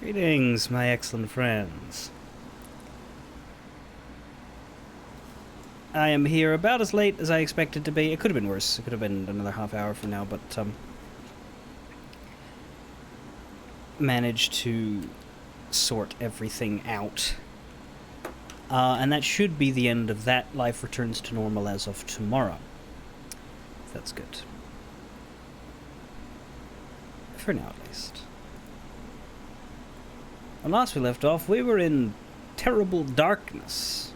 Greetings, my excellent friends. I am here about as late as I expected to be. It could have been worse. It could have been another half hour from now, but managed to sort everything out. And that should be the end of that. Life returns to normal as of tomorrow. That's good. For now, at least. When last we left off, we were in terrible darkness.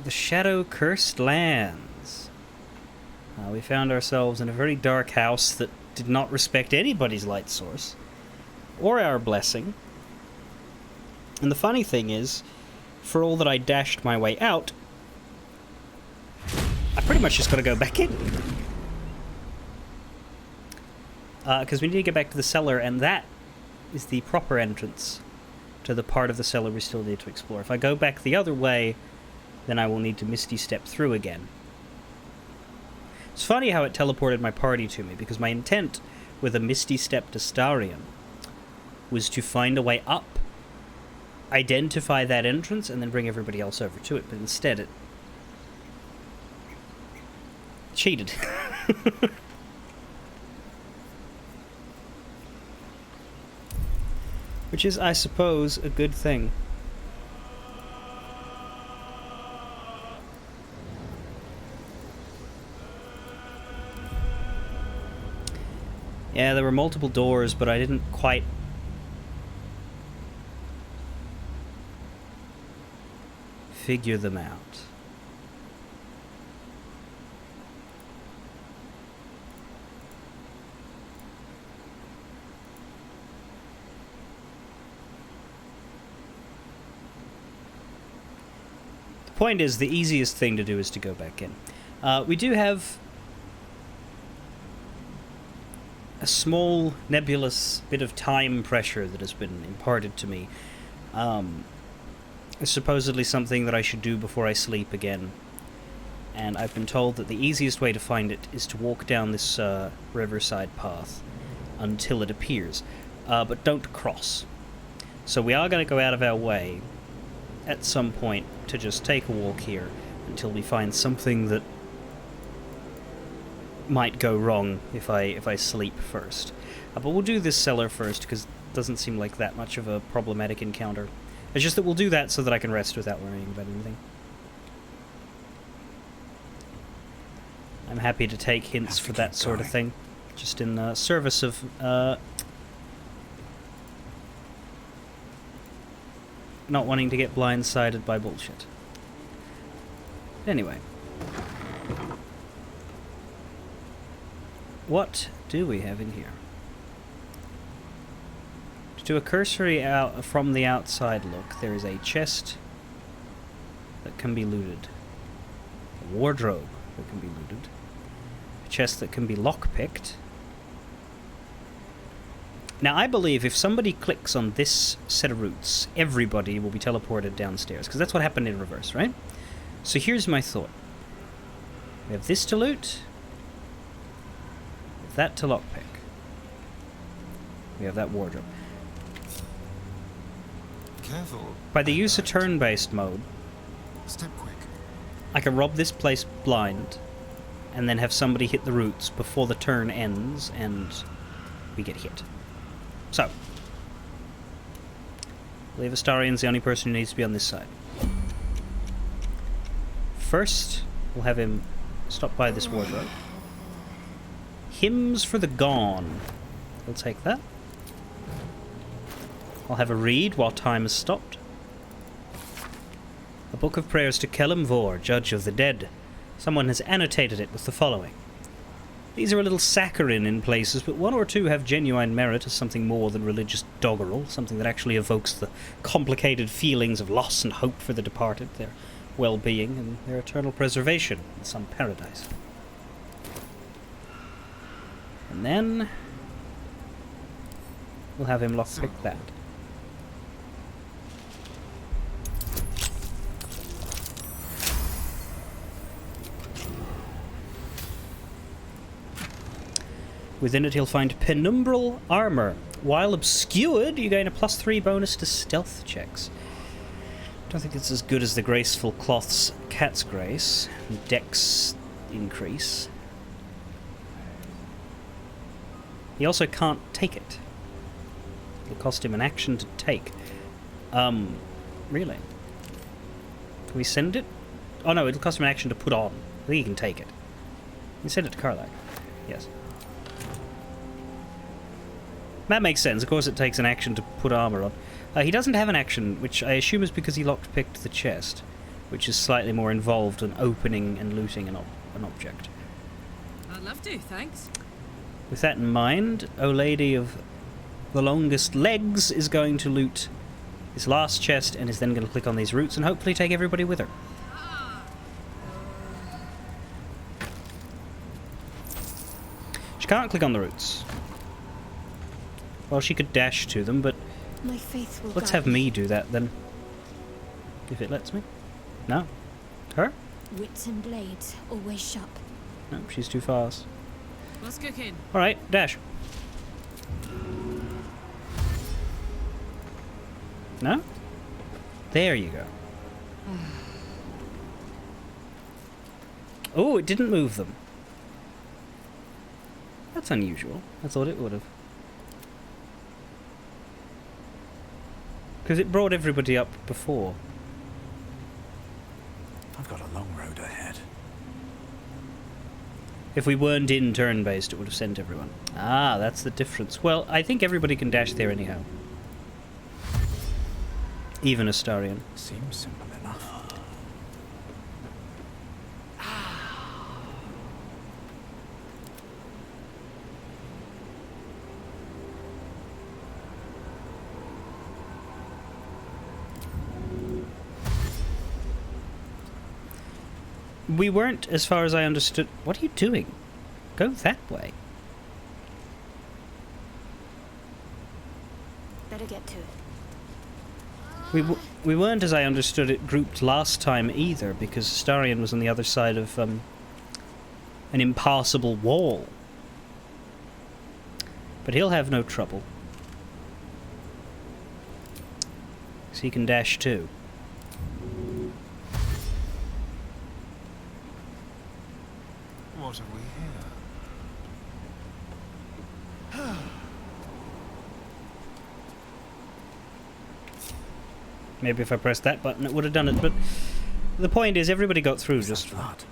The shadow-cursed lands. We found ourselves in a very dark house that did not respect anybody's light source, or our blessing. And the funny thing is, for all that I dashed my way out, I pretty much just got to go back in. Because we need to get back to the cellar, and that is the proper entrance to the part of the cellar we still need to explore. If I go back the other way, then I will need to Misty Step through again. It's funny how it teleported my party to me, because my intent with a Misty Step to Starion was to find a way up, identify that entrance, and then bring everybody else over to it, but instead it cheated. Which is, I suppose, a good thing. Yeah, there were multiple doors, but I didn't quite figure them out. The point is, the easiest thing to do is to go back in. We do have a small, nebulous bit of time pressure that has been imparted to me. It's supposedly something that I should do before I sleep again. And I've been told that the easiest way to find it is to walk down this riverside path until it appears. But don't cross. So we are going to go out of our way at some point to just take a walk here until we find something that might go wrong if I sleep first. But we'll do this cellar first, because it doesn't seem like that much of a problematic encounter. It's just that we'll do that so that I can rest without worrying about anything. I'm happy to take hints for that sort of thing, just in service of not wanting to get blindsided by bullshit. Anyway. What do we have in here? To do a cursory from the outside look, there is a chest that can be looted. A wardrobe that can be looted. A chest that can be lockpicked. Now, I believe if somebody clicks on this set of roots, everybody will be teleported downstairs, because that's what happened in reverse, right? So here's my thought. We have this to loot. We have that to lockpick. We have that wardrobe. Careful. By the use of turn-based mode, Step quick. I can rob this place blind, and then have somebody hit the roots before the turn ends, and we get hit. So, I believe Astarion's the only person who needs to be on this side. First, we'll have him stop by this wardrobe. Hymns for the Gone. We'll take that. I'll have a read while time is stopped. A book of prayers to Kelimvor, judge of the dead. Someone has annotated it with the following. These are a little saccharine in places, but one or two have genuine merit as something more than religious doggerel, something that actually evokes the complicated feelings of loss and hope for the departed, their well-being, and their eternal preservation in some paradise. And then we'll have him lockpick that. Within it, he'll find penumbral armor. While obscured, you gain a +3 bonus to stealth checks. Don't think it's as good as the graceful cloth's cat's grace. Dex increase. He also can't take it. It'll cost him an action to take. Really? Can we send it? Oh no, it'll cost him an action to put on. I think he can take it. You can send it to Karlak. Yes. That makes sense. Of course it takes an action to put armor on. He doesn't have an action, which I assume is because he lockpicked the chest, which is slightly more involved than opening and looting an object. I'd love to, thanks. With that in mind, O Lady of the Longest Legs is going to loot this last chest and is then going to click on these roots and hopefully take everybody with her. She can't click on the roots. Well, she could dash to them, but My faith will let's guide have me do that then. If it lets me. No. Her? Wits and blades, always sharp. No, she's too fast. What's cooking? Alright, dash. No? There you go. Oh, it didn't move them. That's unusual. I thought it would have. Because it brought everybody up before. I've got a long road ahead. If we weren't in turn-based, it would have sent everyone. Ah, that's the difference. Well, I think everybody can dash there anyhow. Even Astarion. Seems simple enough. We weren't, as far as I understood... What are you doing? Go that way. Better get to it. We weren't, as I understood it, grouped last time either, because Astarion was on the other side of an impassable wall. But he'll have no trouble. So he can dash too. What have we here? Maybe if I pressed that button it would have done it, but the point is everybody got through Is just... that blood?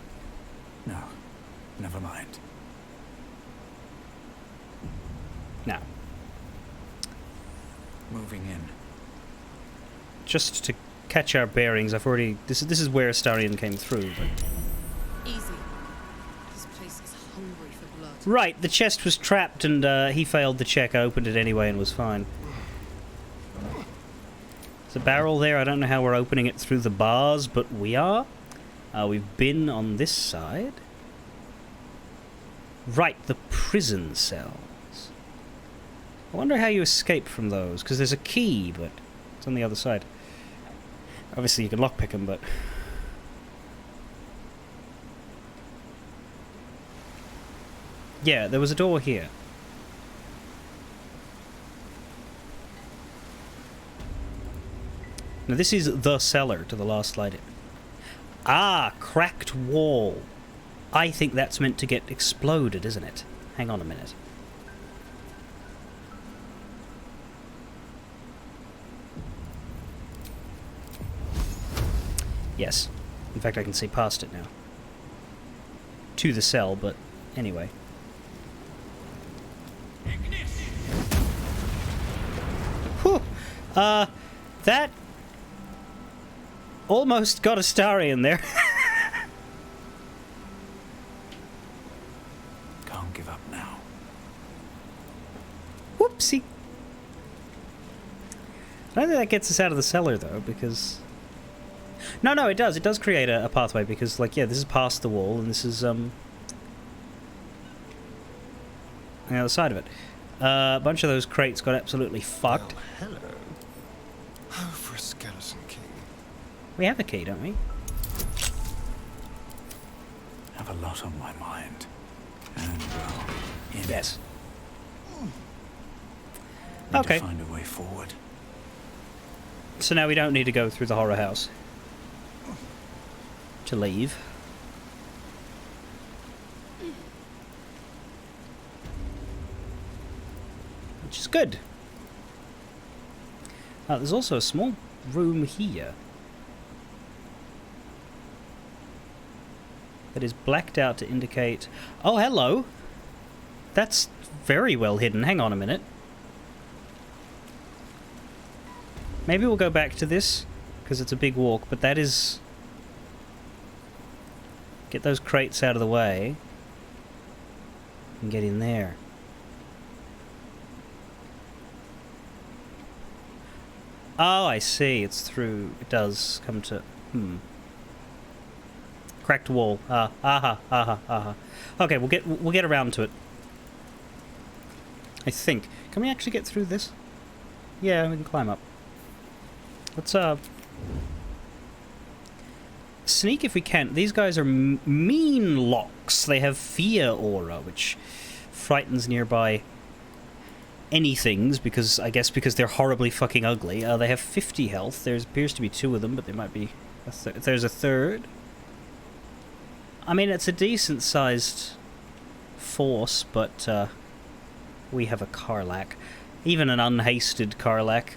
No, never mind. Now. Moving in. Just to catch our bearings, I've already... This is where Astarion came through, but... Easy. This place is hungry for blood. Right, the chest was trapped and he failed the check. I opened it anyway and was fine. There's a barrel there. I don't know how we're opening it through the bars, but we are. We've been on this side. Right, the prison cells. I wonder how you escape from those, because there's a key, but it's on the other side. Obviously you can lockpick them, but... Yeah, there was a door here. Now this is the cellar to the last slide. Ah, cracked wall. I think that's meant to get exploded, isn't it? Hang on a minute. Yes. In fact, I can see past it now. To the cell, but anyway. Whew. That almost got a starry in there. Can't give up now. Whoopsie. I don't think that gets us out of the cellar, though, because... No, it does. It does create a pathway, because, like, yeah, this is past the wall, and this is, on the other side of it. A bunch of those crates got absolutely fucked. Well, hello. Oh, for a skeleton key. We have a key, don't we? Have a lot on my mind. And, well, in Yes. Need Okay. to find a way forward. So now we don't need to go through the horror house to leave. Which is good. There's also a small room here that is blacked out to indicate... Oh, hello! That's very well hidden. Hang on a minute. Maybe we'll go back to this, because it's a big walk, but that is... Get those crates out of the way and get in there. Oh, I see. It's through... It does come to... Cracked wall. Okay, we'll get around to it. I think. Can we actually get through this? Yeah, we can climb up. Let's sneak if we can. These guys are mean locks. They have fear aura, which frightens nearby anythings, because I guess because they're horribly fucking ugly. They have 50 health. There appears to be 2 of them, but there might be there's a third. I mean, it's a decent-sized force, but we have a Karlach. Even an unhasted Karlach.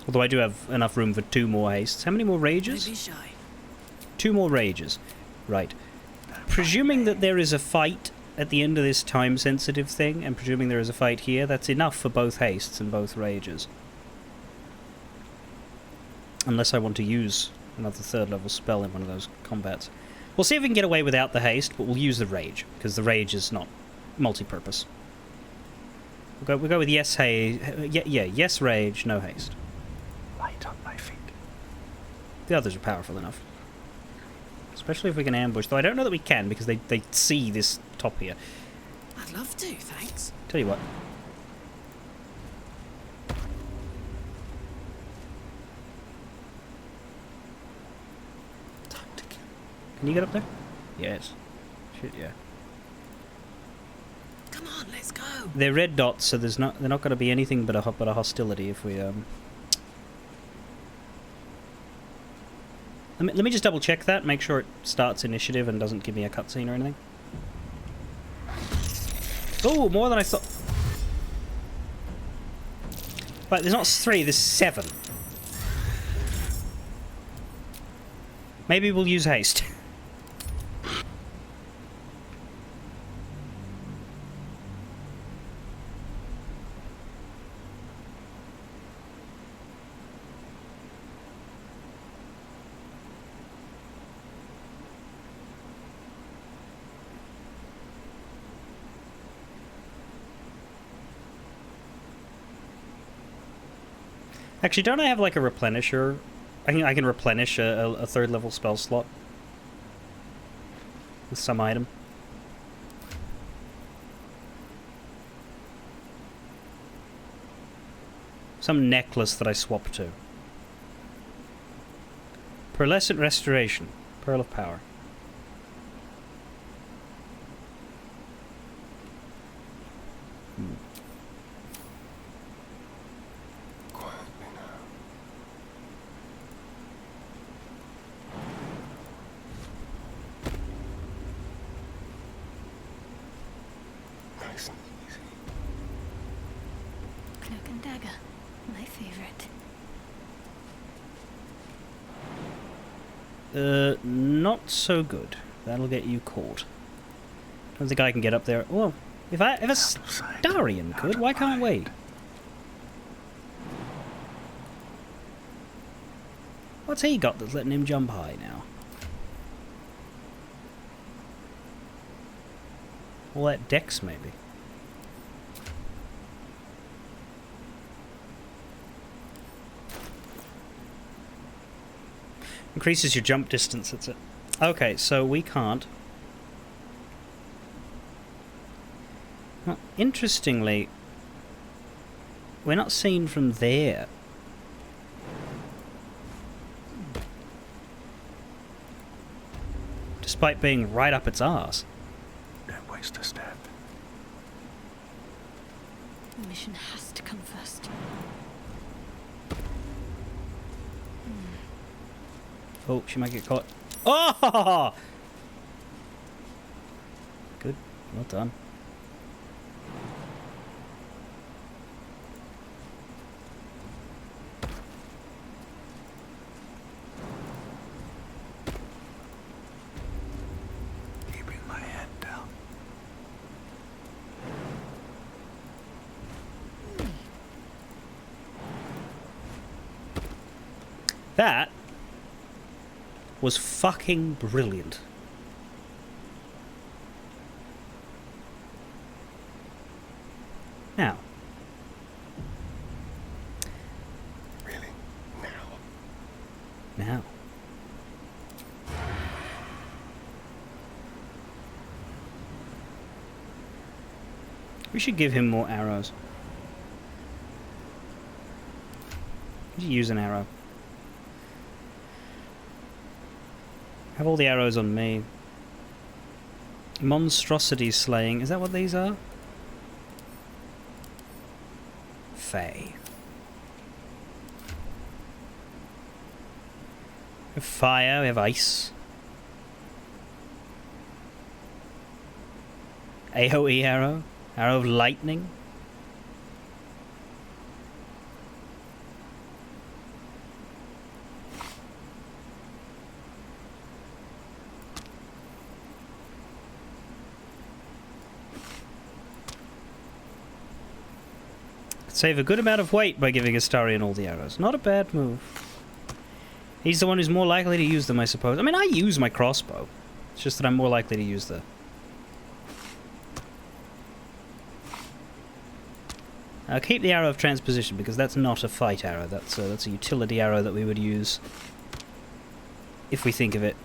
Although I do have enough room for 2 more hastes. How many more rages? Don't be shy. 2 more rages. Right. Presuming that there is a fight at the end of this time-sensitive thing, and presuming there is a fight here, that's enough for both hastes and both rages. Unless I want to use another 3rd level spell in one of those combats. We'll see if we can get away without the haste, but we'll use the rage, because the rage is not multi-purpose. We'll go with yes, yes rage, no haste. Light on my feet. The others are powerful enough. Especially if we can ambush, though I don't know that we can, because they see this top here. I'd love to, thanks. Tell you what. Time to kill. Can you get up there? Yes. Shit, yeah. Come on, let's go. They're red dots, so they're not going to be anything but a hostility if we Let me just double check that, make sure it starts initiative and doesn't give me a cutscene or anything. Oh, more than I thought. Right, there's not 3, there's 7. Maybe we'll use haste. Actually, don't I have like a replenisher? I can replenish a 3rd level spell slot with some item. Some necklace that I swap to. Pearlescent Restoration. Pearl of Power. Quietly now. Nice and easy. Cloak and dagger. My favorite. Not so good. That'll get you caught. Don't think I can get up there. Well, if a Starian could, why can't we? What's he got that's letting him jump high now? All that dex, maybe. Increases your jump distance, that's it. Okay, so we can't. Well, interestingly, we're not seen from there. Despite being right up its arse. That way. waste a step. The mission has to come first. Oh, she might get caught. Oh! Good. Well done. Keeping my head down. That was fucking brilliant. Now. Really? Now? Now. We should give him more arrows. We should use an arrow. Have all the arrows on me. Monstrosity slaying. Is that what these are? Fae. We have fire, we have ice. AoE arrow. Arrow of lightning. Save a good amount of weight by giving Astarion all the arrows. Not a bad move. He's the one who's more likely to use them, I suppose. I mean, I use my crossbow. It's just that I'm more likely to use the... I'll keep the arrow of transposition because that's not a fight arrow. That's a utility arrow that we would use if we think of it.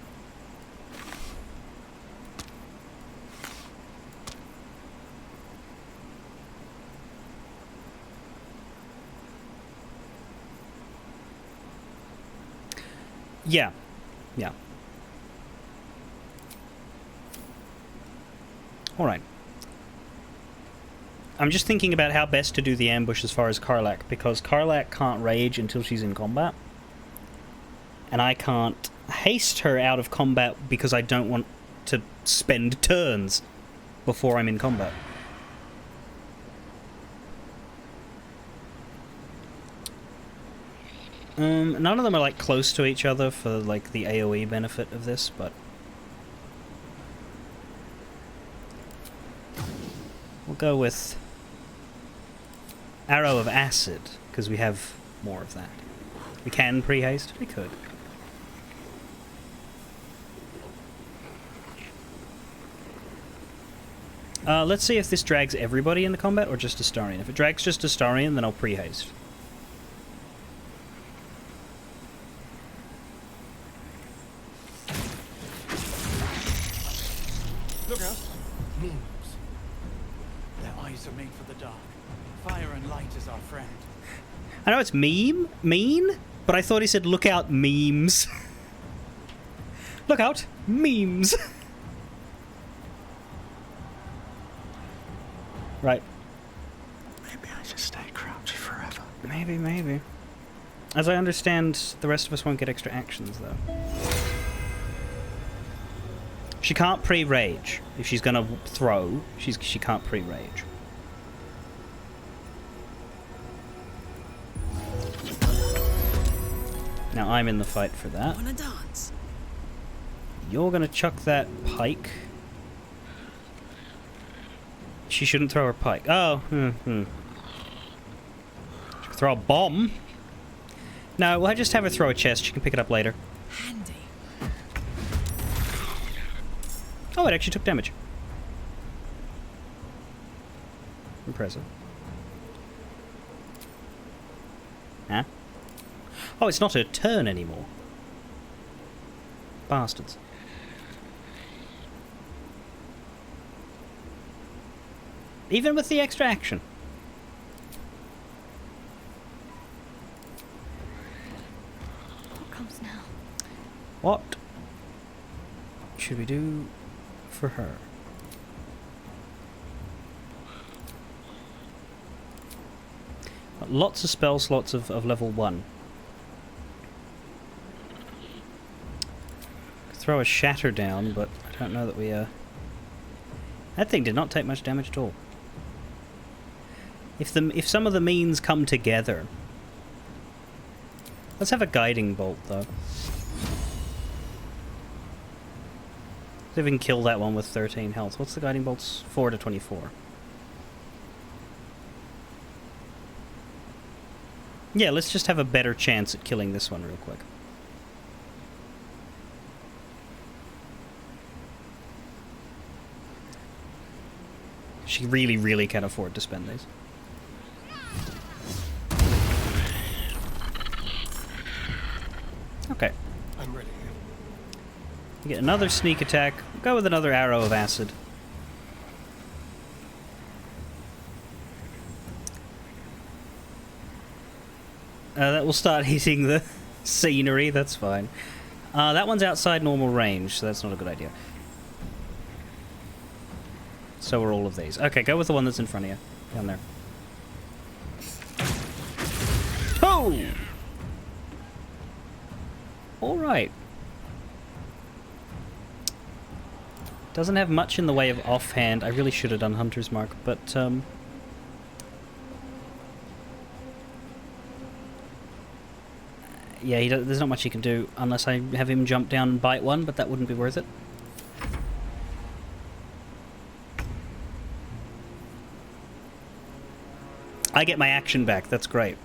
Yeah. Yeah. Alright. I'm just thinking about how best to do the ambush as far as Karlak, because Karlak can't rage until she's in combat. And I can't haste her out of combat because I don't want to spend turns before I'm in combat. None of them are like close to each other for like the AoE benefit of this, but we'll go with Arrow of Acid because we have more of that. We can pre-haste. We could. Let's see if this drags everybody in the combat or just Astarion. If it drags just Astarion, then I'll pre-haste. Look out. Memes. Their eyes are made for the dark. Fire and light is our friend. I know it's mean, but I thought he said look out memes. Look out, memes. Right. Maybe I just stay crouched forever. Maybe. As I understand, the rest of us won't get extra actions, though. She can't pre-rage. If she's gonna throw, she can't pre-rage. Now I'm in the fight for that. Wanna dance? You're gonna chuck that pike. She shouldn't throw her pike. Oh, She could throw a bomb. No, we'll just have her throw a chest. She can pick it up later. Handy. Oh, it actually took damage. Impressive. Huh? Oh, it's not her turn anymore. Bastards. Even with the extra action. What comes now? What should we do for her? lots of spell slots of level 1. Could throw a shatter down, but I don't know that we... That thing did not take much damage at all. If some of the means come together... Let's have a guiding bolt, though. See if we can kill that one with 13 health. What's the guiding bolts? 4 to 24. Yeah, let's just have a better chance at killing this one real quick. She really, really can afford to spend these. Okay. I'm ready. Get another sneak attack. Go with another arrow of acid. That will start hitting the scenery, that's fine. That one's outside normal range, so that's not a good idea. So are all of these. Okay, go with the one that's in front of you. Down there. Oh! Alright. Doesn't have much in the way of offhand. I really should have done Hunter's Mark, but, yeah, there's not much he can do unless I have him jump down and bite one, but that wouldn't be worth it. I get my action back, that's great.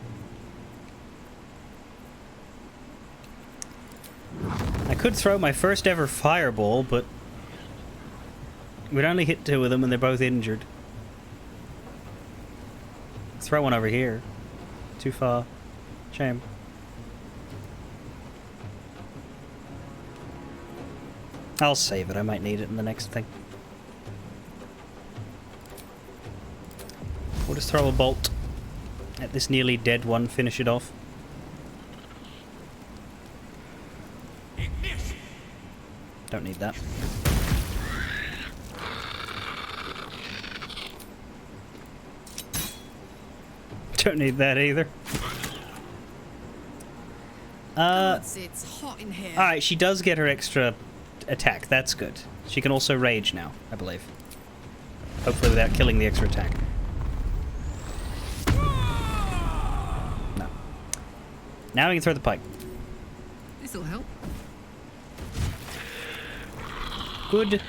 I could throw my first ever fireball, but we'd only hit 2 of them and they're both injured. Throw one over here. Too far. Shame. I'll save it, I might need it in the next thing. We'll just throw a bolt at this nearly dead one, finish it off. Don't need that. Don't need that either. It's hot in here. Alright, she does get her extra attack. That's good. She can also rage now, I believe. Hopefully without killing the extra attack. No. Now we can throw the pike. This'll help. Good.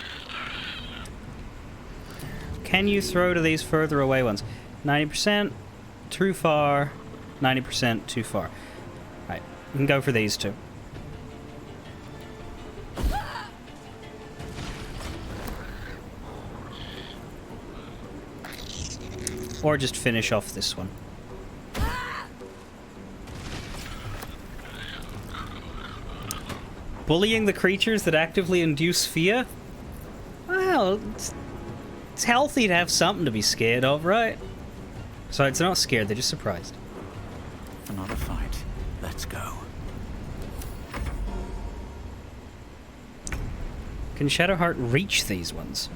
Can you throw to these further away ones? 90%, too far. 90%, too far. Alright, we can go for these two. Or just finish off this one. Bullying the creatures that actively induce fear? Well, it's healthy to have something to be scared of, right? So it's not scared, they're just surprised. Another fight. Let's go. Can Shadowheart reach these ones?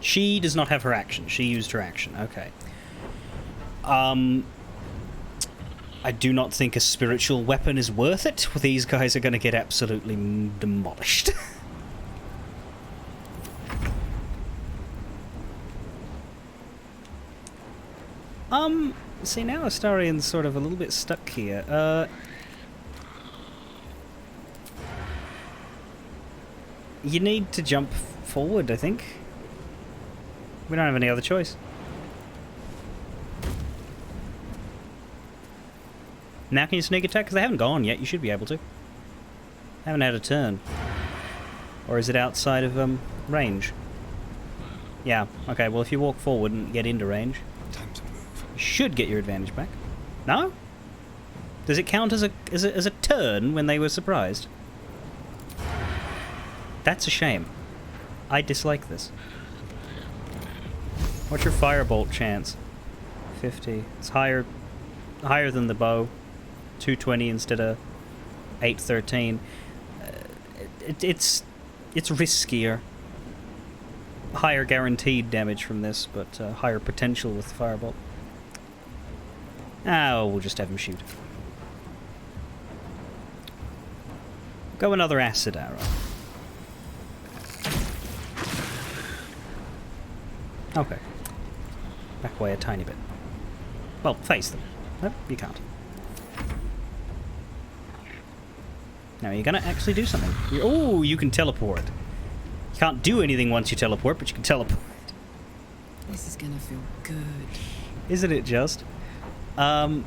She does not have her action. She used her action. Okay. I do not think a spiritual weapon is worth it. These guys are going to get absolutely demolished. See, now Astarian's sort of a little bit stuck here. You need to jump forward, I think. We don't have any other choice. Now can you sneak attack? Because they haven't gone yet. You should be able to. Haven't had a turn. Or is it outside of range? Yeah. Okay, well if you walk forward and get into range, Time to move. you should get your advantage back. No? Does it count as a turn when they were surprised? That's a shame. I dislike this. What's your firebolt chance? 50. It's higher than the bow. 220 instead of 813. It's riskier. higher guaranteed damage from this, but higher potential with the firebolt. Oh, we'll just have him shoot. Go another acid arrow. Okay. Back away a tiny bit. Well, face them. Nope, you can't. Now, you're gonna actually do something. Oh, you can teleport. You can't do anything once you teleport, but you can teleport. This is gonna feel good. Isn't it just? Her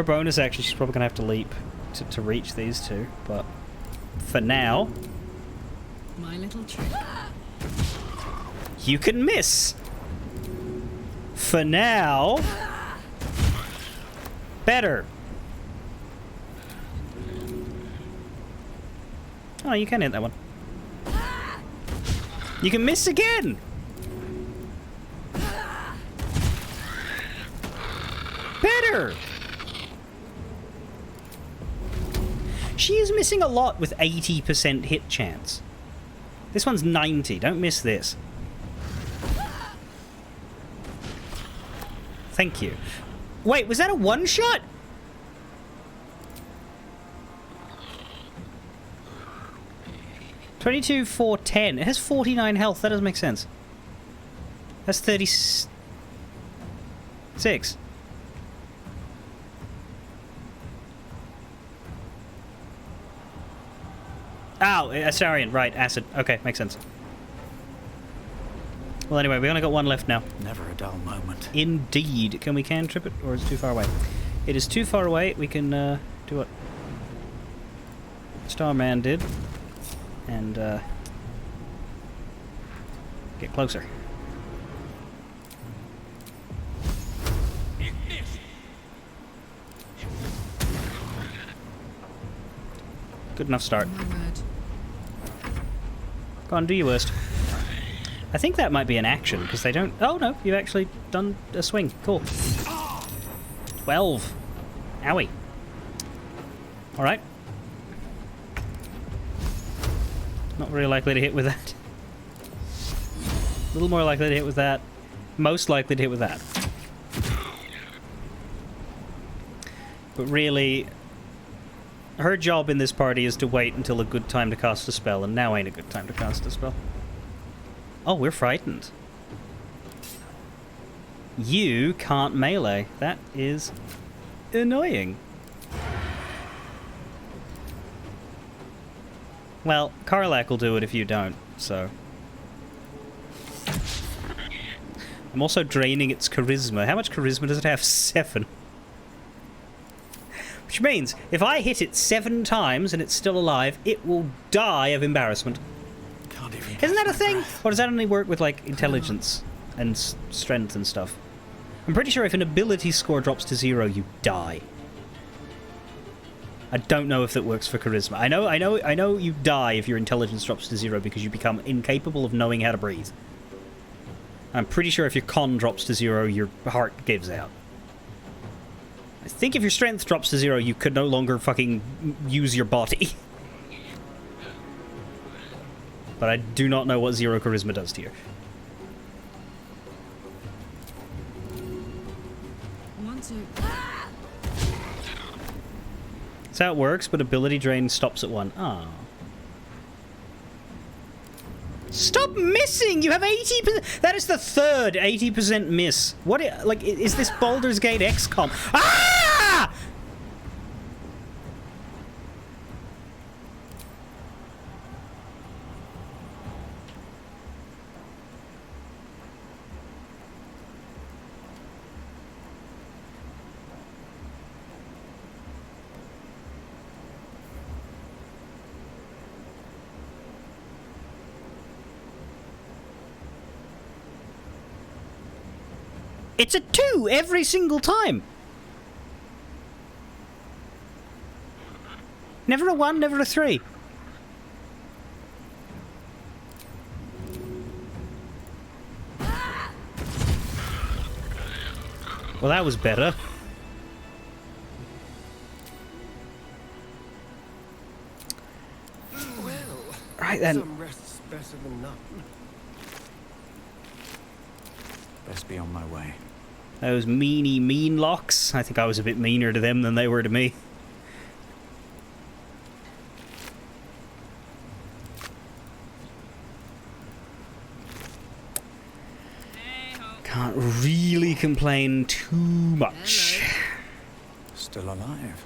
bonus, actually, she's probably gonna have to leap to reach these two, but for now... My little trick. You can miss! For now... Better! Oh, you can hit that one. You can miss again! Better! She is missing a lot with 80% hit chance. This one's 90. Don't miss this. Thank you. Wait, was that a one-shot? $22, 410. It has 49 health. That doesn't make sense. That's 36. Oh, Astarion. Right, acid. Okay, makes sense. Well, anyway, we only got one left now. Never a dull moment. Indeed. Can we cantrip it, or is it too far away? It is too far away. We can do what Starman did. And get closer. Good enough start. My word. Go on, do your worst. I think that might be an action, because they don't... Oh, no, you've actually done a swing. Cool. 12. Owie. Alright. Not very likely to hit with that. A little more likely to hit with that. Most likely to hit with that. But really, her job in this party is to wait until a good time to cast a spell, and now ain't a good time to cast a spell. Oh, we're frightened. You can't melee. That is annoying. Well, Karlak will do it if you don't, so... I'm also draining its charisma. How much charisma does it have? 7. Which means, if I hit it 7 times and it's still alive, it will die of embarrassment. Can't even Isn't that a catch my thing? breath. Or does that only work with, like, intelligence and strength and stuff? I'm pretty sure if an ability score drops to 0, you die. I don't know if that works for charisma. I know you die if your intelligence drops to 0 because you become incapable of knowing how to breathe. I'm pretty sure if your con drops to 0, your heart gives out. I think if your strength drops to 0, you could no longer fucking use your body. But I do not know what 0 charisma does to you. Want to. That's how it works, but ability drain stops at 1. Ah. Stop missing! You have 80%. That is the third 80% miss. What? Like, is this Baldur's Gate XCOM? Ah! It's a 2 every single time. Never a 1, never a 3. Well, that was better. Well, Right then. some rest's better than none. Best be on my way. Those mean locks. I think I was a bit meaner to them than they were to me. Can't really complain too much. Still alive.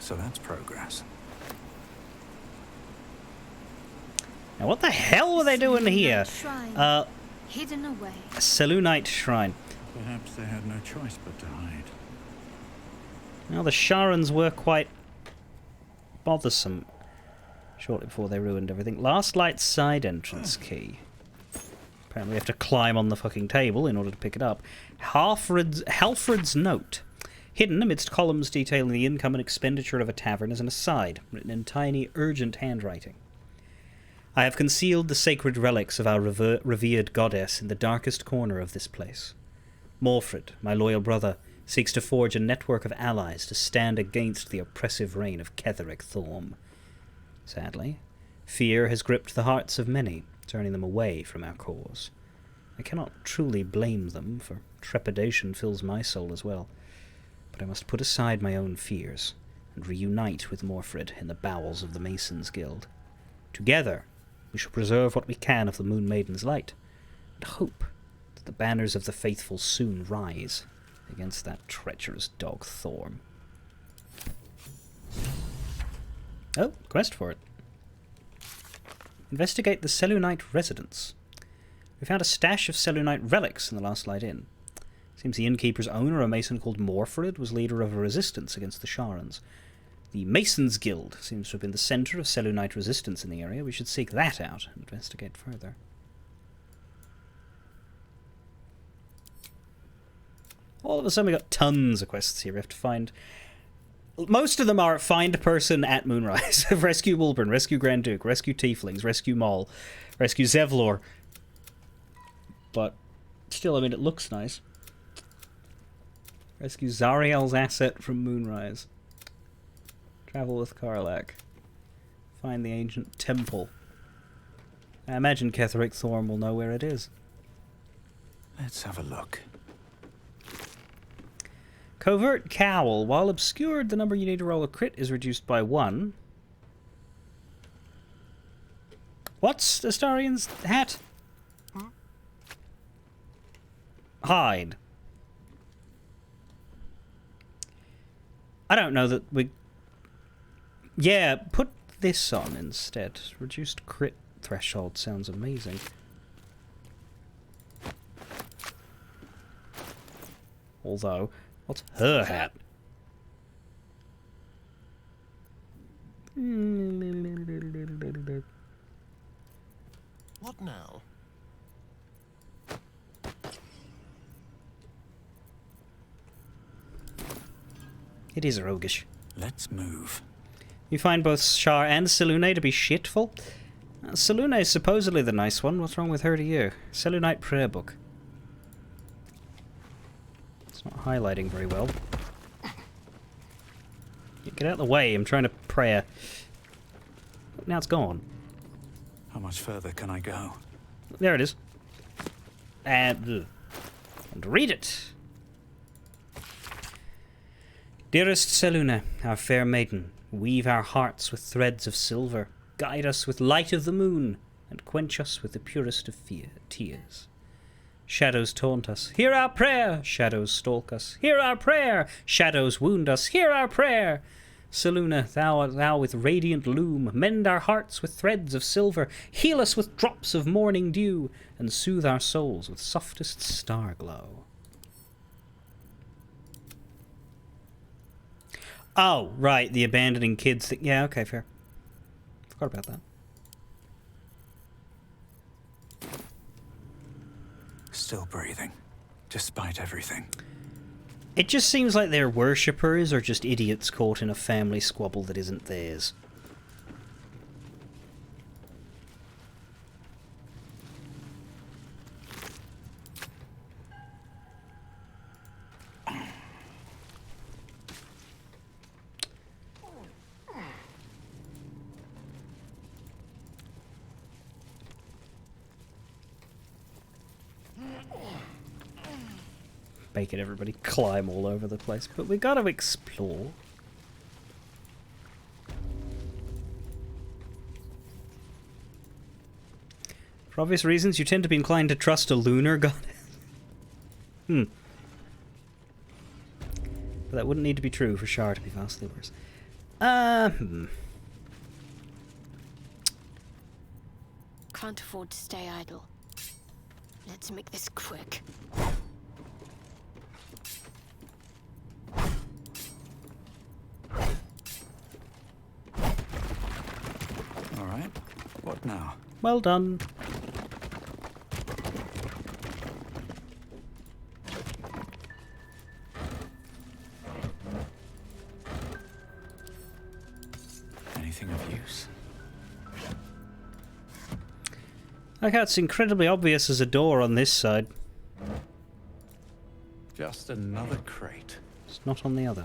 So that's progress. Now what the hell were they doing here? Shrine, hidden away. A Selûnite shrine. Perhaps they had no choice but to hide. Now the Sharans were quite bothersome shortly before they ruined everything. Last light side entrance key. Apparently we have to climb on the fucking table in order to pick it up. Halfred's note. Hidden amidst columns detailing the income and expenditure of a tavern as an aside, written in tiny, urgent handwriting. I have concealed the sacred relics of our revered goddess in the darkest corner of this place. Morfred, my loyal brother, seeks to forge a network of allies to stand against the oppressive reign of Ketheric Thorm. Sadly, fear has gripped the hearts of many, turning them away from our cause. I cannot truly blame them, for trepidation fills my soul as well. But I must put aside my own fears and reunite with Morfred in the bowels of the Masons' Guild. Together, we shall preserve what we can of the Moon Maiden's light, and hope that the banners of the faithful soon rise against that treacherous dog Thorm. Oh, quest for it. Investigate the Selûnite residence. We found a stash of Selûnite relics in the last light inn. Seems the innkeeper's owner, a mason called Morfred, was leader of a resistance against the Sharans. The Masons' Guild seems to have been the centre of Selûnite resistance in the area. We should seek that out and investigate further. All of a sudden we got tons of quests here. We have to find... Most of them are find a person at Moonrise. Rescue Wulbren, rescue Grand Duke, rescue Tieflings, rescue Maul, rescue Zevlor. But still, I mean, it looks nice. Rescue Zariel's asset from Moonrise. Travel with Karlach. Find the ancient temple. I imagine Ketheric Thorm will know where it is. Let's have a look. Covert Cowl. While obscured, the number you need to roll a crit is reduced by 1. What's Astarian's hat? Hide. I don't know that we... Yeah, put this on instead. Reduced crit threshold sounds amazing. Although, what's her hat? What now? It is roguish. Let's move. You find both Shar and Selûne to be shitful? Selûne is supposedly the nice one. What's wrong with her to you? Selûnite prayer book. It's not highlighting very well. Get out of the way, I'm trying to pray. Now it's gone. How much further can I go? There it is. And read it. Dearest Selûne, our fair maiden, weave our hearts with threads of silver, guide us with light of the moon, and quench us with the purest of tears. Shadows taunt us, hear our prayer! Shadows stalk us, hear our prayer! Shadows wound us, hear our prayer! Selûne, thou with radiant loom, mend our hearts with threads of silver, heal us with drops of morning dew, and soothe our souls with softest star glow. Oh, right, the abandoning kids thing. Yeah, okay, fair. Forgot about that. Still breathing, despite everything. It just seems like their worshippers are just idiots caught in a family squabble that isn't theirs. making everybody climb all over the place. But we gotta explore. For obvious reasons, you tend to be inclined to trust a lunar goddess. But that wouldn't need to be true for Shar to be vastly worse. Can't afford to stay idle. Let's make this quick. All right. What now? Well done. Anything of use? Like how it's incredibly obvious as a door on this side. Just another crate. It's not on the other.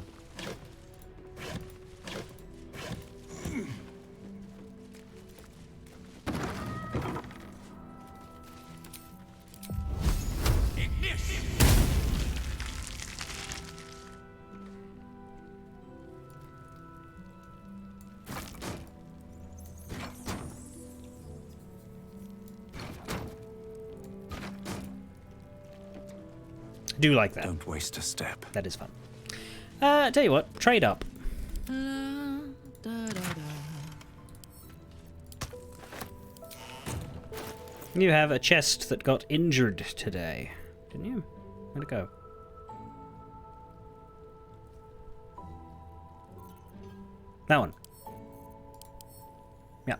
Do like that. Don't waste a step. That is fun. Tell you what, trade up. You have a chest that got injured today, didn't you? Where'd it go? That one. Yeah.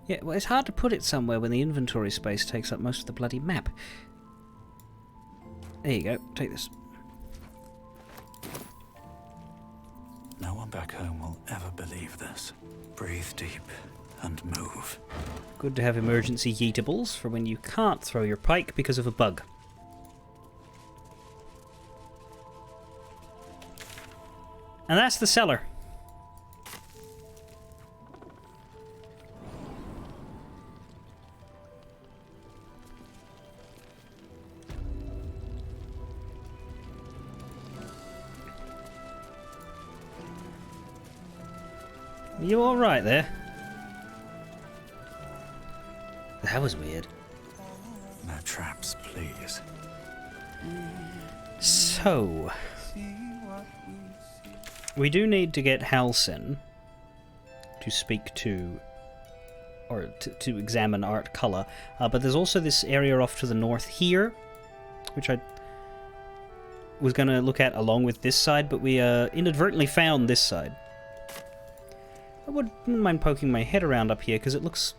Yeah, well, it's hard to put it somewhere when the inventory space takes up most of the bloody map. There you go, take this. No one back home will ever believe this. Breathe deep and move. Good to have emergency yeetables for when you can't throw your pike because of a bug. And that's the cellar. You alright there? That was weird. No traps, please. So, we do need to get Halsin to speak to, or to examine art color. But there's also this area off to the north here, which I was going to look at along with this side, but we inadvertently found this side. I wouldn't mind poking my head around up here because it looks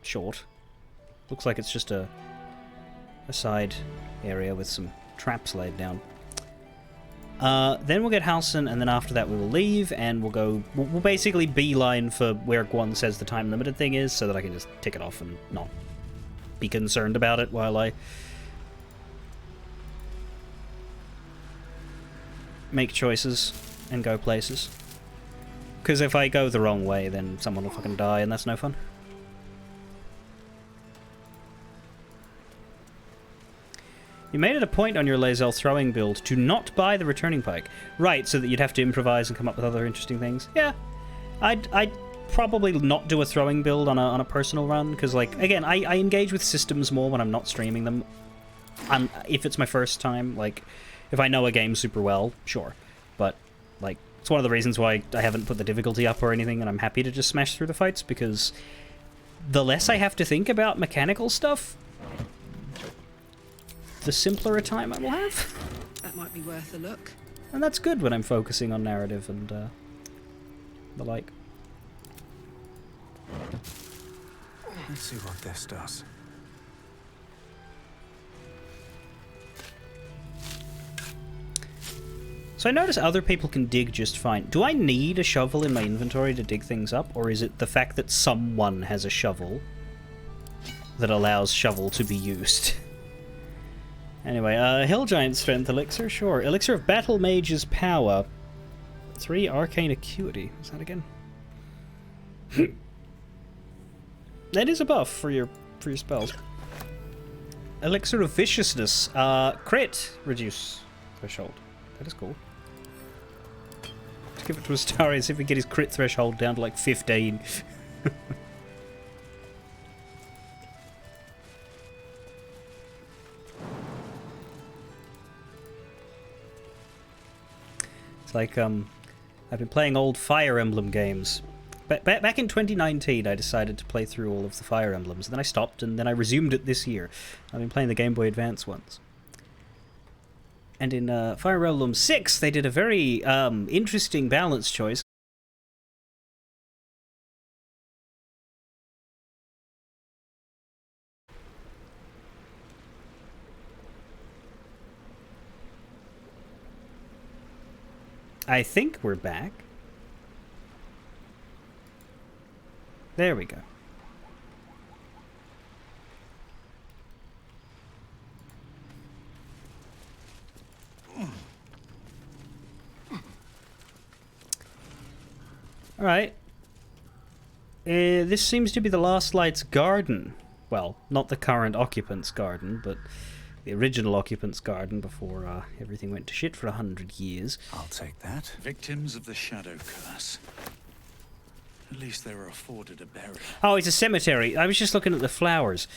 short. Looks like it's just a side area with some traps laid down. Then we'll get Halsin, and then after that we will leave, and we'll go. We'll basically beeline for where Gwon says the time limited thing is, so that I can just tick it off and not be concerned about it while I make choices and go places. Because if I go the wrong way, then someone will fucking die, and that's no fun. You made it a point on your Lae'zel throwing build to not buy the returning pike. Right, so that you'd have to improvise and come up with other interesting things. Yeah, I'd probably not do a throwing build on a personal run, because, like, again, I engage with systems more when I'm not streaming them. If it's my first time, like, if I know a game super well, sure. But, like, it's one of the reasons why I haven't put the difficulty up or anything, and I'm happy to just smash through the fights, because the less I have to think about mechanical stuff, the simpler a time I will have. That might be worth a look. And that's good when I'm focusing on narrative and the like. Let's see what this does. So I notice other people can dig just fine. Do I need a shovel in my inventory to dig things up, or is it the fact that someone has a shovel that allows shovel to be used? Anyway, Hill Giant Strength Elixir, sure. Elixir of Battle Mage's Power. 3 Arcane Acuity. What's that again? That is a buff for your spells. Elixir of Viciousness. Crit. Reduce threshold. That is cool. Let's give it to Astarion, see if we get his crit threshold down to like 15. It's like, I've been playing old Fire Emblem games. Back in 2019, I decided to play through all of the Fire Emblems, and then I stopped, and then I resumed it this year. I've been playing the Game Boy Advance ones. And in Fire Emblem 6, they did a very interesting balance choice. I think we're back. There we go. All right. This seems to be the Last Light's garden. Well, not the current occupant's garden, but the original occupant's garden before everything went to shit for 100 years. I'll take that. Victims of the shadow curse. At least they were afforded a burial. Oh, it's a cemetery. I was just looking at the flowers.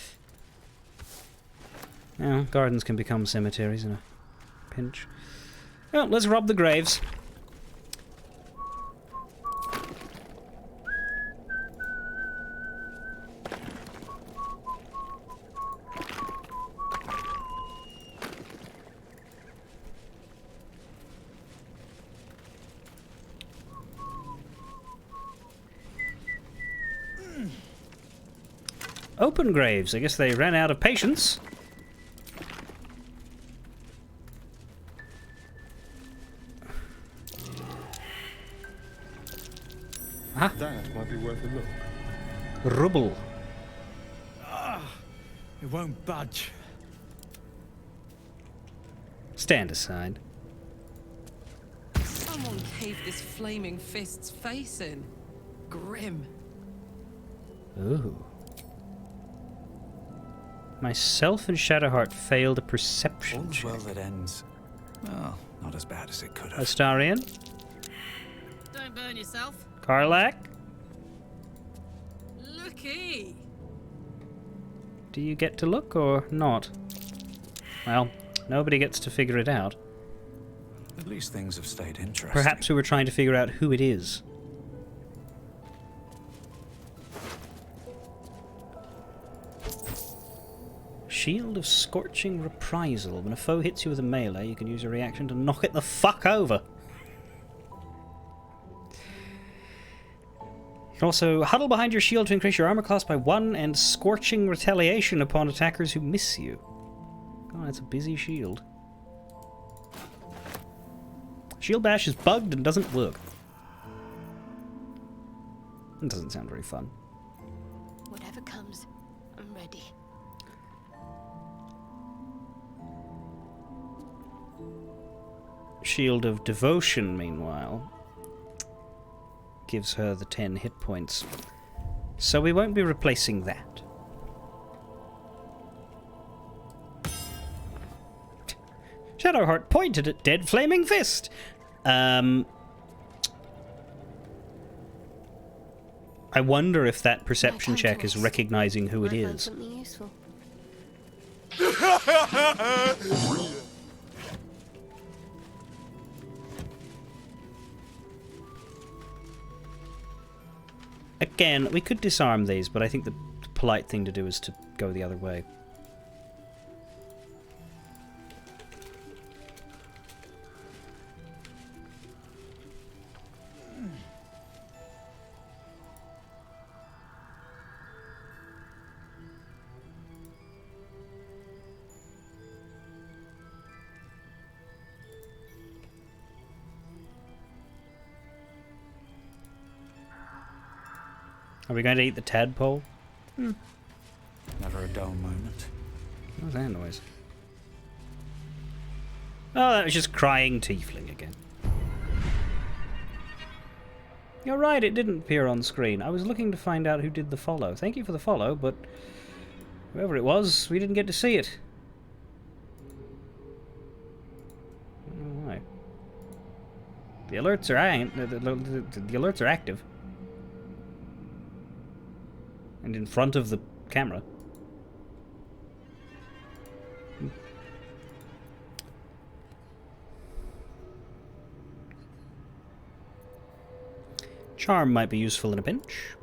Well, gardens can become cemeteries in a pinch. Well, let's rob the graves. Open graves. I guess they ran out of patience. Ah. That might be worth a look. Rubble. It won't budge. Stand aside. Someone caved this flaming fist's face in. Grim. Ooh. Myself and Shadowheart failed a perception All's check. well that ends. Well, not as bad as it could have. Astarion? Don't burn yourself. Karlak? Looky. Do you get to look or not? Well, nobody gets to figure it out. At least things have stayed interesting. Perhaps we were trying to figure out who it is. Shield of Scorching Reprisal. When a foe hits you with a melee, you can use a reaction to knock it the fuck over. You can also huddle behind your shield to increase your armor class by 1 and Scorching Retaliation upon attackers who miss you. Oh, that's a busy shield. Shield Bash is bugged and doesn't work. It doesn't sound very fun. Whatever comes, I'm ready. Shield of Devotion, meanwhile, gives her the 10 hit points. So we won't be replacing that. Shadowheart pointed at dead flaming fist. I wonder if that perception check is recognizing who it Might find is. something useful. Again, we could disarm these, but I think the polite thing to do is to go the other way. Are we going to eat the tadpole? Never a dull moment. What was that noise? Oh, that was just crying tiefling again. You're right, it didn't appear on screen. I was looking to find out who did the follow. Thank you for the follow, but whoever it was, we didn't get to see it. I don't know why. The alerts are active. And in front of the camera. Charm might be useful in a pinch.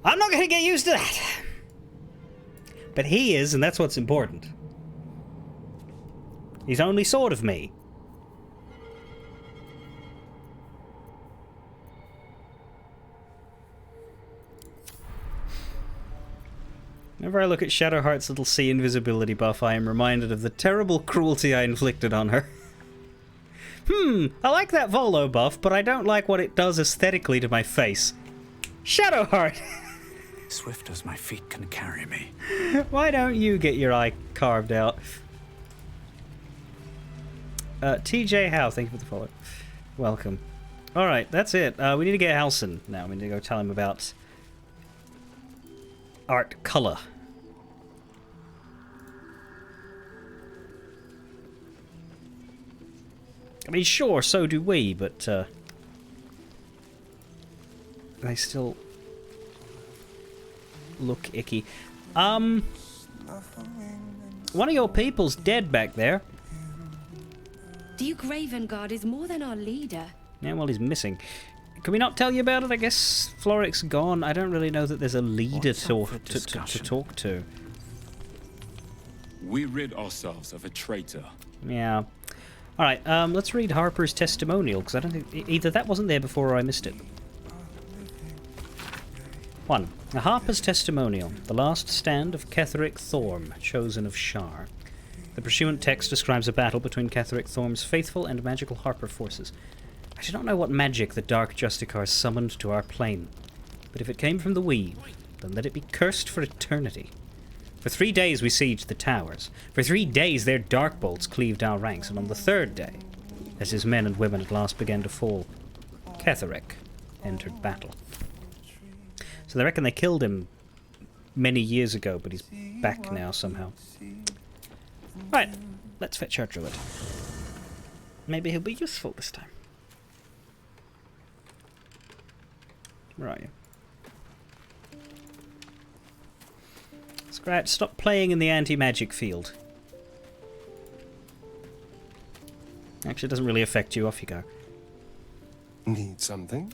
I'm not going to get used to that. But he is, and that's what's important. He's only sort of me. Whenever I look at Shadowheart's little sea invisibility buff, I am reminded of the terrible cruelty I inflicted on her. I like that Volo buff, but I don't like what it does aesthetically to my face. Shadowheart! Swift as my feet can carry me. Why don't you get your eye carved out? TJ Howe, thank you for the follow. Welcome. Alright, that's it. We need to get Halson now. We need to go tell him about art color. I mean, sure, so do we, but they still look icky. One of your people's dead back there. Duke Ravengard is more than our leader. Yeah, well, he's missing. Can we not tell you about it? I guess Floric's gone. I don't really know that there's a leader to talk to. We rid ourselves of a traitor. Yeah. Alright, let's read Harper's testimonial, because I don't think... Either that wasn't there before or I missed it. 1. A Harper's testimonial. The last stand of Ketheric Thorm, chosen of Shar. The pursuant text describes a battle between Ketheric Thorm's faithful and magical Harper forces. I do not know what magic the Dark Justicar summoned to our plane, but if it came from the Weave, then let it be cursed for eternity. For 3 days we sieged the towers. For 3 days their dark bolts cleaved our ranks, and on the 3rd day, as his men and women at last began to fall, Ketheric entered battle. So they reckon they killed him many years ago, but he's back now somehow. Right, let's fetch our druid. Maybe he'll be useful this time. Where are you? Scratch, stop playing in the anti-magic field. Actually, it doesn't really affect you. Off you go. Need something?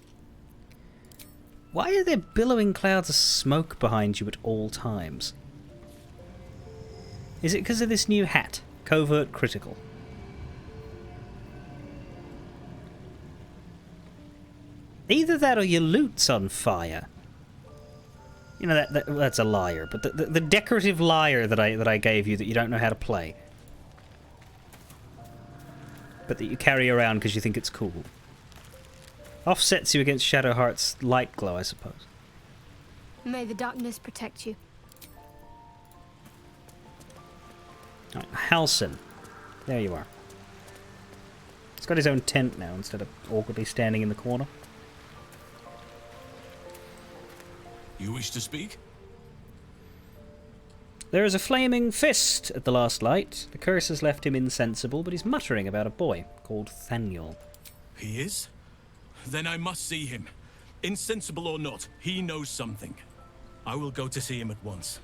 Why are there billowing clouds of smoke behind you at all times? Is it because of this new hat? Covert Critical. Either that or your loot's on fire. You know, that's a liar, but the decorative liar that I gave you that you don't know how to play. But that you carry around because you think it's cool. Offsets you against Shadowheart's light glow, I suppose. May the darkness protect you. Right, Halson. There you are. He's got his own tent now instead of awkwardly standing in the corner. You wish to speak? There is a flaming fist at the last light. The curse has left him insensible, but he's muttering about a boy called Thaniel. He is? Then I must see him. Insensible or not, he knows something. I will go to see him at once.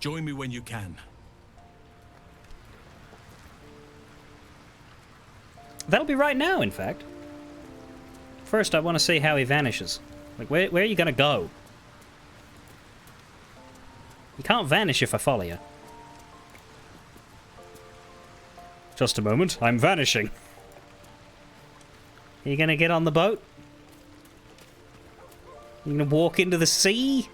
Join me when you can. That'll be right now, in fact. First, I want to see how he vanishes. Like, where are you going to go? You can't vanish if I follow you. Just a moment, I'm vanishing. Are you gonna get on the boat? You gonna walk into the sea?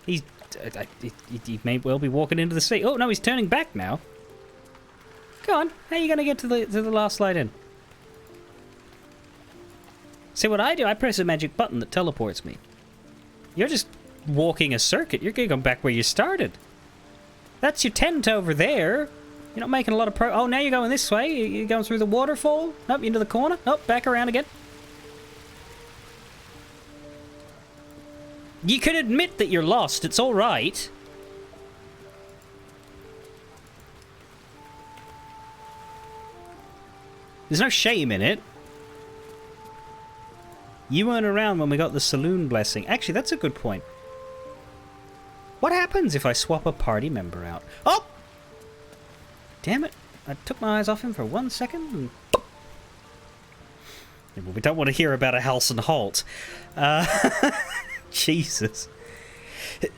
He may well be walking into the sea. Oh no, he's turning back now. Go on, how are you gonna get to the last light in? See what I do? I press a magic button that teleports me. You're just walking a circuit. You're going back where you started. That's your tent over there. You're not making a lot of Oh, now you're going this way. You're going through the waterfall. Nope, into the corner. Nope, back around again. You can admit that you're lost. It's all right. There's no shame in it. You weren't around when we got the saloon blessing. Actually, that's a good point. What happens if I swap a party member out? Oh! Damn it. I took my eyes off him for 1 second and... Yeah, well, we don't want to hear about a Halcyon Halt. Jesus.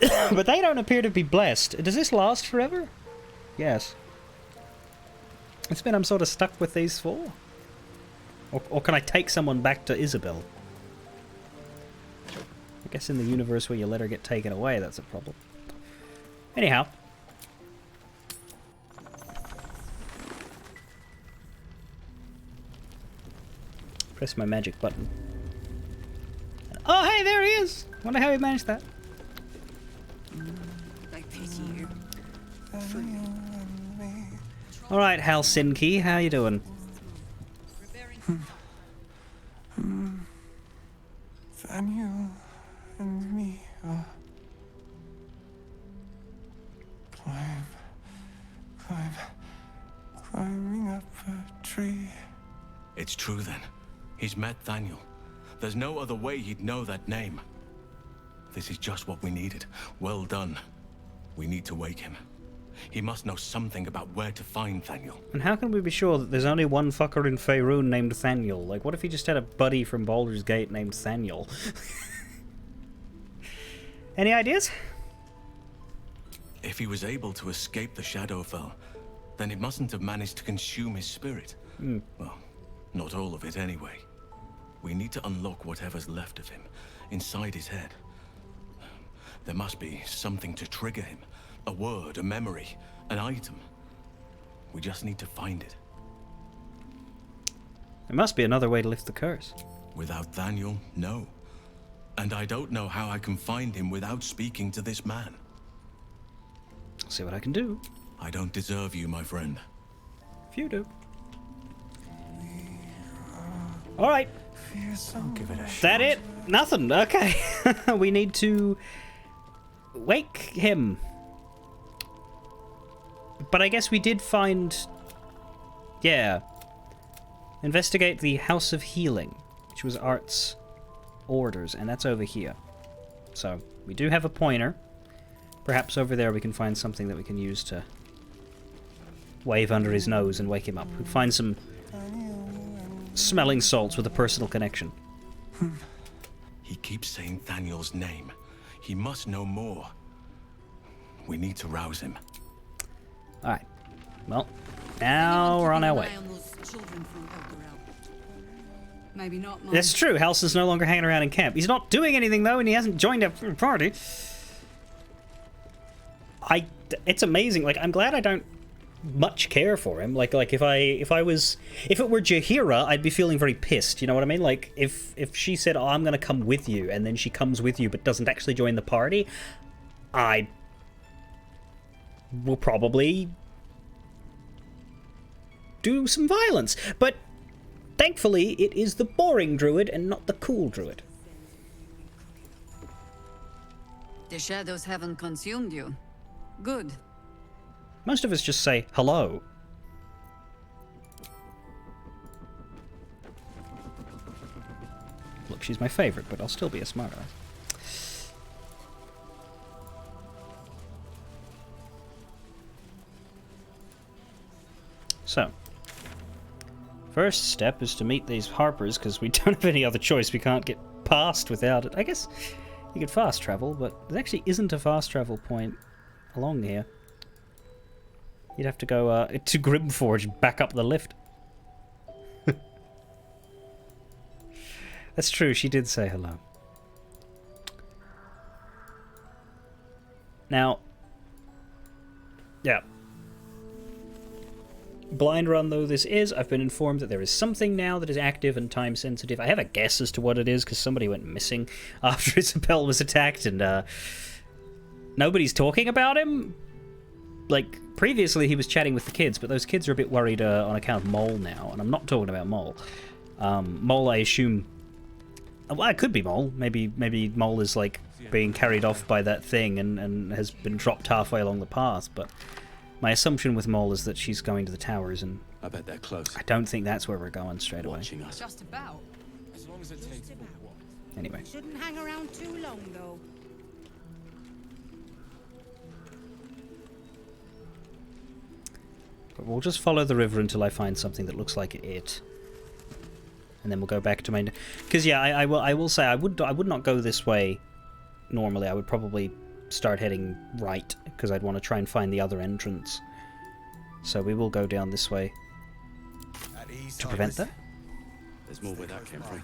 But they don't appear to be blessed. Does this last forever? Yes. It's been I'm sort of stuck with these four. Or can I take someone back to Isabel? I guess in the universe where you let her get taken away, that's a problem. Anyhow. Press my magic button. Oh, hey, there he is! Wonder how he managed that. I pity you. Alright, Helsinki, how you doing? Daniel and me are climbing up a tree. It's true then. He's met Daniel. There's no other way he'd know that name. This is just what we needed. Well done. We need to wake him. He must know something about where to find Thaniel. And how can we be sure that there's only one fucker in Faerun named Thaniel? Like, what if he just had a buddy from Baldur's Gate named Thaniel? Any ideas? If he was able to escape the Shadowfell, then it mustn't have managed to consume his spirit. Well, not all of it anyway. We need to unlock whatever's left of him, inside his head. There must be something to trigger him. A word, a memory, an item. We just need to find it. There must be another way to lift the curse. Without Daniel, no. And I don't know how I can find him without speaking to this man. I'll see what I can do. I don't deserve you, my friend. If you do. Alright. I'll give it a shot. That it? Nothing. Okay. We need to wake him. But I guess we did find... Yeah. Investigate the House of Healing, which was Art's orders, and that's over here. So, we do have a pointer. Perhaps over there we can find something that we can use to wave under his nose and wake him up. We'll find some smelling salts with a personal connection. He keeps saying Daniel's name. He must know more. We need to rouse him. Alright. Well, now we're on our way. Maybe not mine. That's true. Halson's no longer hanging around in camp. He's not doing anything, though, and he hasn't joined a party. It's amazing. Like, I'm glad I don't much care for him. Like if it were Jaheira, I'd be feeling very pissed. You know what I mean? Like, if she said, "Oh, I'm gonna come with you," and then she comes with you but doesn't actually join the party, I will probably do some violence. But thankfully, it is the boring druid and not the cool druid. The shadows haven't consumed you. Good. Most of us just say hello. Look, she's my favorite, but I'll still be a smartass. So, first step is to meet these Harpers, because we don't have any other choice. We can't get past without it. I guess you could fast travel, but there actually isn't a fast travel point along here. You'd have to go to Grimforge, back up the lift. That's true, she did say hello. Now, yeah. Blind run though this is, I've been informed that there is something now that is active and time sensitive. I have a guess as to what it is, because somebody went missing after Isabel was attacked, and nobody's talking about him. like, previously he was chatting with the kids, but those kids are a bit worried on account of Mole now, and I'm not talking about Mole. Mole, I assume... Well, it could be Mole. Maybe Mole is, like, being carried off by that thing and has been dropped halfway along the path, but my assumption with Mole is that she's going to the towers, and I bet they're close. I don't think that's where we're going straight away. Watching us. Just about. As long as it takes for what? Anyway. Shouldn't hang around too long, though. But we'll just follow the river until I find something that looks like it. And then we'll go back to my... Because, yeah, I will say, I would not go this way normally. I would probably start heading right, because I'd want to try and find the other entrance. So we will go down this way to prevent that. There's more where that came from.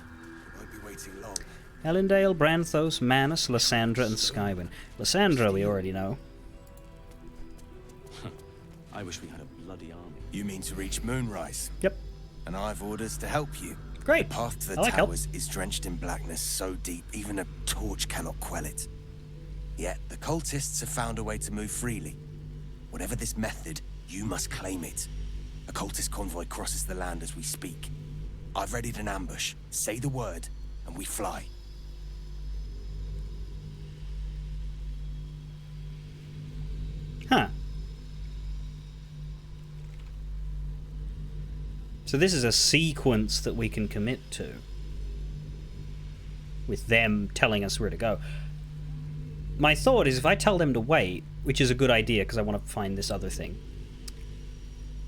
Won't be waiting long. Ellendale, Branthos, Manus, Lysandra, and Skywyn. Lysandra we already know. I wish we had a bloody army. You mean to reach Moonrise? Yep. And I've orders to help you. Great. The path to the I like help. towers is drenched in blackness so deep, even a torch cannot quell it. Yet, the cultists have found a way to move freely. Whatever this method, you must claim it. A cultist convoy crosses the land as we speak. I've readied an ambush. Say the word, and we fly. Huh. So this is a sequence that we can commit to, with them telling us where to go. My thought is if I tell them to wait, which is a good idea because I want to find this other thing,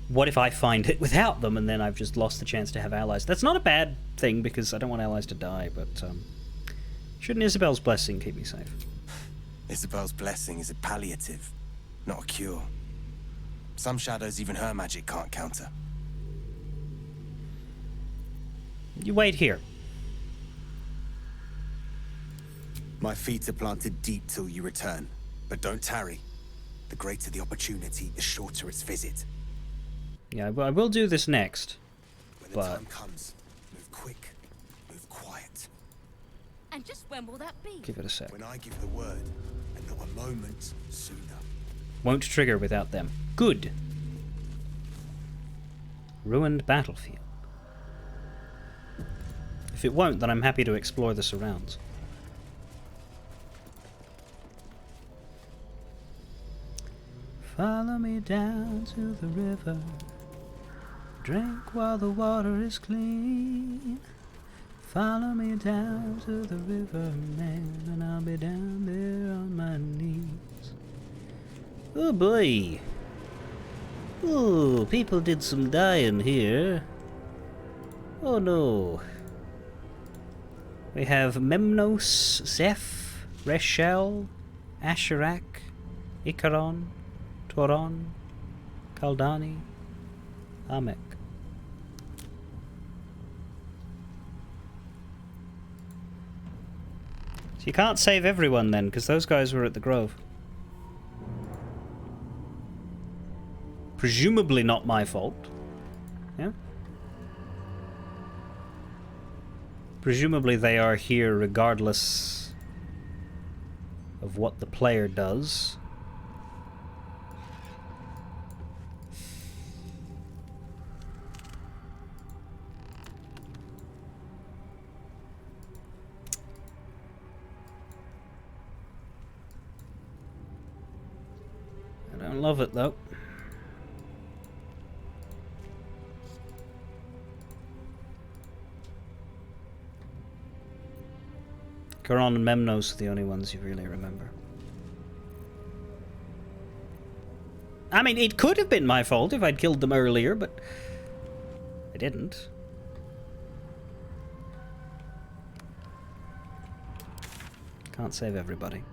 what if I find it without them and then I've just lost the chance to have allies? That's not a bad thing because I don't want allies to die, but shouldn't Isabel's blessing keep me safe? Isabel's blessing is a palliative, not a cure. Some shadows even her magic can't counter. You wait here. My feet are planted deep till you return, but don't tarry. The greater the opportunity, the shorter its visit. Yeah, I will do this next. When the But- time comes, move quick, move quiet. And just when will that be? Give it a sec. When I give the word, and not a moment sooner. Won't trigger without them. Good. Ruined battlefield. If it won't, then I'm happy to explore the surrounds. Follow me down to the river. Drink while the water is clean. Follow me down to the river, man, and I'll be down there on my knees. Oh boy. Oh, people did some dying here. Oh no. We have Memnos, Zeph, Reshel, Asherak, Icaron, Toron, Kaldani, Amek. So you can't save everyone then, because those guys were at the Grove. Presumably not my fault. Yeah? Presumably they are here regardless of what the player does. I don't love it though. Charon and Memnos are the only ones you really remember. I mean, it could have been my fault if I'd killed them earlier, but I didn't. Can't save everybody.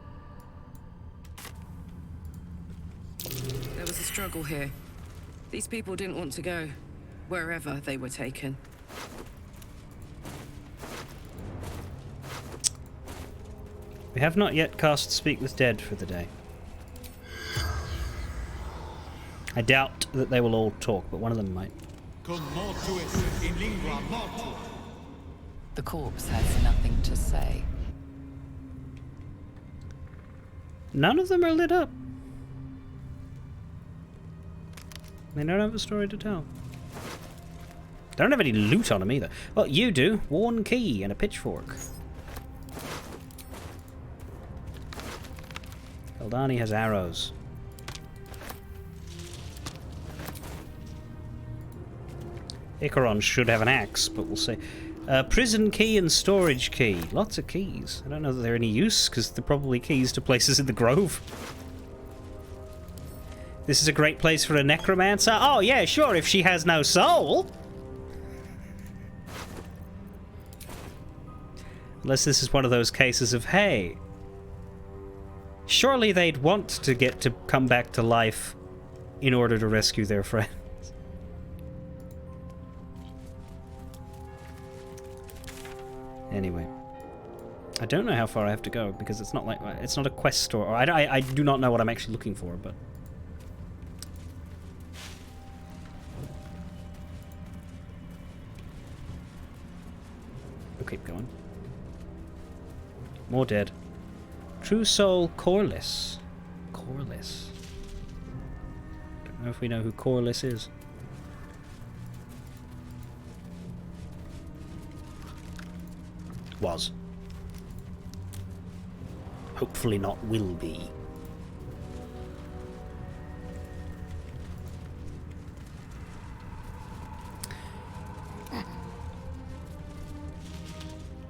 There was a struggle here. These people didn't want to go, wherever they were taken. We have not yet cast Speak with Dead for the day. I doubt that they will all talk, but one of them might. The corpse has nothing to say. None of them are lit up. They don't have a story to tell. They don't have any loot on them either. Well, you do. Worn key and a pitchfork. Eldani has arrows. Icaron should have an axe, but we'll see. Prison key and storage key. Lots of keys. I don't know that they're any use, because they're probably keys to places in the Grove. This is a great place for a necromancer? Oh, yeah, sure, if she has no soul. Unless this is one of those cases of, hey, surely they'd want to get to come back to life in order to rescue their friends. Anyway, I don't know how far I have to go because it's not like it's not a quest or I do not know what I'm actually looking for, but we'll keep going. More dead. True Soul Corliss. Corliss. Don't know if we know who Corliss is. Was. Hopefully not will be.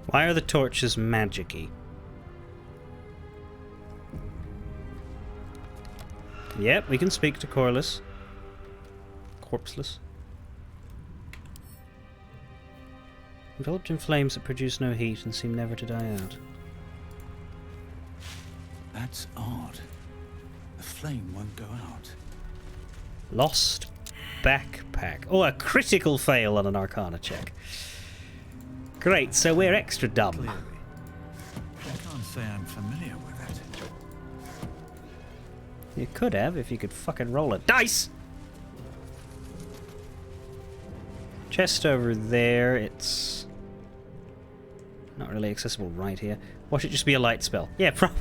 Why are the torches magic-y? Yep, we can speak to Corliss. Corpseless. Enveloped in flames that produce no heat and seem never to die out. That's odd. The flame won't go out. Lost backpack. Oh, a critical fail on an Arcana check. Great, so we're extra dumb. Clearly. I can't say I'm familiar with it. You could have if you could fucking roll a dice! Chest over there, it's not really accessible right here. Watch it just be a light spell. Yeah, probably.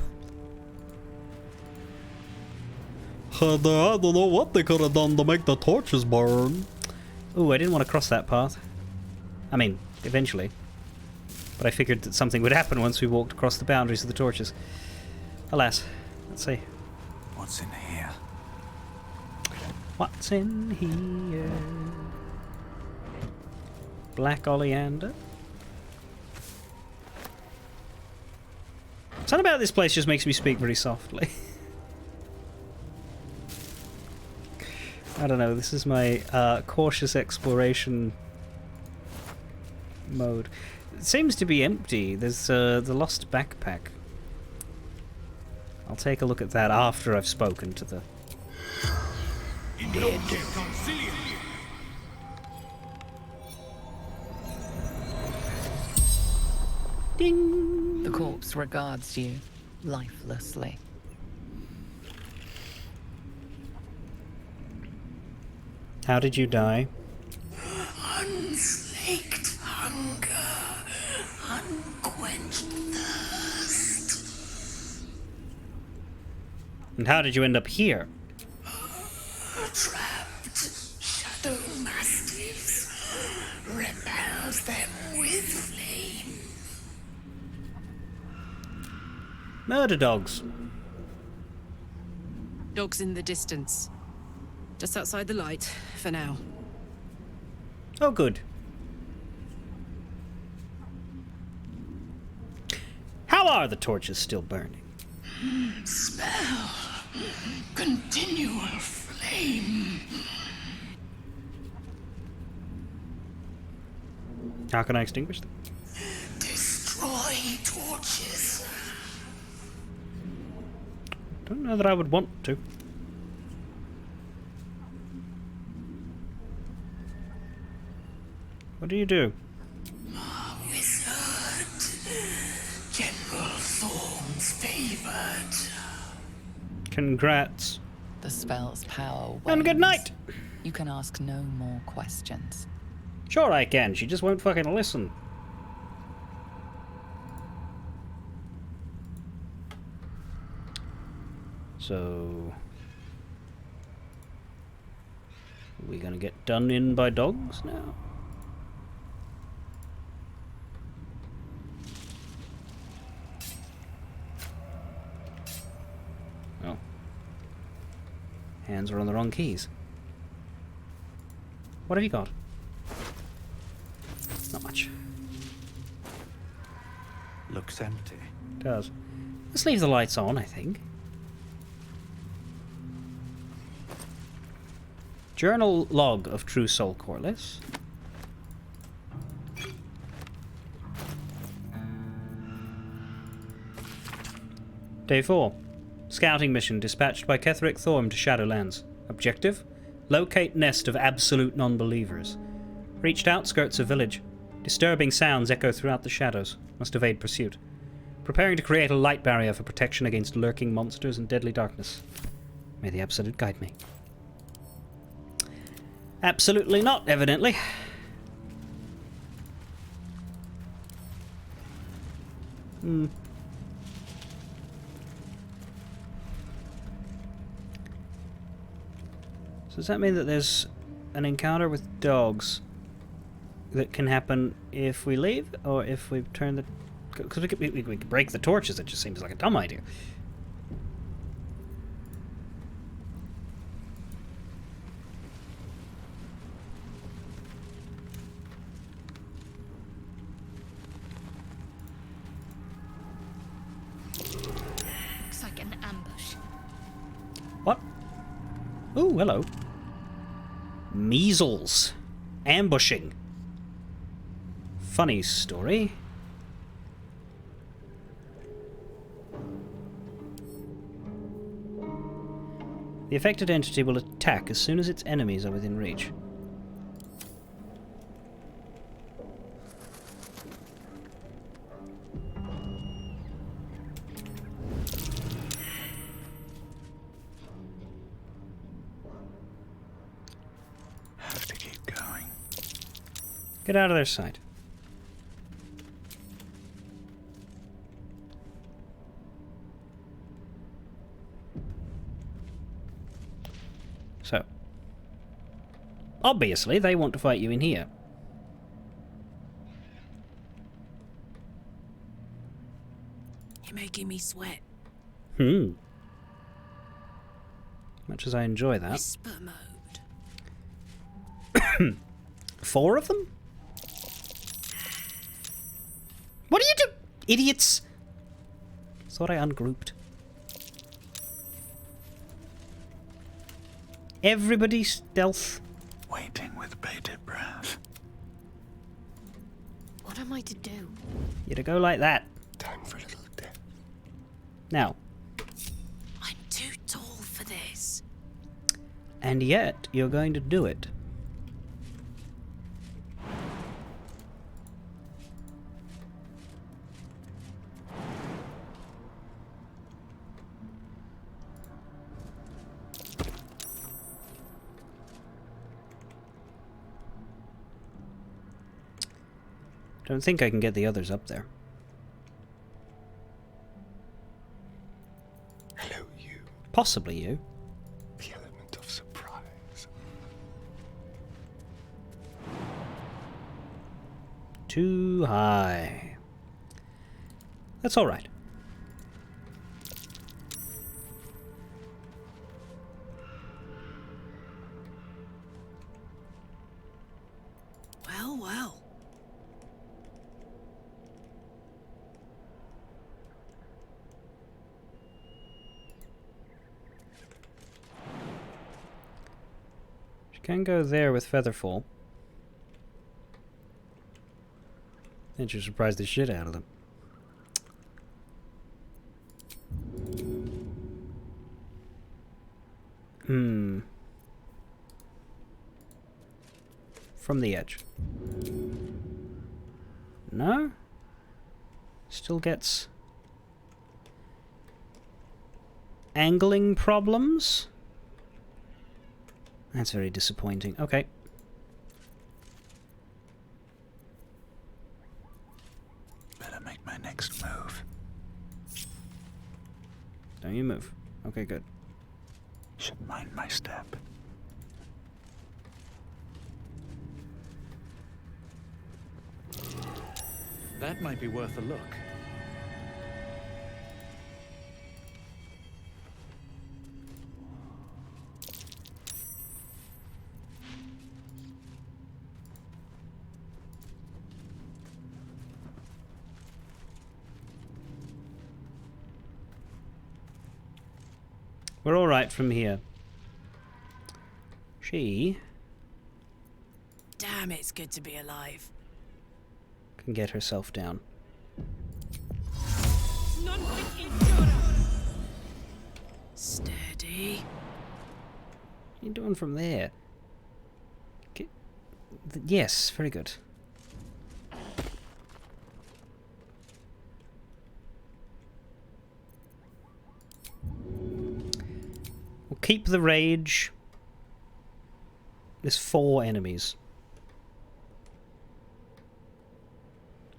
I don't know what they could have done to make the torches burn. Ooh, I didn't want to cross that path. I mean, eventually. But I figured that something would happen once we walked across the boundaries of the torches. Alas. Let's see. What's in here? What's in here? Black oleander. Something about this place just makes me speak very softly. I don't know, this is my cautious exploration mode. It seems to be empty. There's the lost backpack. I'll take a look at that after I've spoken to the dead. Ding! The corpse regards you lifelessly. How did you die? Unslaked hunger, unquenched thirst. And how did you end up here? Trapped shadow mastiffs, repels them with flame. Murder dogs. Dogs in the distance. Just outside the light, for now. Oh, good. How are the torches still burning? Spell. Continual flame. How can I extinguish them? Destroy torches. Don't know that I would want to. What do you do? Wizard. General Thorn's favored. Congrats. The spell's power wanes. And good night! You can ask no more questions. Sure I can, she just won't fucking listen. So... Are we gonna get done in by dogs now? Oh. Hands are on the wrong keys. What have you got? Not much. Looks empty. Does. Let's leave the lights on, I think. Journal log of True Soul Corliss. Day 4. Scouting mission dispatched by Ketherick Thorm to Shadowlands. Objective: locate nest of absolute non-believers. Reached outskirts of village. Disturbing sounds echo throughout the shadows. Must evade pursuit. Preparing to create a light barrier for protection against lurking monsters and deadly darkness. May the Absolute guide me. Absolutely not, evidently. So does that mean that there's an encounter with dogs that can happen if we leave, or if we turn the... Because we could break the torches, it just seems like a dumb idea. Looks like an ambush. What? Oh, hello. Measles. Ambushing. Funny story. The affected entity will attack as soon as its enemies are within reach. Have to keep going. Get out of their sight. So, obviously they want to fight you in here. You're making me sweat. Much as I enjoy that. Whisper mode. 4 of them? What do you do? Idiots! Thought I ungrouped. Everybody stealth. Waiting with bated breath. What am I to do? You to go like that. Time for a little death. Now. I'm too tall for this. And yet, you're going to do it. Don't think I can get the others up there. Hello, you. Possibly you. The element of surprise. Too high. That's all right. Well, well. Can go there with Featherfall. And you surprise the shit out of them. From the edge. No? Still gets angling problems? That's very disappointing. Okay. Better make my next move. Don't you move. Okay, good. Should mind my step. That might be worth a look. We're all right from here. She Damn, it's good to be alive. can get herself down. Steady. What are you doing from there? Yes, very good. We'll keep the rage. There's 4 enemies.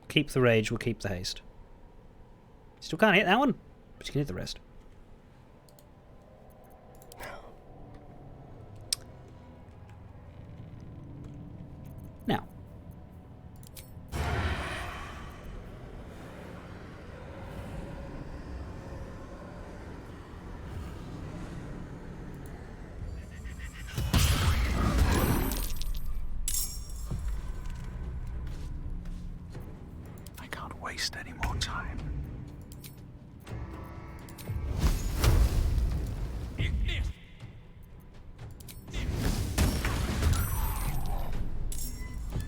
Keep the rage, we'll keep the haste. Still can't hit that one, but you can hit the rest. Now. I can't waste any more time.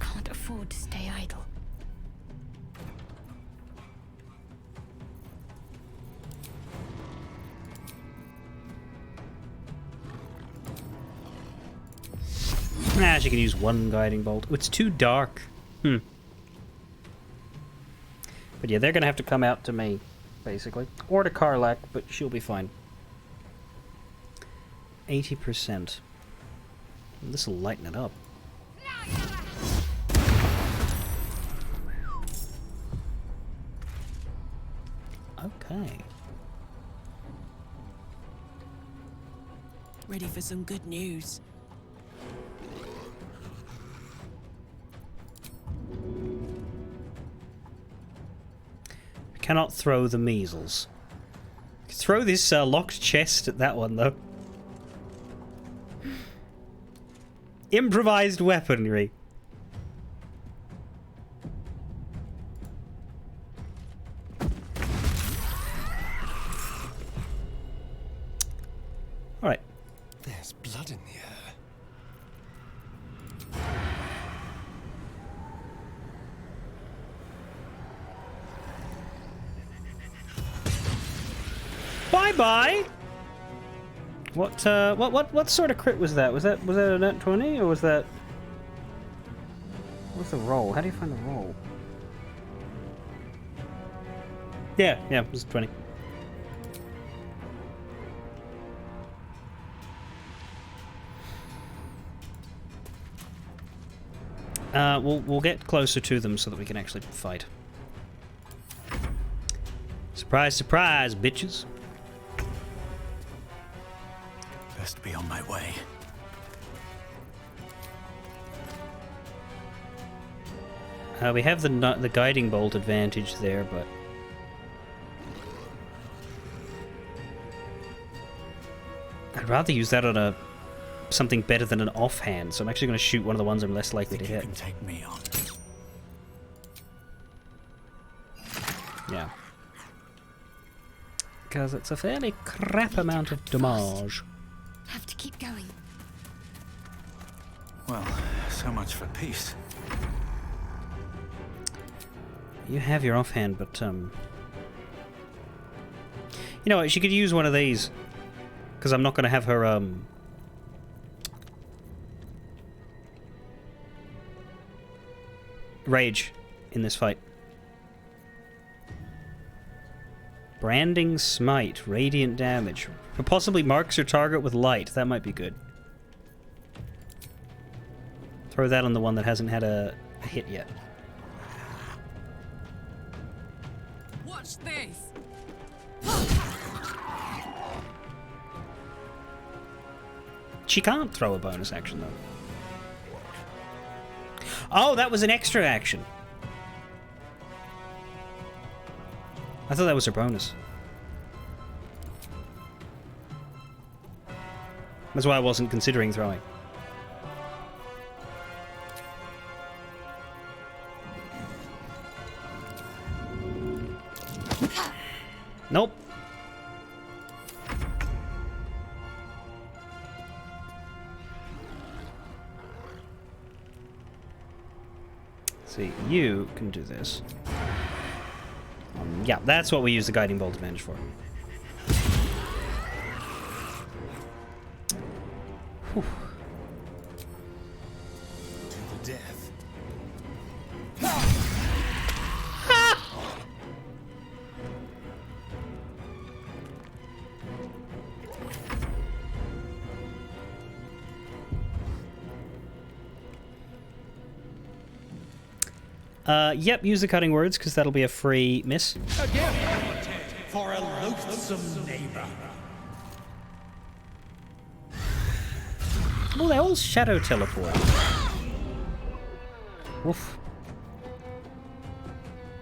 Can't afford to stay idle. Nah, she can use 1 guiding bolt. Oh, it's too dark. But yeah, they're gonna have to come out to me, basically. Or to Karlak, but she'll be fine. 80%. This'll lighten it up. Okay. Ready for some good news. Cannot throw the measles. Throw this locked chest at that one, though. Improvised weaponry. Alright. There's blood in the air. Bye-bye! What sort of crit was that? Was that a nat 20 or was that... What's the roll? How do you find the roll? Yeah, it was 20. We'll get closer to them so that we can actually fight. Surprise, surprise, bitches. Best be on my way. We have the guiding bolt advantage there, but I'd rather use that on something better than an offhand. So I'm actually going to shoot one of the ones I'm less likely to hit. You can take me on. Yeah. Because it's a fairly crap amount of damage. Have to keep going. Well, so much for peace. You have your offhand, but you know what? She could use one of these, because I'm not going to have her rage in this fight. Branding Smite, radiant damage. Possibly marks your target with light. That might be good. Throw that on the one that hasn't had a hit yet. Watch this. She can't throw a bonus action though. Oh, that was an extra action. I thought that was her bonus. That's why I wasn't considering throwing. Nope. See, you can do this. Yeah, that's what we use the Guiding Bolt advantage for. Whew. To the death. Yep, use the cutting words, because that'll be a free miss. A gift for a loathsome neighbor. Oh, they all shadow teleport. Woof.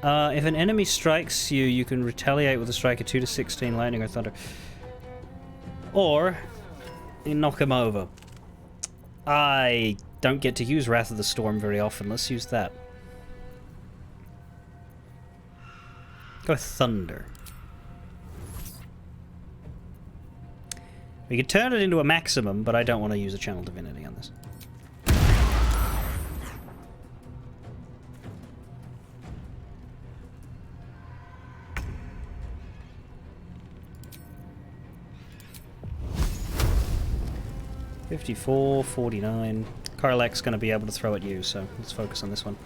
If an enemy strikes you, you can retaliate with a strike of 2 to 16 lightning or thunder. Or, you knock him over. I don't get to use Wrath of the Storm very often. Let's use that. Go with Thunder. We could turn it into a maximum, but I don't want to use a Channel Divinity on this. $54, $49. Karlach's going to be able to throw at you, so let's focus on this one.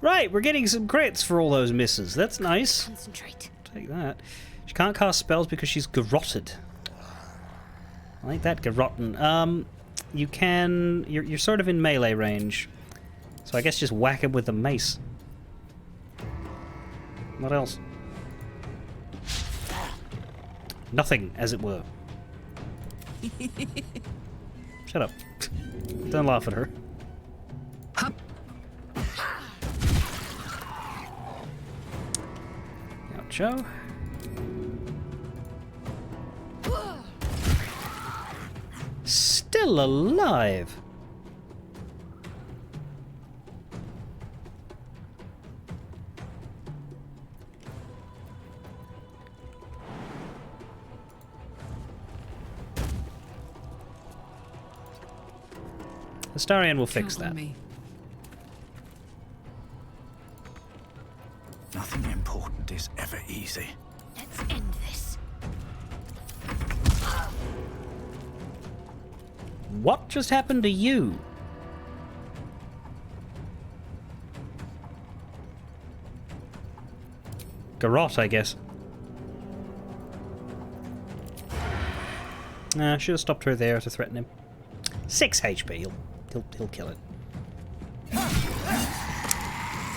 Right, we're getting some crits for all those misses. That's nice. Concentrate. Take that. She can't cast spells because she's garroted. I like that, garrotten. You can... You're sort of in melee range. So I guess just whack him with the mace. What else? Nothing, as it were. Shut up. Don't laugh at her. Oucho. Still alive. Astarion will fix that. Nothing important is ever easy. Let's end this. What just happened to you? Garrot, I guess. Nah, should have stopped her there to threaten him. 6 HP. He'll kill it.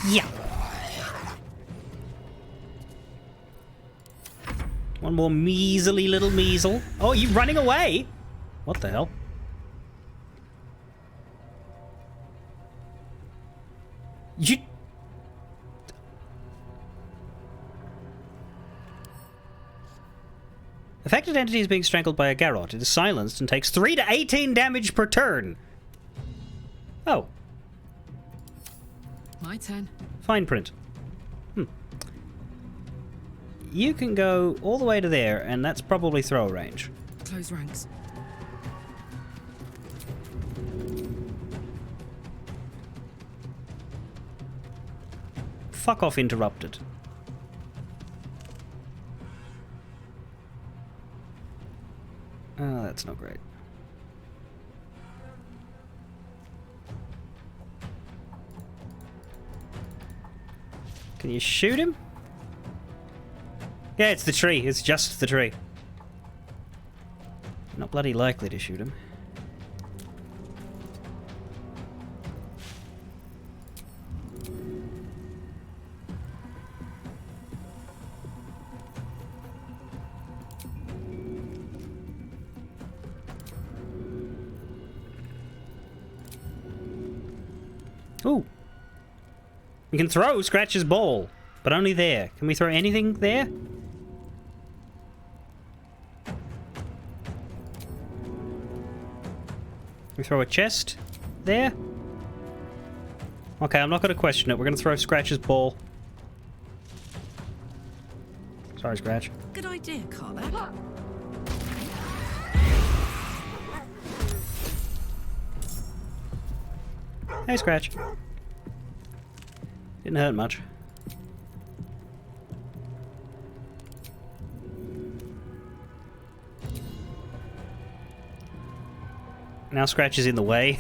Yeah. One more measly little measle. Oh, you running away? What the hell? You... Affected entity is being strangled by a Garrot. It is silenced and takes 3 to 18 damage per turn. Oh. My turn. Fine print. You can go all the way to there, and that's probably throw range. Close ranks. Fuck off, interrupted. Oh, that's not great. Can you shoot him? Yeah, it's the tree. It's just the tree. Not bloody likely to shoot him. Ooh. We can throw Scratch's ball, but only there. Can we throw anything there? We throw a chest there? Okay, I'm not going to question it. We're going to throw Scratch's ball. Sorry, Scratch. Good idea, Carla. Hey, Scratch. Didn't hurt much. Now Scratch is in the way.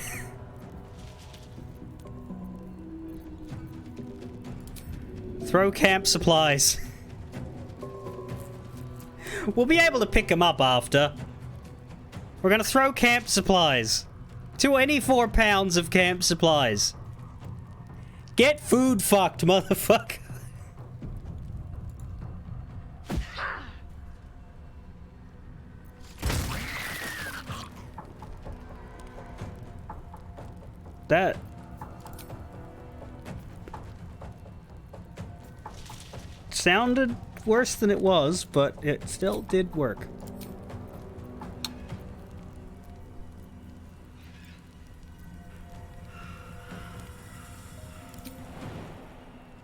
Throw camp supplies. We'll be able to pick them up after. We're gonna throw camp supplies. 24 pounds of camp supplies. Get food fucked, motherfucker. That sounded worse than it was, but it still did work.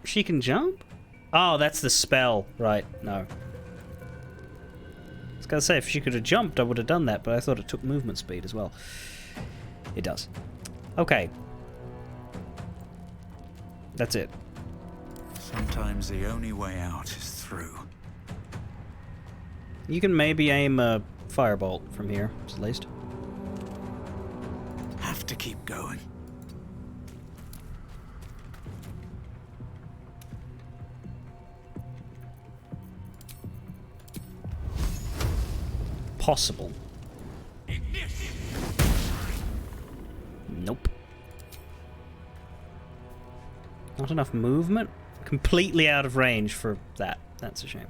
She can jump? Oh, that's the spell. Right, no. I was gonna say, if she could have jumped, I would have done that, but I thought it took movement speed as well. It does. Okay. That's it. Sometimes the only way out is through. You can maybe aim a firebolt from here, at least. Have to keep going. Possible. Nope. Not enough movement? Completely out of range for that. That's a shame.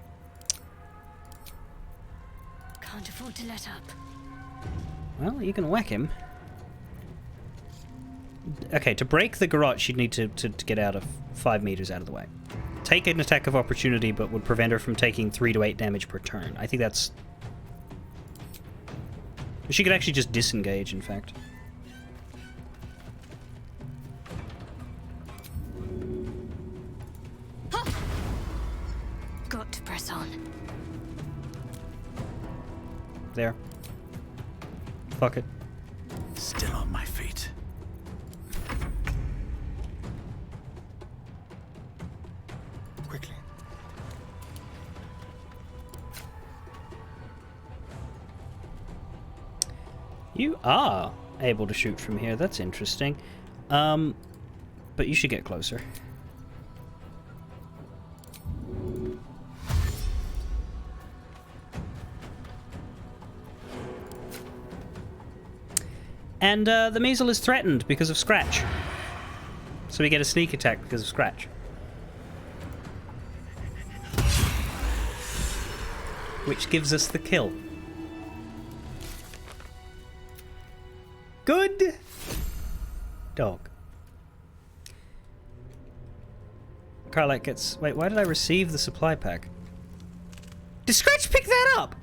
Can't afford to let up. Well, you can whack him. Okay, to break the garrote, you'd need to get out of 5 meters out of the way. Take an attack of opportunity, but would prevent her from taking 3 to 8 damage per turn. I think that's... She could actually just disengage, in fact. Got to press on. There. Fuck it. Still on my feet. Quickly. You are able to shoot from here. That's interesting. But you should get closer. And the Measle is threatened because of Scratch. So we get a sneak attack because of Scratch. Which gives us the kill. Good dog. Carlite gets... Wait, why did I receive the supply pack? Did Scratch pick that up?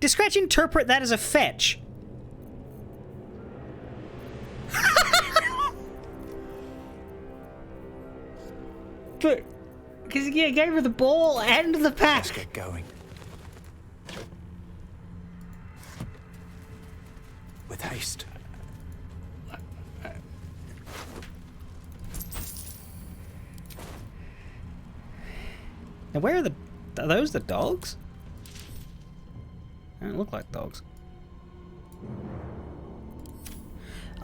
Did Scratch interpret that as a fetch? But... Because he gave her the ball and the pack. Let's get going. With haste. Now where are the... Are those the dogs? They don't look like dogs.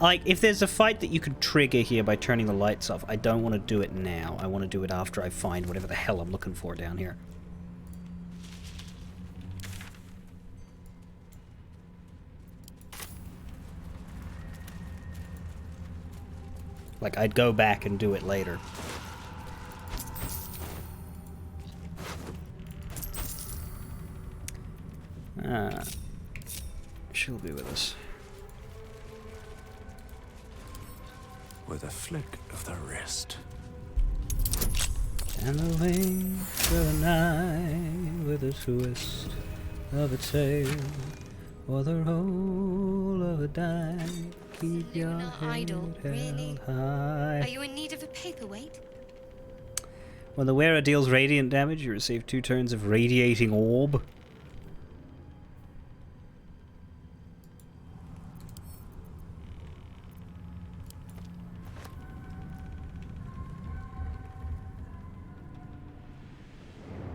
Like, if there's a fight that you could trigger here by turning the lights off, I don't want to do it now. I want to do it after I find whatever the hell I'm looking for down here. Like, I'd go back and do it later. she'll be with us. With a flick of the wrist. And the length of a night with a twist of a tail, or the roll of a die. Keep your Lunar head idol, held really? high. Are you in need of a paperweight? When the wearer deals radiant damage, you receive 2 turns of radiating orb.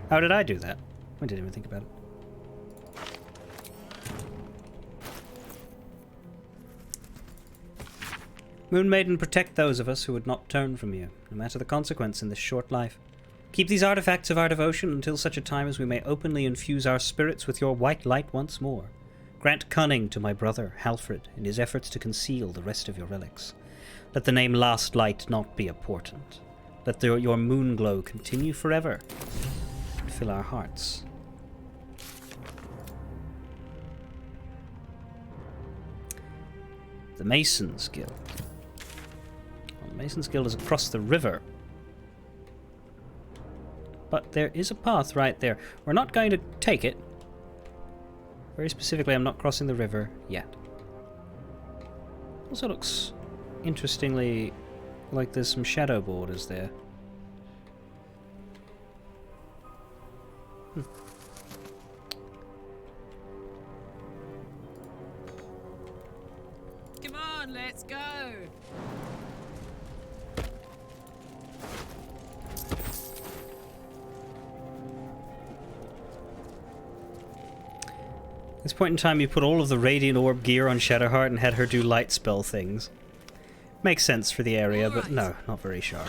How did I do that? I didn't even think about it. Moon Maiden, protect those of us who would not turn from you, no matter the consequence in this short life. Keep these artifacts of our devotion until such a time as we may openly infuse our spirits with your white light once more. Grant cunning to my brother, Halfred, in his efforts to conceal the rest of your relics. Let the name Last Light not be a portent. Let your moon glow continue forever and fill our hearts. The Mason's Guild. Well, the Mason's Guild is across the river. But there is a path right there. We're not going to take it. Very specifically, I'm not crossing the river yet. Also looks interestingly like there's some shadow borders there. Come on, let's go. At this point in time, you put all of the Radiant Orb gear on Shadowheart and had her do light spell things. Makes sense for the area, but no, not very sure.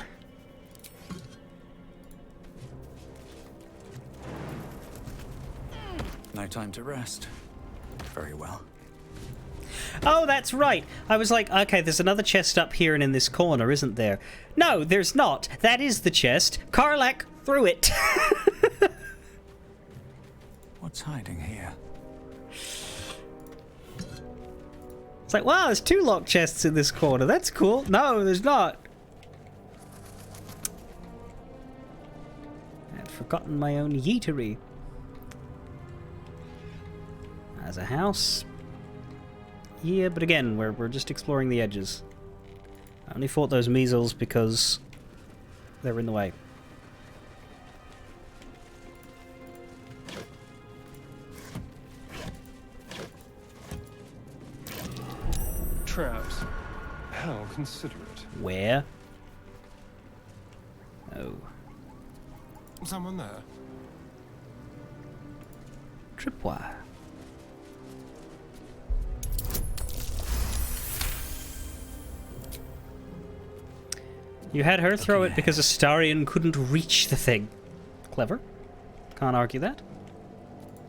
No time to rest. Very well. Oh, that's right! I was like, okay, there's another chest up here and in this corner, isn't there? No, there's not. That is the chest. Karlach threw it. What's hiding here? It's like, wow, there's 2 locked chests in this corner. That's cool. No, there's not. I'd forgotten my own yeetery. As a house. Yeah, but again, we're just exploring the edges. I only fought those measles because they were in the way. Traps. How considerate. Where? Oh. Someone there? Tripwire. You had her throw it because Astarion couldn't reach the thing. Clever. Can't argue that.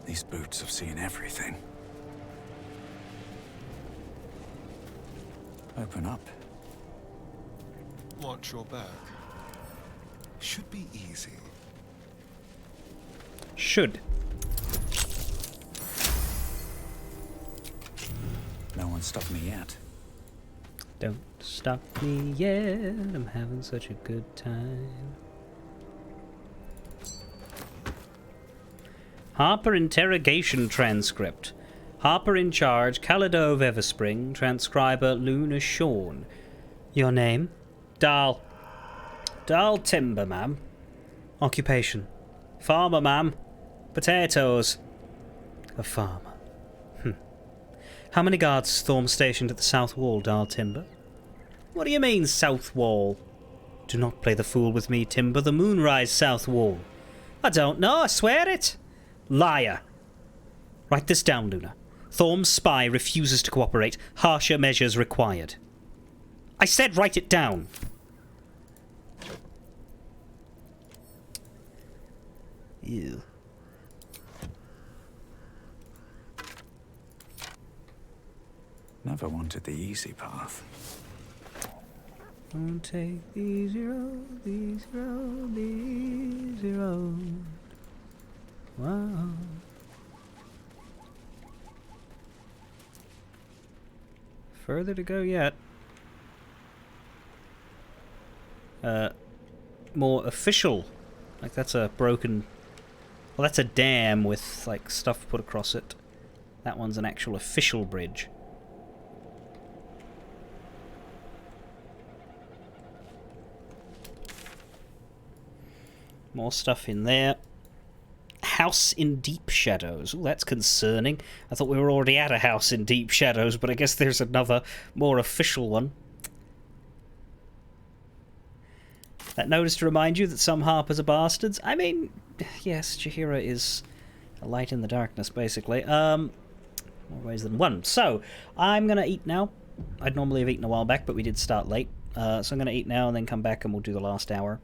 These boots have seen everything. Open up. Watch your back. Should be easy. Should. No one stopped me yet. Don't stop me yet. I'm having such a good time. Harper interrogation transcript. Harper in charge, Caladove Everspring, transcriber Luna Shawn. Your name? Dahl. Dahl Timber, ma'am. Occupation? Farmer, ma'am. Potatoes. A farmer. How many guards is Thorm stationed at the south wall, Dahl Timber? What do you mean, south wall? Do not play the fool with me, Timber. The Moonrise south wall. I don't know, I swear it. Liar. Write this down, Luna. Thorm's spy refuses to cooperate. Harsher measures required. I said write it down. Ew. Never wanted the easy path. Don't take the easy road, the easy road, the easy road. Wow. further to go yet. More official. Like, that's a broken... Well, that's a dam with, like, stuff put across it. That one's an actual official bridge. More stuff in there. House in Deep Shadows. Ooh, that's concerning. I thought we were already at a house in Deep Shadows, but I guess there's another, more official one. That notice to remind you that some Harpers are bastards. I mean, yes, Jaheira is a light in the darkness, basically. More ways than one. So, I'm going to eat now. I'd normally have eaten a while back, but we did start late. So I'm going to eat now and then come back and we'll do the last hour.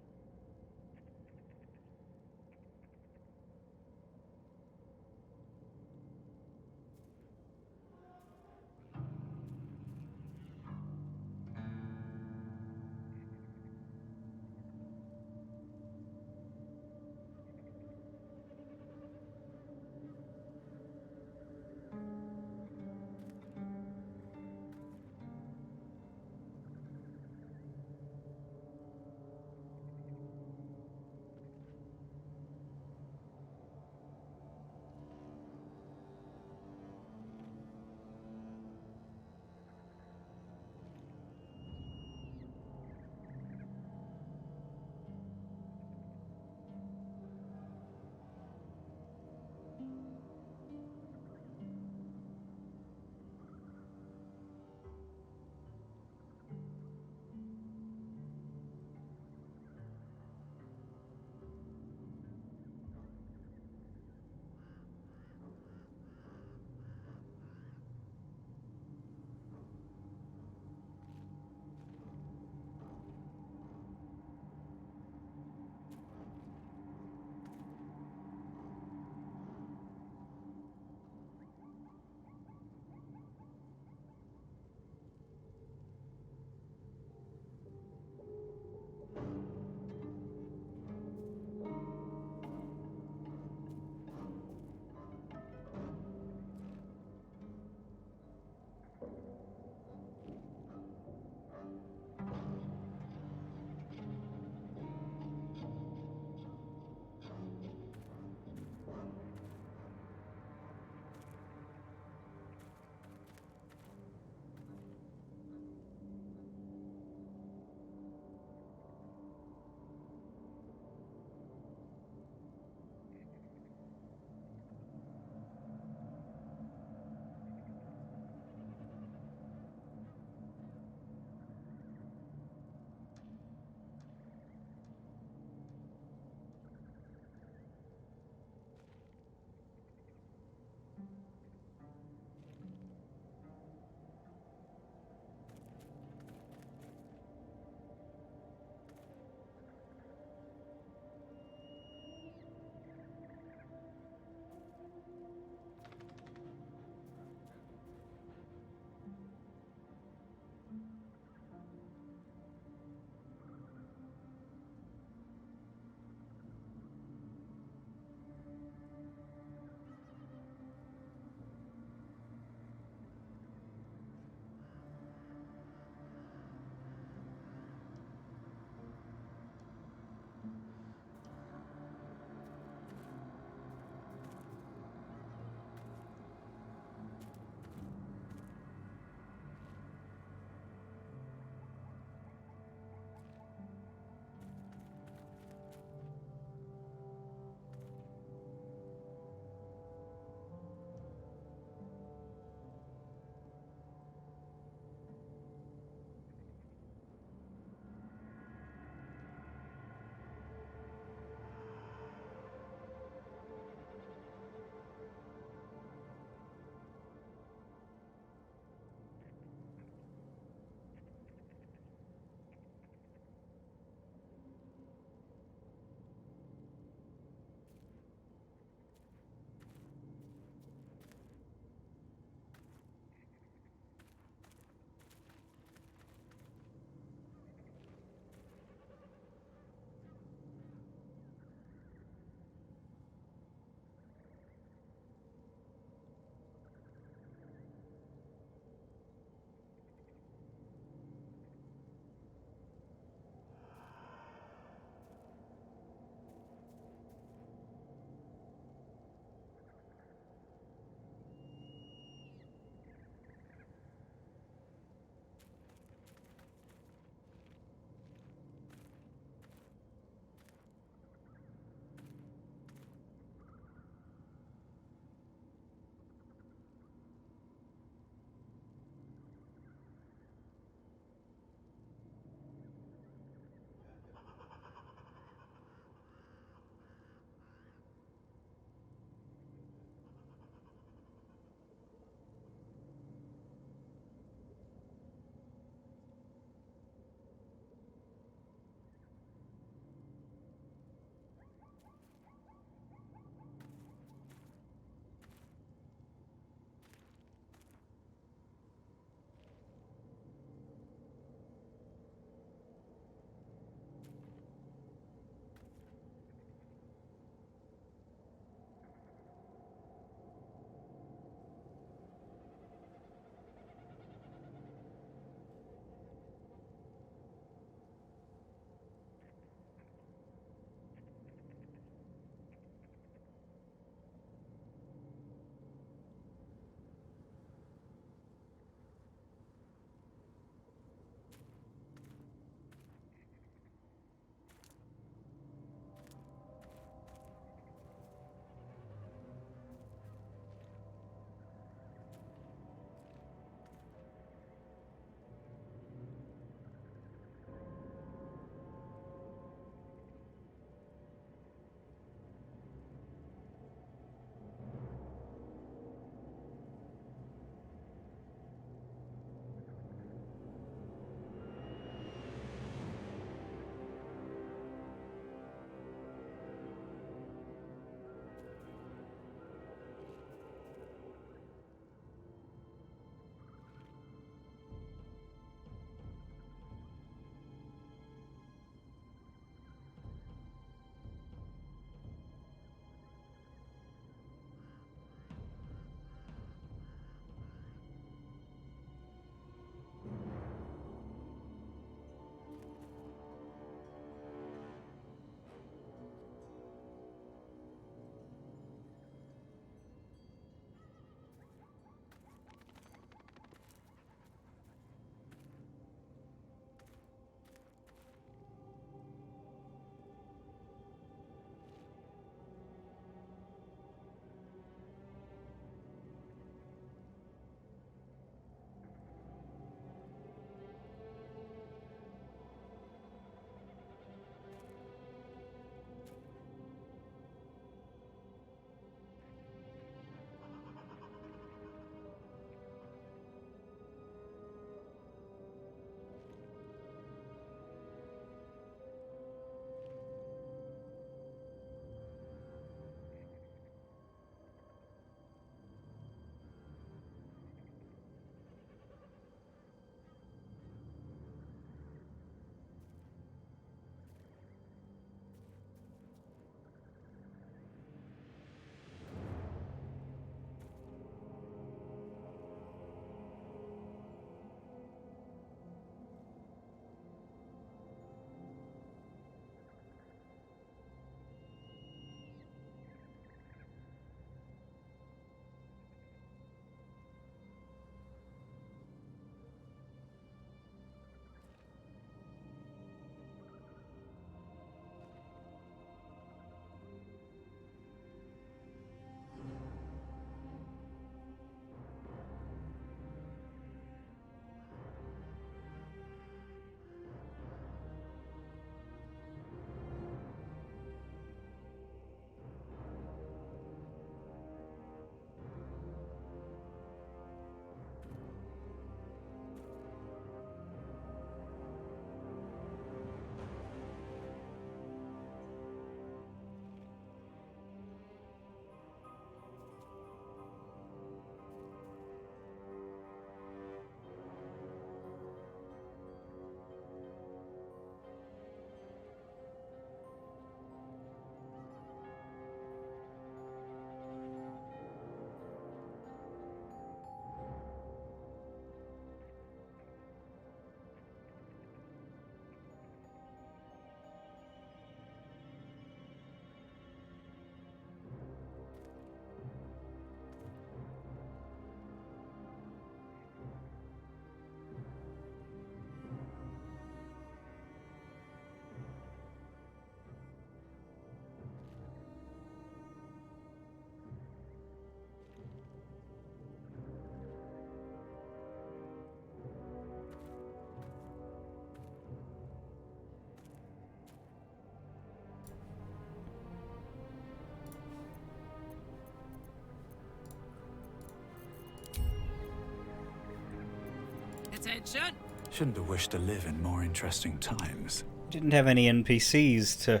attention. Shouldn't have wished to live in more interesting times. Didn't have any NPCs to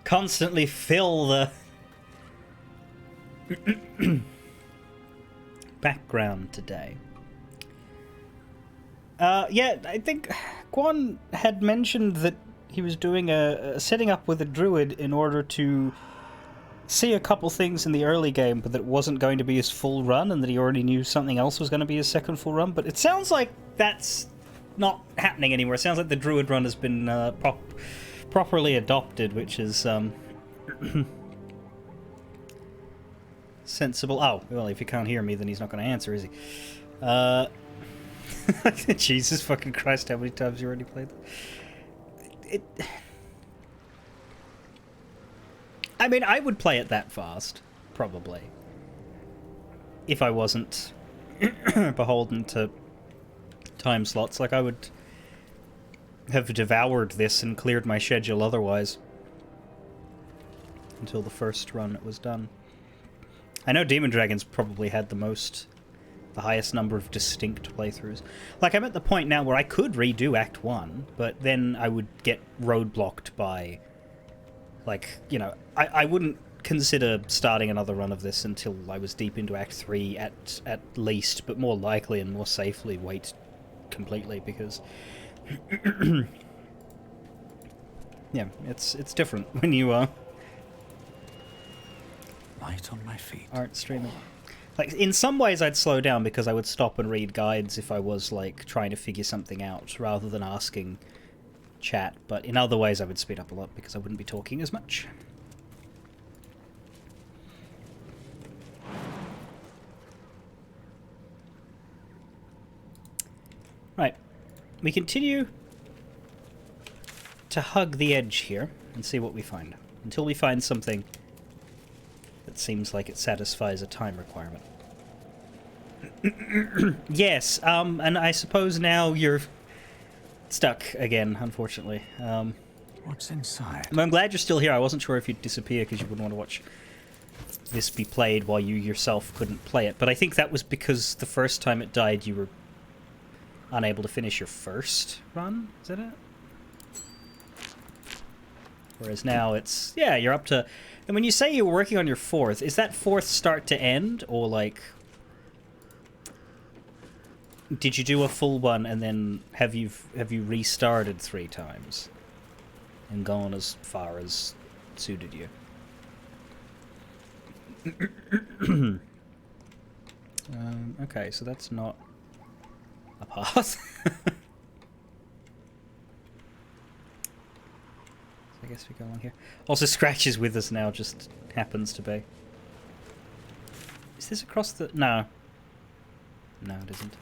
constantly fill the background today. Yeah, I think Quan had mentioned that he was doing a setting up with a druid in order to see a couple things in the early game, but that it wasn't going to be his full run, and that he already knew something else was going to be his second full run. But it sounds like that's not happening anymore. It sounds like the druid run has been properly adopted, which is sensible. Oh, well, if he can't hear me, then he's not going to answer, is he? Jesus fucking Christ, how many times you already played that? I mean, I would play it that fast, probably. If I wasn't beholden to time slots. Like, I would have devoured this and cleared my schedule otherwise. Until the first run was done. I know Demon Dragons probably had the highest number of distinct playthroughs. Like, I'm at the point now where I could redo Act 1, but then I would get roadblocked by, like, you know, I wouldn't consider starting another run of this until I was deep into Act 3 at least, but more likely and more safely wait completely, because yeah, it's different when you are light on my feet. Aren't streaming. Like, in some ways I'd slow down because I would stop and read guides if I was, like, trying to figure something out rather than asking chat, but in other ways I would speed up a lot because I wouldn't be talking as much. Right. We continue to hug the edge here and see what we find. Until we find something that seems like it satisfies a time requirement. Yes, and I suppose now you're stuck again, unfortunately. What's inside? I'm glad you're still here. I wasn't sure if you'd disappear because you wouldn't want to watch this be played while you yourself couldn't play it. But I think that was because the first time it died you were unable to finish your first run. Is that it? Whereas now it's... yeah, you're up to... And when you say you're working on your fourth, is that fourth start to end? Or, like... did you do a full one and then have you restarted 3 times? And gone as far as suited you? Okay, so that's not a path. I guess we go along here. Also, Scratch is with us now, just happens to be. Is this across the... no. No, it isn't.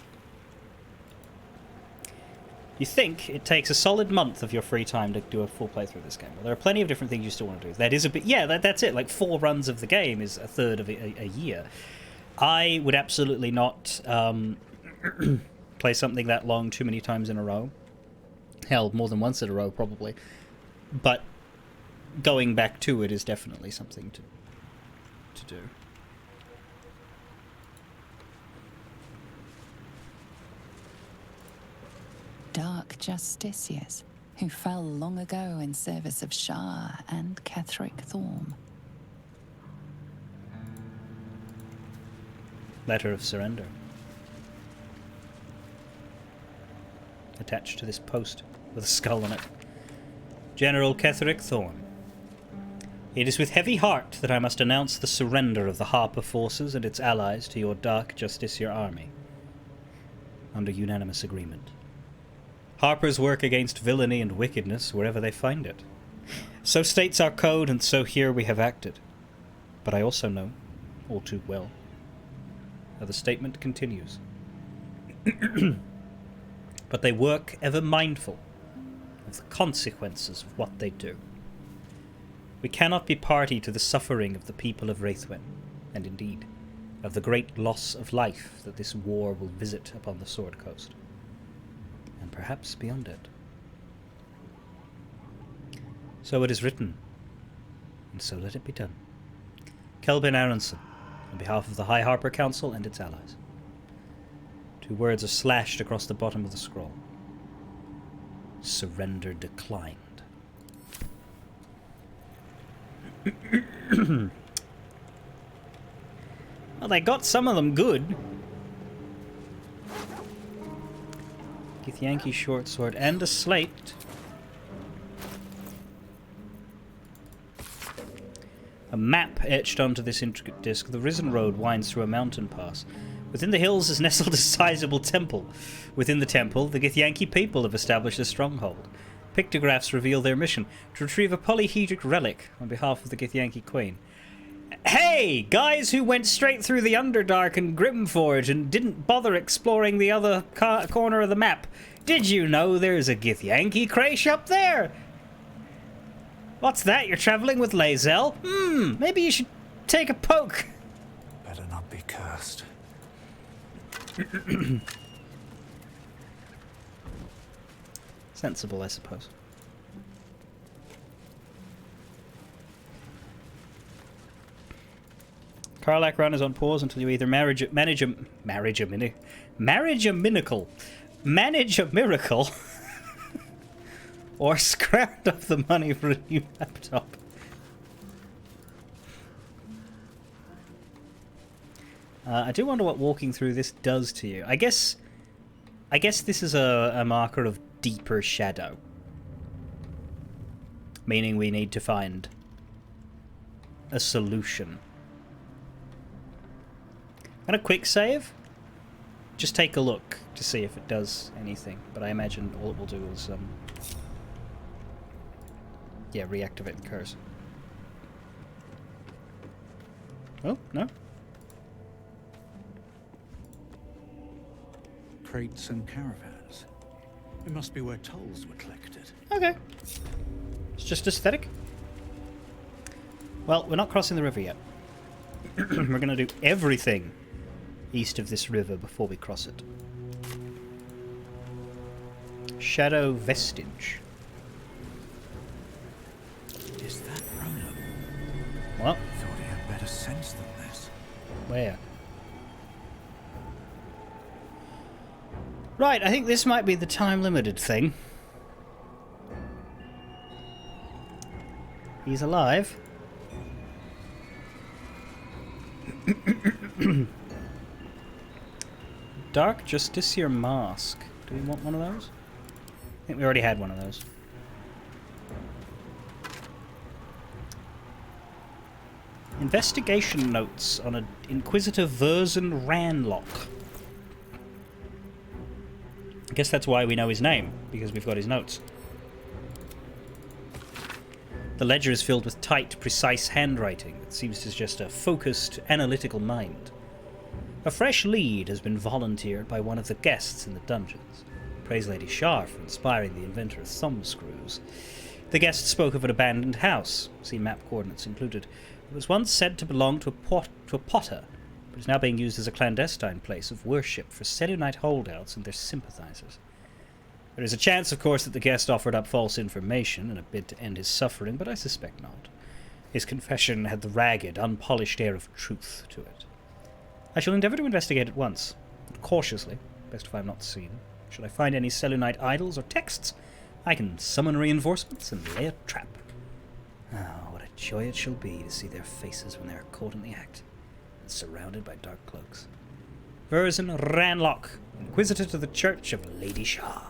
You think it takes a solid month of your free time to do a full playthrough of this game. Well, there are plenty of different things you still want to do. That is a bit... yeah, that's it. Like, 4 runs of the game is a third of a year. I would absolutely not play something that long too many times in a row. Hell, more than once in a row, probably. But going back to it is definitely something to do. Dark justiciars who fell long ago in service of Shah and Ketheric Thorm. Letter of surrender. Attached to this post with a skull on it. General Ketheric Thorm. It is with heavy heart that I must announce the surrender of the Harper forces and its allies to your Dark Justiciar army. Under unanimous agreement. Harpers work against villainy and wickedness wherever they find it. So states our code, and so here we have acted. But I also know, all too well, how the statement continues. But they work ever mindful of the consequences of what they do. We cannot be party to the suffering of the people of Wraithwen, and indeed, of the great loss of life that this war will visit upon the Sword Coast. And perhaps beyond it. So it is written, and so let it be done. Kelvin Aronson, on behalf of the High Harper Council and its allies. Two words are slashed across the bottom of the scroll. Surrender declined. Well, they got some of them good. Githyanki short sword and a slate. A map etched onto this intricate disc. The risen road winds through a mountain pass. Within the hills is nestled a sizable temple. Within the temple, the Githyanki people have established a stronghold. Pictographs reveal their mission, to retrieve a polyhedric relic on behalf of the Githyanki Queen. Hey! Guys who went straight through the Underdark and Grimforge and didn't bother exploring the other corner of the map. Did you know there's a Githyanki creche up there? What's that? You're traveling with Lae'zel? Maybe you should take a poke. Better not be cursed. Sensible, I suppose. Karlak run is on pause until you either manage a miracle, or scrounge up the money for a new laptop. I do wonder what walking through this does to you. I guess this is a marker of deeper shadow. Meaning we need to find a solution. And a quick save? Just take a look to see if it does anything. But I imagine all it will do is, yeah, reactivate the curse. Oh, no? Crates and caravans. It must be where tolls were collected. Okay. It's just aesthetic. Well, we're not crossing the river yet. We're going to do everything east of this river before we cross it. Shadow Vestige. Is that Roland? What? Thought he had better sense than this. Where? Right, I think this might be the time-limited thing. He's alive. Dark Justiciar Mask. Do we want one of those? I think we already had one of those. Investigation notes on an Inquisitor Verzen Ranlock. I guess that's why we know his name, because we've got his notes. The ledger is filled with tight, precise handwriting that seems to suggest a focused, analytical mind. A fresh lead has been volunteered by one of the guests in the dungeons. Praise Lady Shar for inspiring the inventor of thumbscrews. The guest spoke of an abandoned house, see map coordinates included. It was once said to belong to a potter, but is now being used as a clandestine place of worship for Selûnite holdouts and their sympathizers. There is a chance, of course, that the guest offered up false information in a bid to end his suffering, but I suspect not. His confession had the ragged, unpolished air of truth to it. I shall endeavour to investigate at once, and cautiously, best if I am not seen. Should I find any Selûnite idols or texts, I can summon reinforcements and lay a trap. Oh, what a joy it shall be to see their faces when they are caught in the act, and surrounded by dark cloaks. Verzen Ranlock, Inquisitor to the Church of Lady Shah.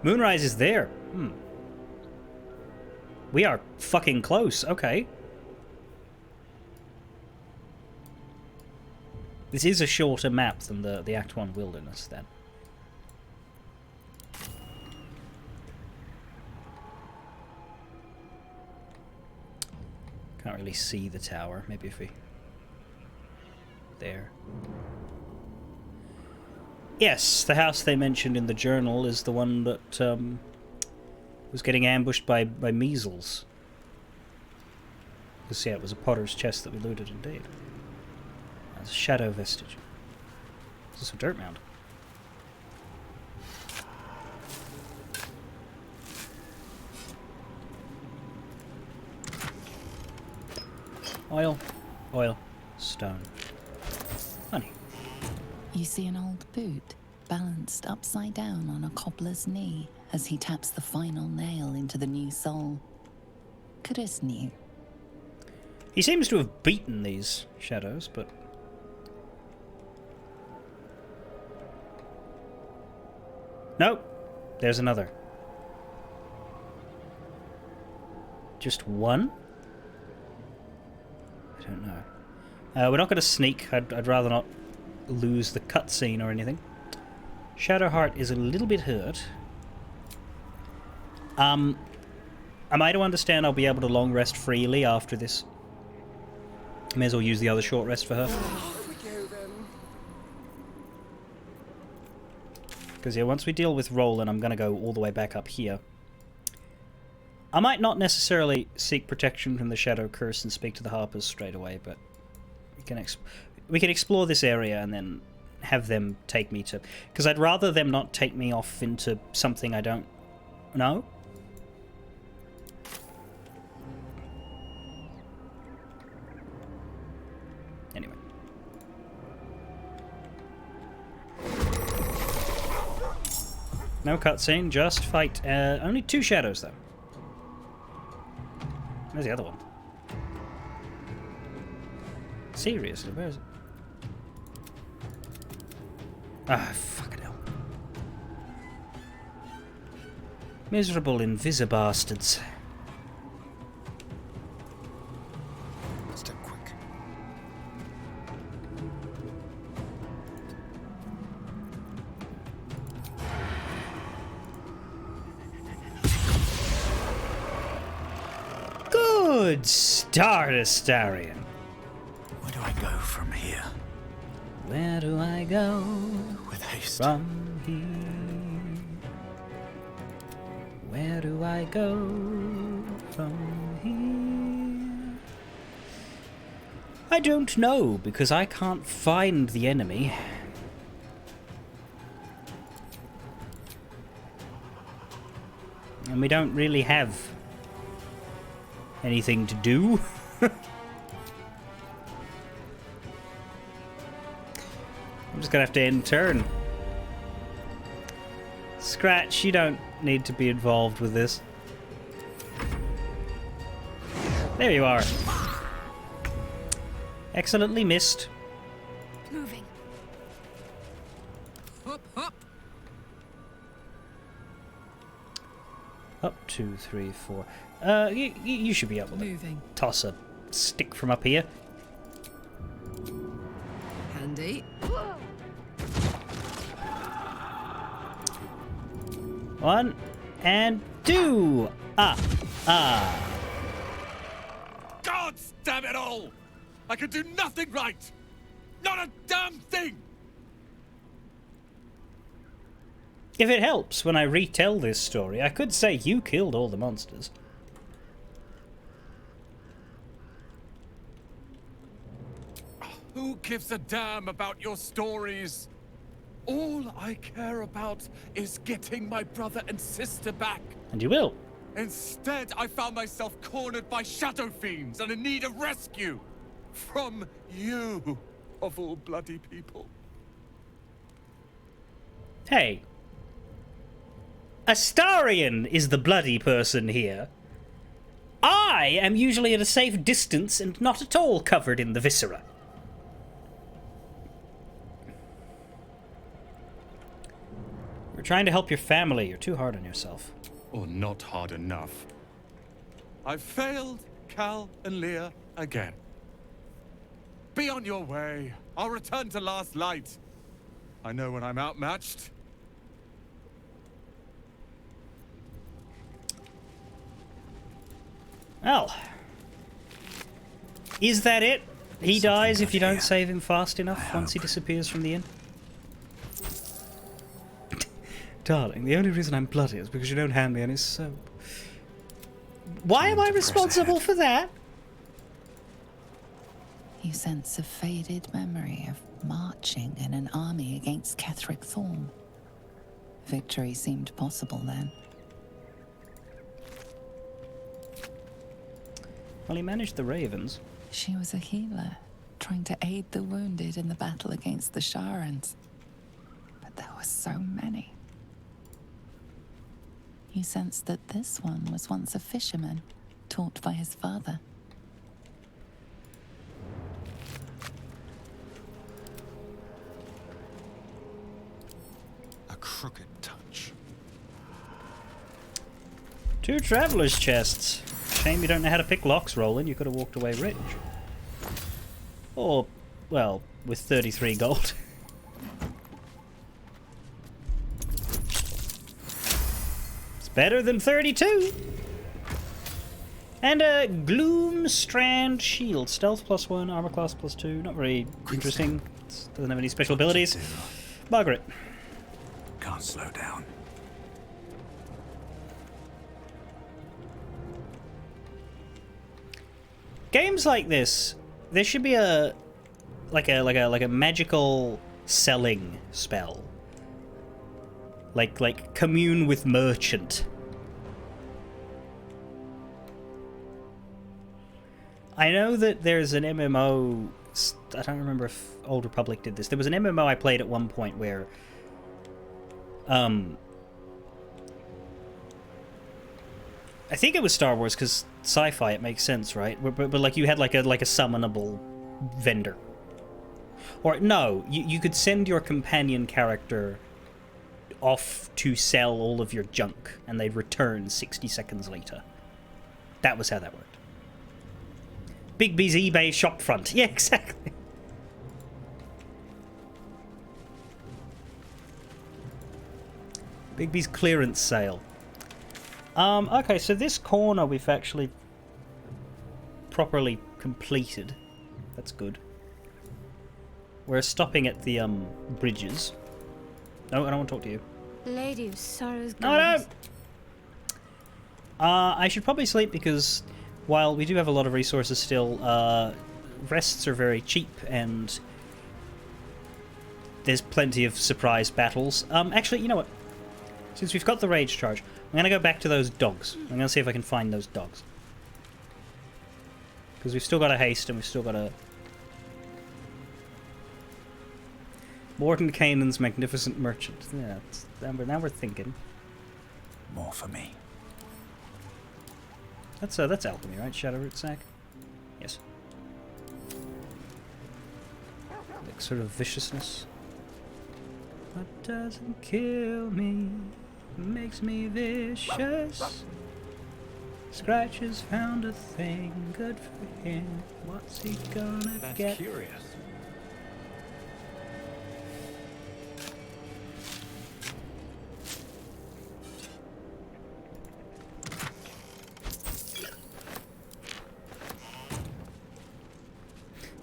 Moonrise is there. We are fucking close. Okay. This is a shorter map than the Act 1 Wilderness, then. Can't really see the tower. Maybe if we... There. Yes, the house they mentioned in the journal is the one that was getting ambushed by measles. Because, yeah, it was a potter's chest that we looted, indeed. That's a shadow vestige. This is a dirt mound. Oil, oil, stone. Money. You see an old boot balanced upside down on a cobbler's knee as he taps the final nail into the new sole. Chris knew. He seems to have beaten these shadows, but... Nope. There's another. Just one? I don't know. We're not going to sneak. I'd rather not lose the cutscene or anything. Shadowheart is a little bit hurt. Am I to understand I'll be able to long rest freely after this? May as well use the other short rest for her. Because yeah, once we deal with Roland, I'm going to go all the way back up here. I might not necessarily seek protection from the Shadow Curse and speak to the Harpers straight away, but we can explore this area and then have them take me to... Because I'd rather them not take me off into something I don't know. Anyway. No cutscene, just fight. Only 2 shadows, though. Where's the other one? Seriously, where is it? Ah, fucking hell. Miserable invisibastards. Step quick. Good start, Astarion. Where do I go from here? Where do I go with haste from here? Where do I go from here? I don't know, because I can't find the enemy. And we don't really have anything to do. I'm just gonna have to end turn. Scratch, you don't need to be involved with this. There you are. Excellently missed. Moving. Hop, hop. Up, 2, 3, 4. You should be able to Moving. toss a stick from up here. Handy. 1 and 2. Ah. God damn it all! I can do nothing right! Not a damn thing! If it helps when I retell this story, I could say you killed all the monsters. Who gives a damn about your stories? All I care about is getting my brother and sister back. And you will. Instead, I found myself cornered by shadow fiends and in need of rescue. From you, of all bloody people. Hey. Astarion is the bloody person here. I am usually at a safe distance and not at all covered in the viscera. We're trying to help your family. You're too hard on yourself. Or not hard enough. I've failed Cal and Leah again. Be on your way. I'll return to Last Light. I know when I'm outmatched. Well. Is that it? He dies if you don't save him fast enough once he disappears from the inn? Darling, the only reason I'm bloody is because you don't hand me any soap. Why am I responsible for that? You sense a faded memory of marching in an army against Ketheric Thorn. Victory seemed possible then. Well, he managed the ravens. She was a healer, trying to aid the wounded in the battle against the Sharans. But there were so many. You sensed that this one was once a fisherman, taught by his father. A crooked touch. 2 traveler's chests. Shame you don't know how to pick locks, Roland. You could have walked away rich. Or, well, with 33 gold. It's better than 32. And a Gloom Strand Shield. Stealth +1, armor class +2. Not very interesting. Doesn't have any special abilities. Margaret. Can't slow down. Games like this, there should be a magical selling spell. Like commune with merchant. I know that there's an MMO, I don't remember if Old Republic did this. There was an MMO I played at one point where I think it was Star Wars, because sci-fi, it makes sense, right? But like you had like a summonable vendor. Or no, you could send your companion character off to sell all of your junk, and they'd return 60 seconds later. That was how that worked. Bigby's eBay shopfront. Yeah, exactly. Bigby's clearance sale. Okay, so this corner we've actually properly completed. That's good. We're stopping at the bridges. No, I don't want to talk to you. Lady of Sorrows. No, no! I should probably sleep because while we do have a lot of resources still, rests are very cheap and there's plenty of surprise battles. Actually, you know what? Since we've got the rage charge, I'm going to go back to those dogs. I'm going to see if I can find those dogs. Because we've still got a haste and we've still got a... Mordenkainen's Magnificent Merchant. Yeah, now we're thinking. More for me. That's alchemy, right? Shadowroot sack? Yes. Like sort of viciousness. What doesn't kill me makes me vicious. Scratch has found a thing good for him. What's he gonna That's get? Curious.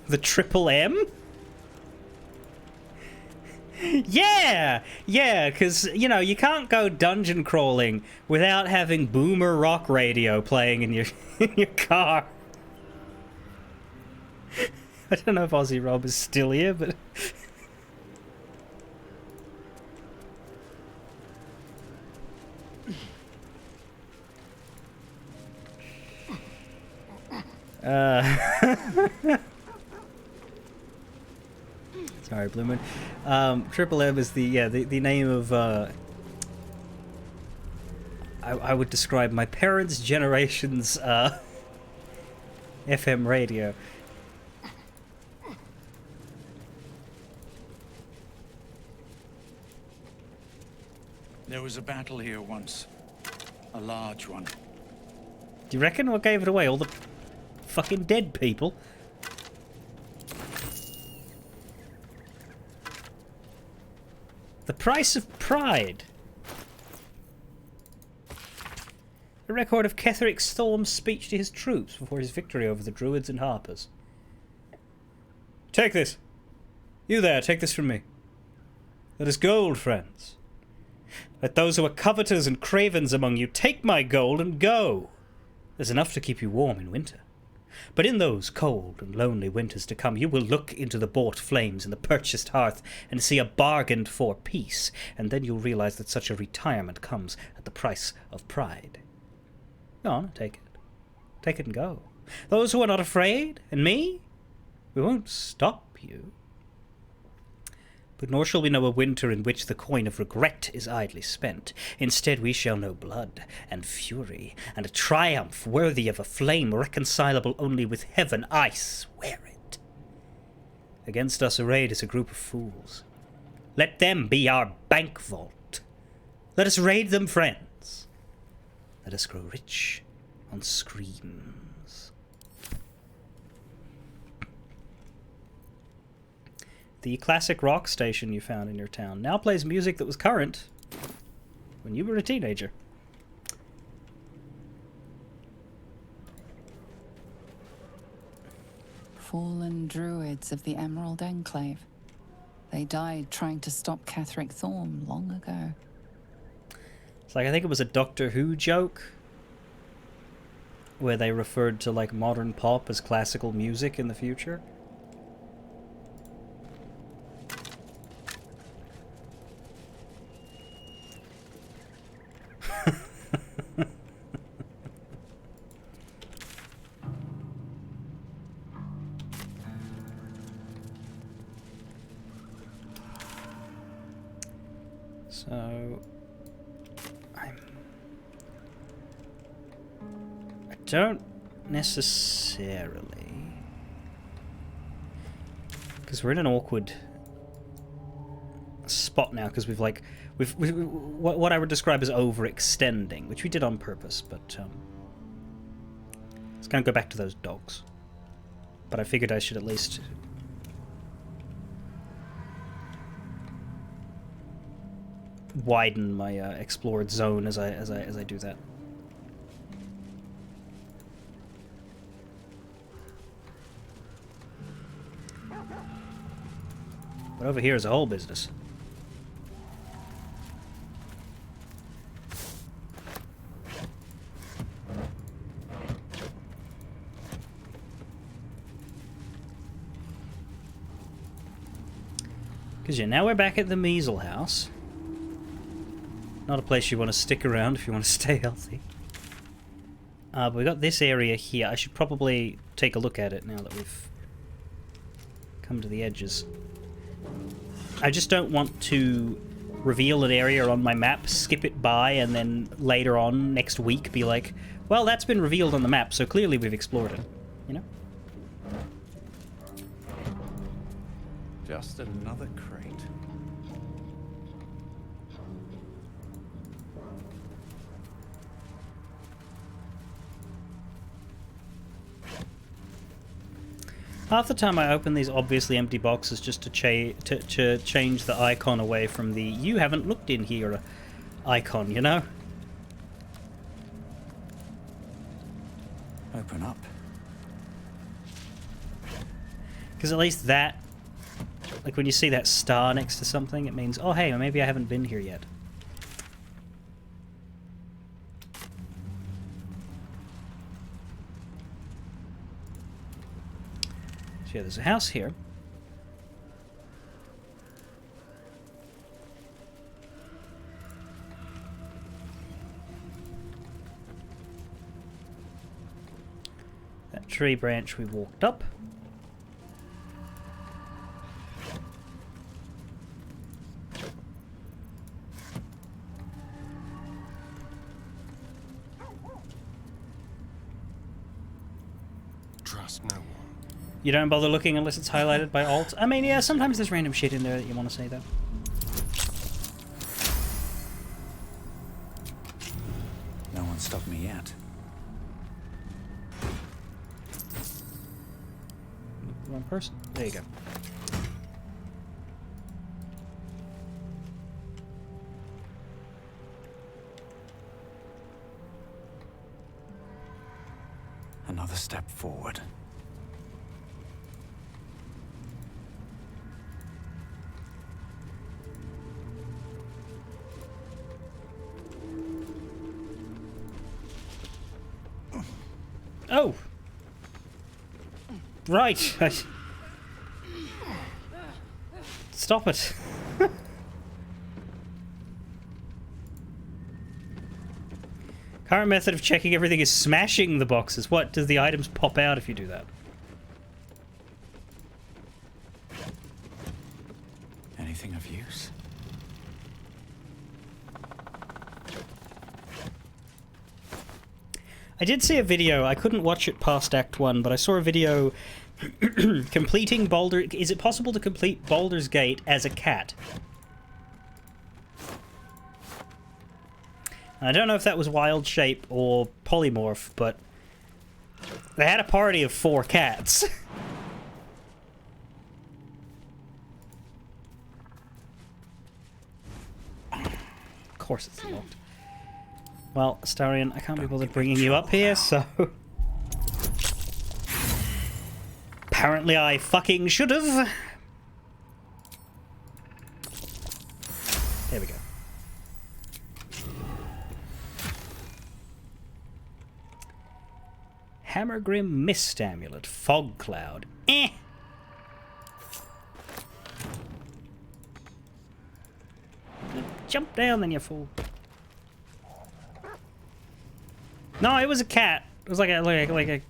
The triple M? Yeah! Yeah, because, you know, you can't go dungeon crawling without having boomer rock radio playing in your in your car. I don't know if Aussie Rob is still here, but... Sorry, Blue Moon. Triple M is the name of I would describe my parents' generation's FM radio. There was a battle here once. A large one. Do you reckon what gave it away? All the fucking dead people? The price of pride. A record of Ketheric Storm's speech to his troops before his victory over the Druids and Harpers. Take this. You there, take this from me. That is gold, friends. Let those who are coveters and cravens among you take my gold and go. There's enough to keep you warm in winter. But in those cold and lonely winters to come, you will look into the bought flames and the purchased hearth and see a bargained for peace, and then you'll realize that such a retirement comes at the price of pride. Go on, take it. Take it and go. Those who are not afraid, and me, we won't stop you. But nor shall we know a winter in which the coin of regret is idly spent. Instead we shall know blood, and fury, and a triumph worthy of a flame reconcilable only with heaven, I swear it. Against us arrayed is a group of fools. Let them be our bank vault. Let us raid them, friends. Let us grow rich on screams. The classic rock station you found in your town now plays music that was current when you were a teenager. Fallen druids of the Emerald Enclave. They died trying to stop Catherick Thorm long ago. It's like, I think it was a Doctor Who joke where they referred to like modern pop as classical music in the future. So, I don't necessarily, because we're in an awkward spot now, because we've what I would describe as overextending, which we did on purpose, but let's kind of go back to those dogs. But I figured I should at least widen my explored zone as I do that. But over here is a whole business. Because yeah, now we're back at the Measle House. Not a place you want to stick around if you want to stay healthy. But we got this area here. I should probably take a look at it now that we've come to the edges. I just don't want to reveal an area on my map, skip it by, and then later on next week be like, well, that's been revealed on the map, so clearly we've explored it. You know? Just another crate. Half the time I open these obviously empty boxes just to change the icon away from the "you haven't looked in here" icon, you know? Open up. Because at least that, like when you see that star next to something, it means, oh hey, maybe I haven't been here yet. Yeah, there's a house here. That tree branch we walked up. Trust no one. You don't bother looking unless it's highlighted by Alt. I mean, yeah, sometimes there's random shit in there that you want to say, though. No one stopped me yet. Wrong person. There you go. Another step forward. Oh! Right! Stop it! Current method of checking everything is smashing the boxes. What? Does the items pop out if you do that? Anything of use? I did see a video. I couldn't watch it past Act 1, but I saw a video completing Baldur. Is it possible to complete Baldur's Gate as a cat? I don't know if that was wild shape or polymorph, but they had a party of 4 cats. Of course it's locked. Well, Astarion, I can't be bothered bringing you up here, so... Apparently I fucking should've. There we go. Hammergrim Mist Amulet. Fog Cloud. Eh! Jump down then, you fool. No, it was a cat. It was like a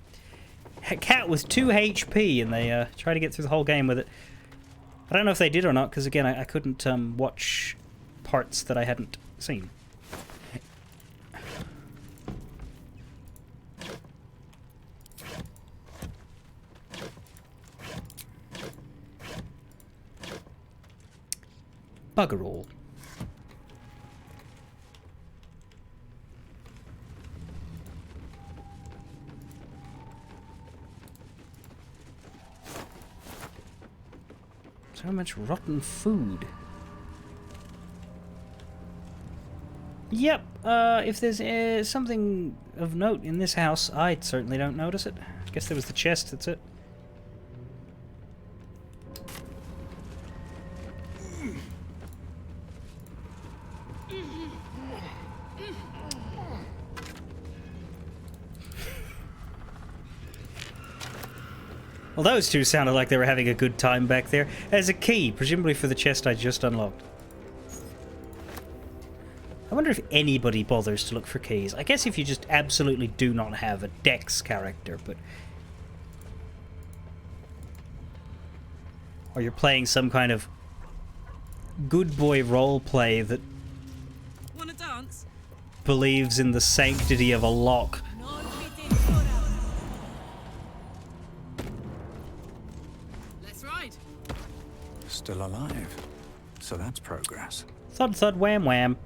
cat with 2 HP, and they tried to get through the whole game with it. I don't know if they did or not, because again, I couldn't watch parts that I hadn't seen. Bugger all. So much rotten food. Yep, if there's something of note in this house, I certainly don't notice it. I guess there was the chest, that's it. Well, those two sounded like they were having a good time back there. There's a key, presumably for the chest I just unlocked. I wonder if anybody bothers to look for keys. I guess if you just absolutely do not have a Dex character, but... Or you're playing some kind of good boy roleplay that Wanna dance? believes in the sanctity of a lock. Let's ride. Still alive. So that's progress. Thud thud wham wham.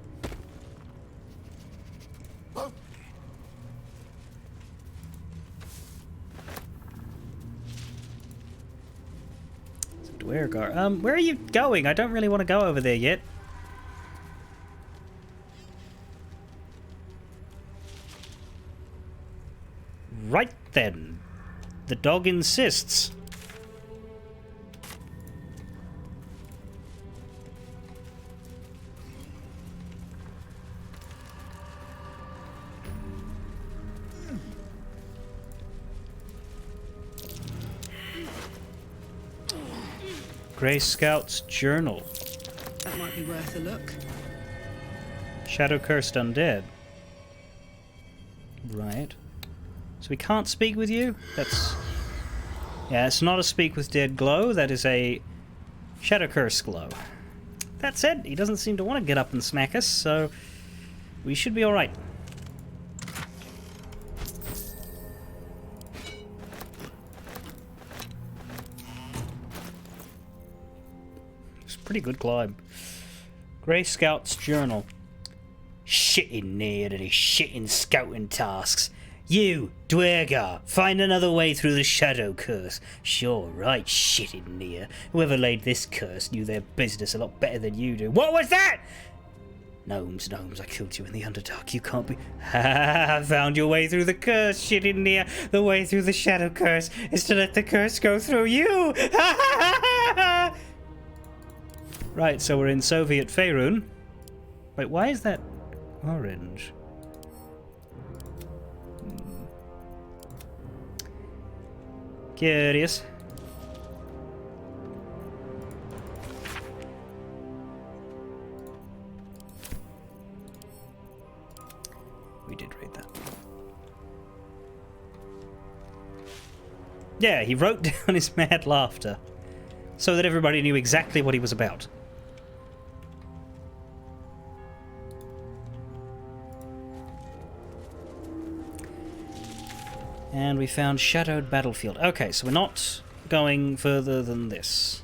Dwergar. Where are you going? I don't really want to go over there yet. Right then. The dog insists. Grey Scout's Journal. That might be worth a look. Shadow Cursed Undead. Right. So we can't speak with you? That's... Yeah, it's not a speak with dead glow. That is a Shadow Curse glow. That said, he doesn't seem to want to get up and smack us, so we should be alright. Pretty good climb. Grey Scout's Journal. Shitting near to his shitting scouting tasks. You, Dwergar, find another way through the Shadow Curse. Sure, right, shitting near. Whoever laid this curse knew their business a lot better than you do. What was that? Gnomes, I killed you in the Underdark. You can't be... Ha! Found your way through the curse, shitting near. The way through the Shadow Curse is to let the curse go through you. Ha! Right, so we're in Soviet Faerun. Wait, why is that orange? Curious. We did read that. Yeah, he wrote down his mad laughter so that everybody knew exactly what he was about. And we found Shadowed Battlefield. Okay, so we're not going further than this.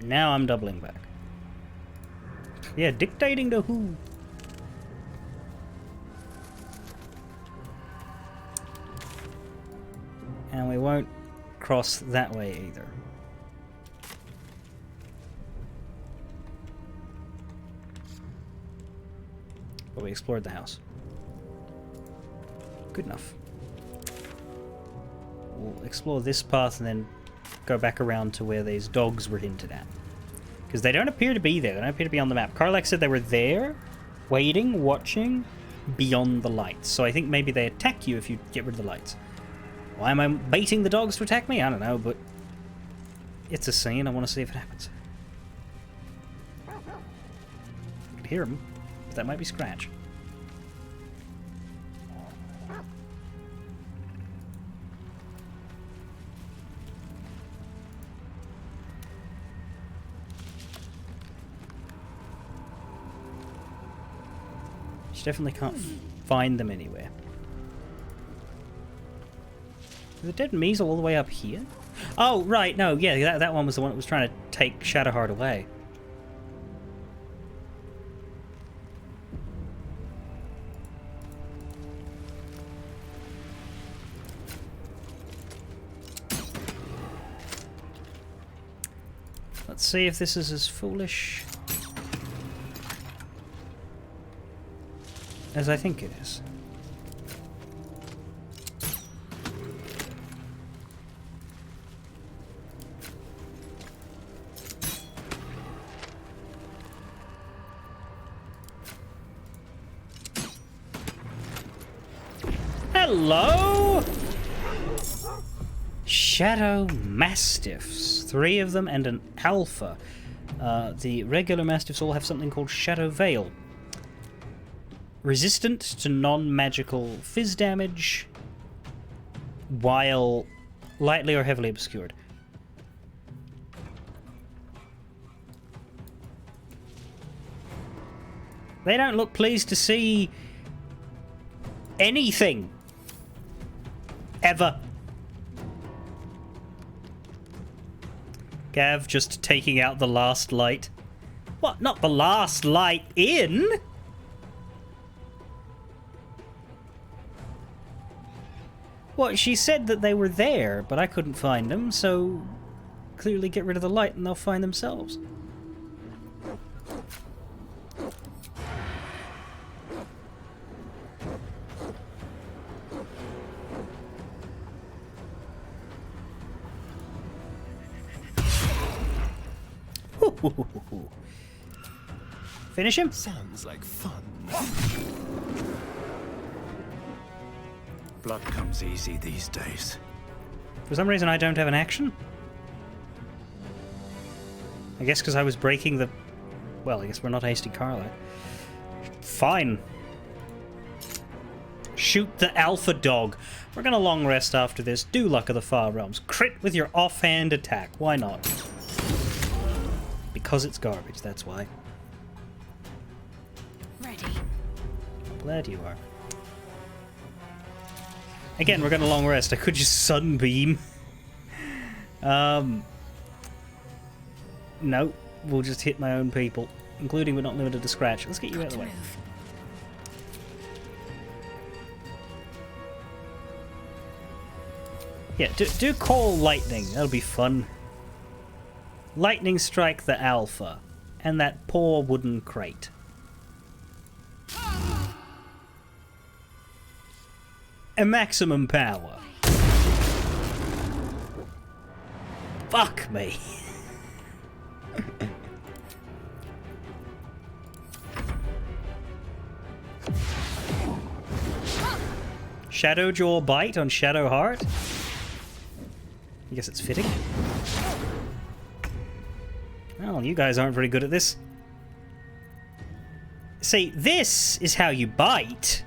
Now I'm doubling back. Yeah, dictating to who? And we won't cross that way either. But we explored the house. Good enough. We'll explore this path and then go back around to where these dogs were hinted at. Because they don't appear to be there. They don't appear to be on the map. Karlach said they were there, waiting, watching, beyond the lights. So I think maybe they attack you if you get rid of the lights. Why am I baiting the dogs to attack me? I don't know, but it's a scene. I want to see if it happens. I could hear him, but that might be Scratch. She definitely can't find them anywhere. Is the dead Measle all the way up here? Oh, right, no, yeah, that one was the one that was trying to take Shadowheart away. Let's see if this is as foolish as I think it is. Hello? Shadow Mastiffs. 3 of them and an alpha. The regular Mastiffs all have something called Shadow Veil. Resistant to non-magical fizz damage, while lightly or heavily obscured. They don't look pleased to see anything. Ever. Gav just taking out the last light. What? Not the last light in? Well, she said that they were there, but I couldn't find them, so clearly get rid of the light and they'll find themselves. Finish him? Sounds like fun. Blood comes easy these days. For some reason I don't have an action. I guess because I was breaking the... Well, I guess we're not hasting Karlach. Fine. Shoot the alpha dog. We're gonna long rest after this. Do Luck of the Far Realms. Crit with your offhand attack. Why not? Because it's garbage, that's why. Ready. Glad you are. Again, we're gonna long rest. I could just sunbeam. No, we'll just hit my own people, including but not limited to Scratch. Let's get you out of the way. Yeah, do call lightning. That'll be fun. Lightning strike the alpha and that poor wooden crate. A maximum power. Fuck me. Shadow Jaw Bite on Shadowheart. I guess it's fitting. Well, you guys aren't very good at this. See, this is how you bite.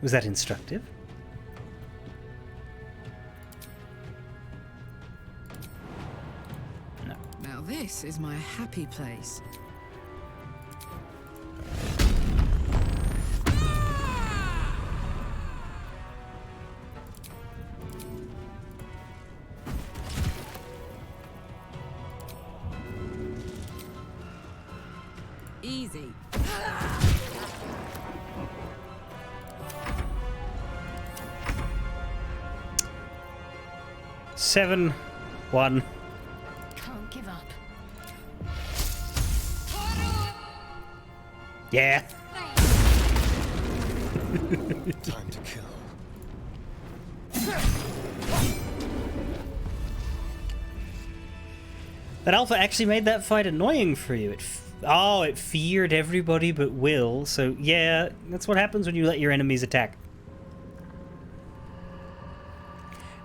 Was that instructive? No. Now this is my happy place. Easy. 7, 1. Can't give up. Yeah. Time to kill. That alpha actually made that fight annoying for you. It feared everybody but Will. So yeah, that's what happens when you let your enemies attack.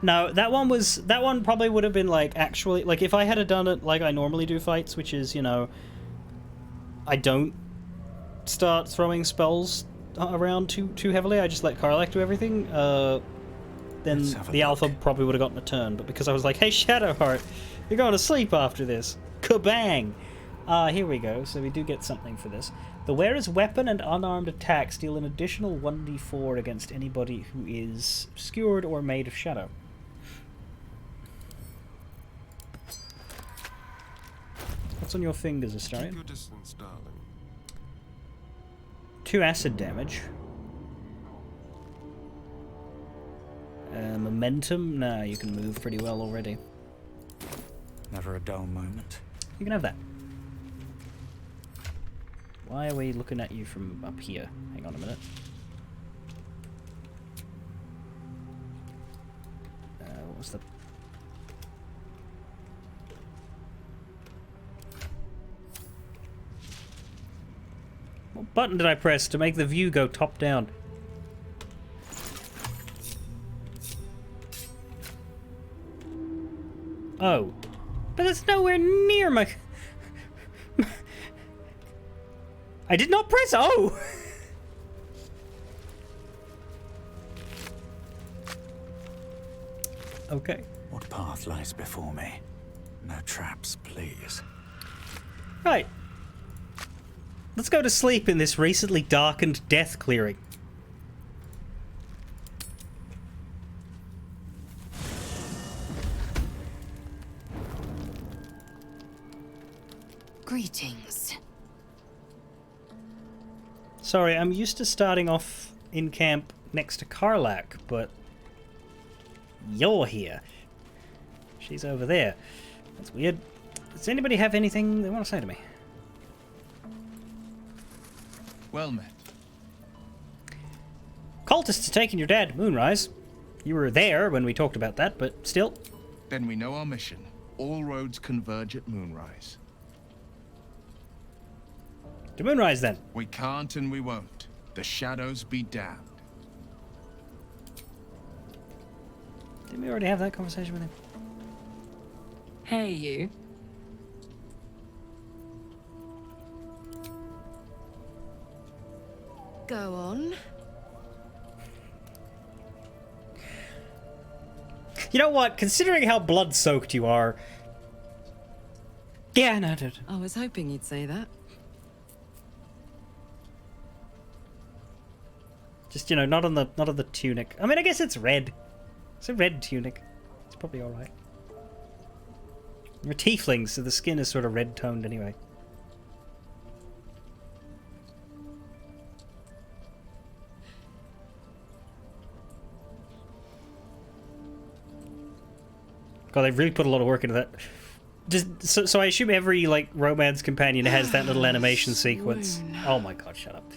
No, that one probably would have been like actually like if I had done it like I normally do fights, which is, you know, I don't start throwing spells around too heavily. I just let Karlach do everything. Then the alpha probably would have gotten a turn, but because I was like, "Hey, Shadowheart, you're going to sleep after this." Kabang! Here we go. So we do get something for this. The wearer's weapon and unarmed attacks deal an additional 1d4 against anybody who is obscured or made of shadow. What's on your fingers, Astarion? Keep your distance, darling. 2 acid damage. Momentum? Nah, you can move pretty well already. Never a dull moment. You can have that. Why are we looking at you from up here? Hang on a minute. What was the... What button did I press to make the view go top down? Oh. But that's nowhere near my... I did not press O! Okay. What path lies before me? No traps, please. Right. Let's go to sleep in this recently darkened death clearing. Greetings. Sorry, I'm used to starting off in camp next to Karlach, but you're here. She's over there. That's weird. Does anybody have anything they want to say to me? Well met. Cultists are taking your dad to Moonrise. You were there when we talked about that, but still. Then we know our mission. All roads converge at Moonrise. To Moonrise, then. We can't and we won't. The shadows be damned. Didn't we already have that conversation with him? Hey, you. Go on. You know what? Considering how blood-soaked you are... Yeah, no, dude. I was hoping you'd say that. Just, you know, not on the tunic. I mean, I guess it's red. It's a red tunic. It's probably alright. You're tieflings, so the skin is sort of red-toned anyway. God, they've really put a lot of work into that. Just so I assume every, like, romance companion has that little animation sequence. Oh my god, shut up.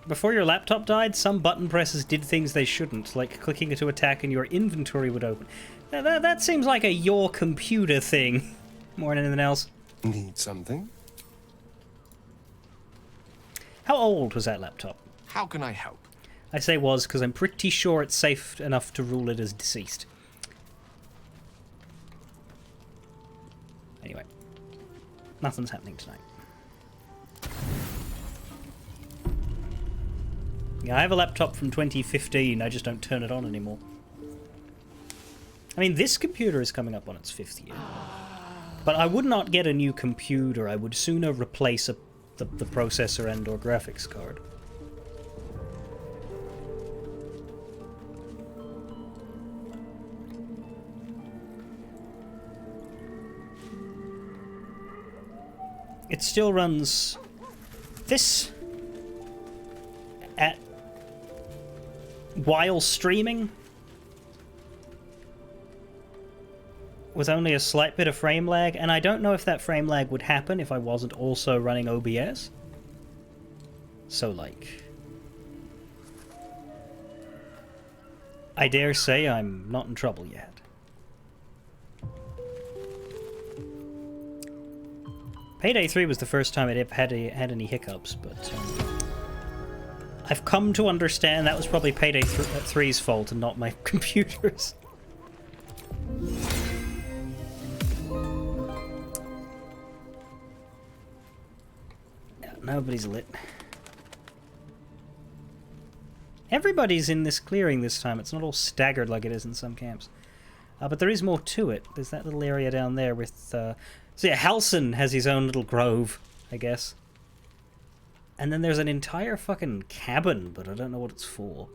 Before your laptop died, some button presses did things they shouldn't, like clicking to attack and your inventory would open. That seems like a your computer thing, more than anything else. Need something? How old was that laptop? How can I help? I say was because I'm pretty sure it's safe enough to rule it as deceased. Anyway, nothing's happening tonight. Yeah, I have a laptop from 2015, I just don't turn it on anymore. I mean, this computer is coming up on its 5th year. But I would not get a new computer, I would sooner replace the processor and or graphics card. It still runs this at while streaming with only a slight bit of frame lag, and I don't know if that frame lag would happen if I wasn't also running OBS. So, like, I dare say I'm not in trouble yet. Payday 3 was the first time it had any hiccups, but I've come to understand that was probably Payday 3's fault and not my computer's. Yeah, nobody's lit. Everybody's in this clearing this time. It's not all staggered like it is in some camps. But there is more to it. There's that little area down there with... so yeah, Halson has his own little grove, I guess. And then there's an entire fucking cabin, but I don't know what it's for.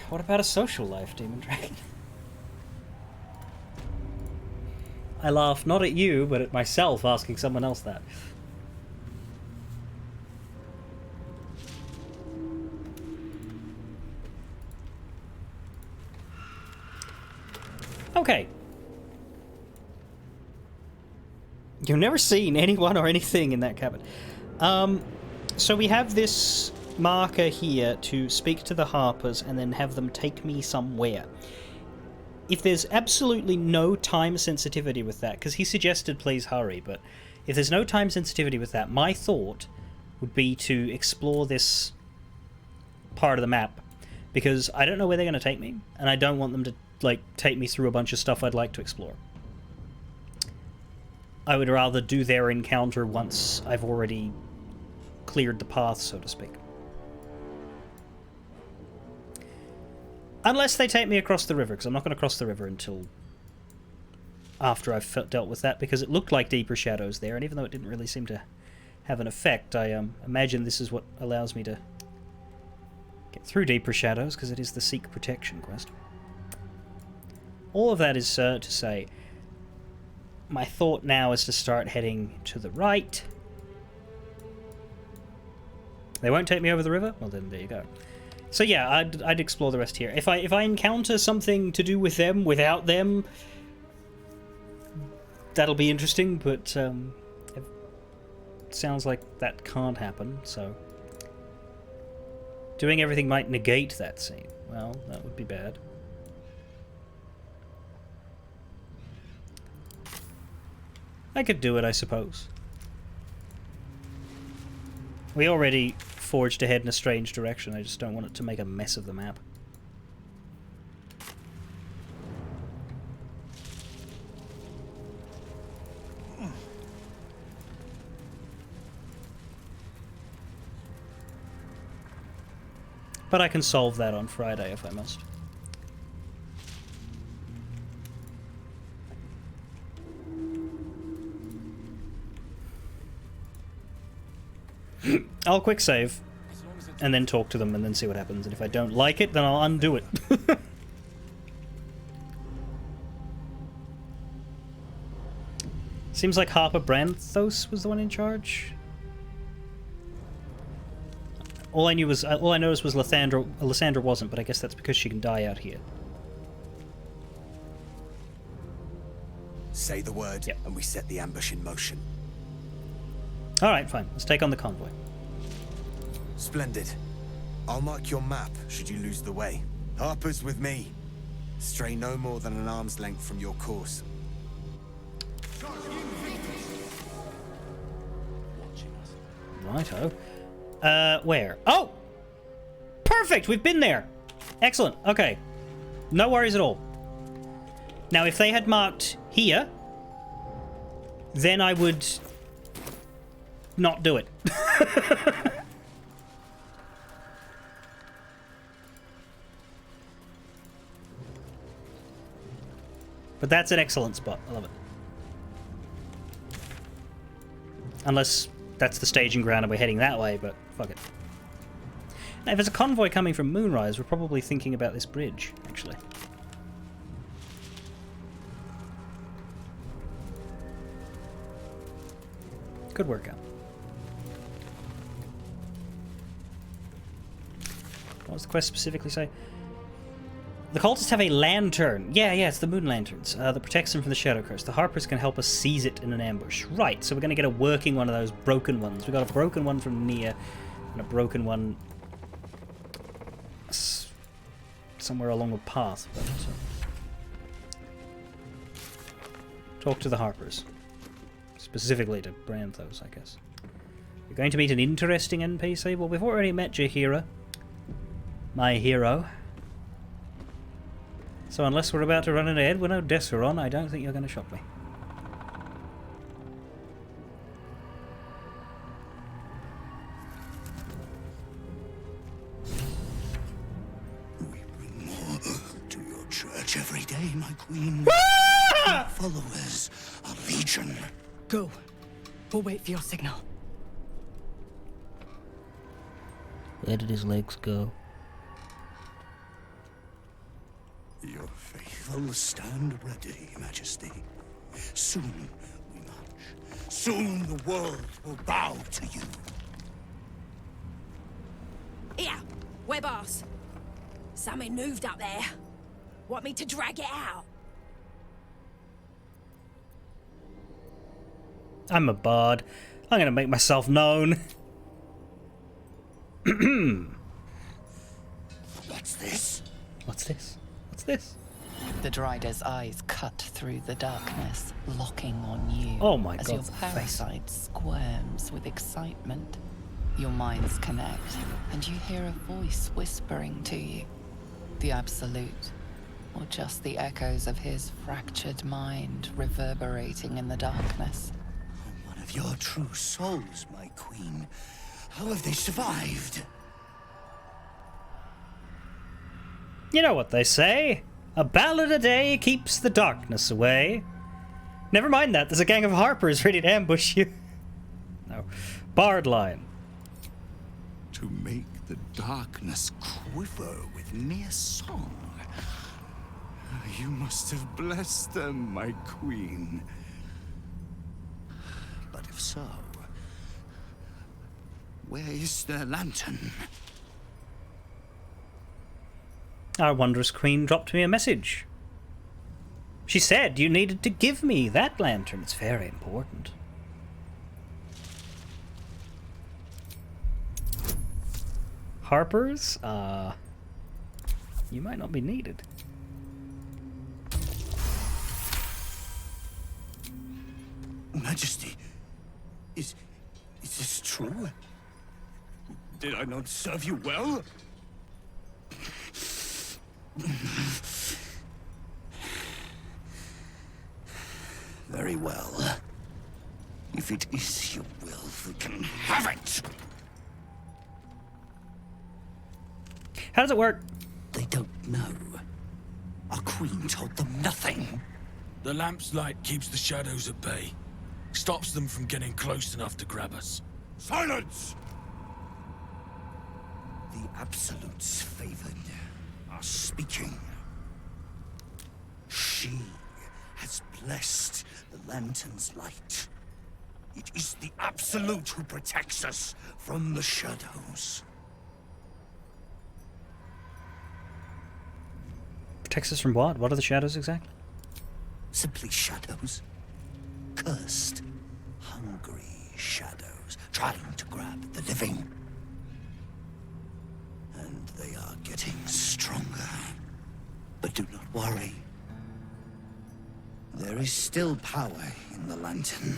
What about a social life, Demon Dragon? I laugh not at you, but at myself asking someone else that. Okay. You've never seen anyone or anything in that cabin. So we have this marker here to speak to the Harpers and then have them take me somewhere. If there's absolutely no time sensitivity with that, because he suggested please hurry, but if there's no time sensitivity with that, my thought would be to explore this part of the map, because I don't know where they're going to take me, and I don't want them to like take me through a bunch of stuff I'd like to explore. I would rather do their encounter once I've already cleared the path, so to speak. Unless they take me across the river, because I'm not going to cross the river until after I've dealt with that, because it looked like deeper shadows there, and even though it didn't really seem to have an effect, I imagine this is what allows me to get through deeper shadows, because it is the Seek Protection quest. All of that is to say, my thought now is to start heading to the right. They won't take me over the river? Well then, there you go. So yeah, I'd explore the rest here. If I encounter something to do with them without them, that'll be interesting, but it sounds like that can't happen, so... Doing everything might negate that scene. Well, that would be bad. I could do it, I suppose. We already forged ahead in a strange direction, I just don't want it to make a mess of the map. But I can solve that on Friday if I must. I'll quick save and then talk to them and then see what happens, and if I don't like it then I'll undo it. Seems like Harper Branthos was the one in charge. All I noticed was Lysandra wasn't, but I guess that's because she can die out here. Say the word, yep, and we set the ambush in motion. Alright, fine. Let's take on the convoy. Splendid. I'll mark your map should you lose the way. Harper's with me. Stray no more than an arm's length from your course. Righto. Where? Oh! Perfect! We've been there! Excellent. Okay. No worries at all. Now, if they had marked here, then I would not do it. But that's an excellent spot. I love it. Unless that's the staging ground and we're heading that way, but fuck it. Now, if there's a convoy coming from Moonrise, we're probably thinking about this bridge, actually. Could work out. What does the quest specifically say? The cultists have a lantern. Yeah, it's the moon lanterns that protects them from the shadow curse. The Harpers can help us seize it in an ambush. Right, so we're going to get a working one of those broken ones. We got a broken one from Nia and a broken one somewhere along the path. But, talk to the Harpers. Specifically to Branthos, I guess. You're going to meet an interesting NPC? Well, we've already met Jaheira. My hero. So unless we're about to run into Edwin Odesseron, I don't think you're going to shock me. We bring more to your church every day, my queen. Your followers are legion. Go. We'll wait for your signal. Where did his legs go? Your faithful stand ready, Majesty. Soon we march. Soon the world will bow to you. Here, we're boss. Something moved up there. Want me to drag it out? I'm a bard. I'm going to make myself known. What's this? What's this? What's this? The Drider's eyes cut through the darkness, locking on you. Oh my as God, your the face. parasite squirms with excitement. Your minds connect, and you hear a voice whispering to you. The Absolute, or just the echoes of his fractured mind reverberating in the darkness. One of your true souls, my queen. How have they survived? You know what they say. A ballad a day keeps the darkness away. Never mind that. There's a gang of Harpers ready to ambush you. No. Bard line. To make the darkness quiver with mere song. You must have blessed them, my queen. But if so, where is their lantern? Our wondrous queen dropped me a message. She said you needed to give me that lantern. It's very important. Harpers? You might not be needed. Majesty, is this true? Did I not serve you well? Very well. If it is your will, we can have it! How does it work? They don't know. Our queen told them nothing. The lamp's light keeps the shadows at bay. Stops them from getting close enough to grab us. Silence! The Absolutes favored are speaking. She has blessed the lantern's light. It is the Absolute who protects us from the shadows. Protects us from what? What are the shadows exactly? Simply shadows. Cursed, hungry shadows, trying to grab the living. And they are getting stronger. But do not worry. There is still power in the lantern.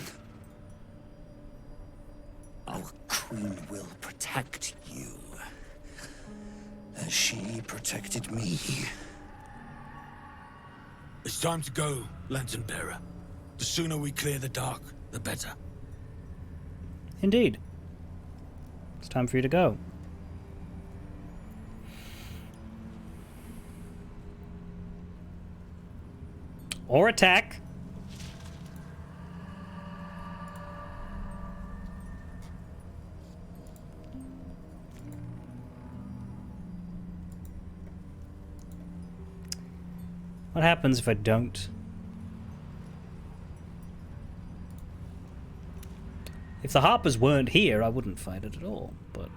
Our queen will protect you, as she protected me. It's time to go, Lantern Bearer. The sooner we clear the dark, the better. Indeed. It's time for you to go. Or attack. What happens if I don't? If the Harpers weren't here, I wouldn't fight it at all, but...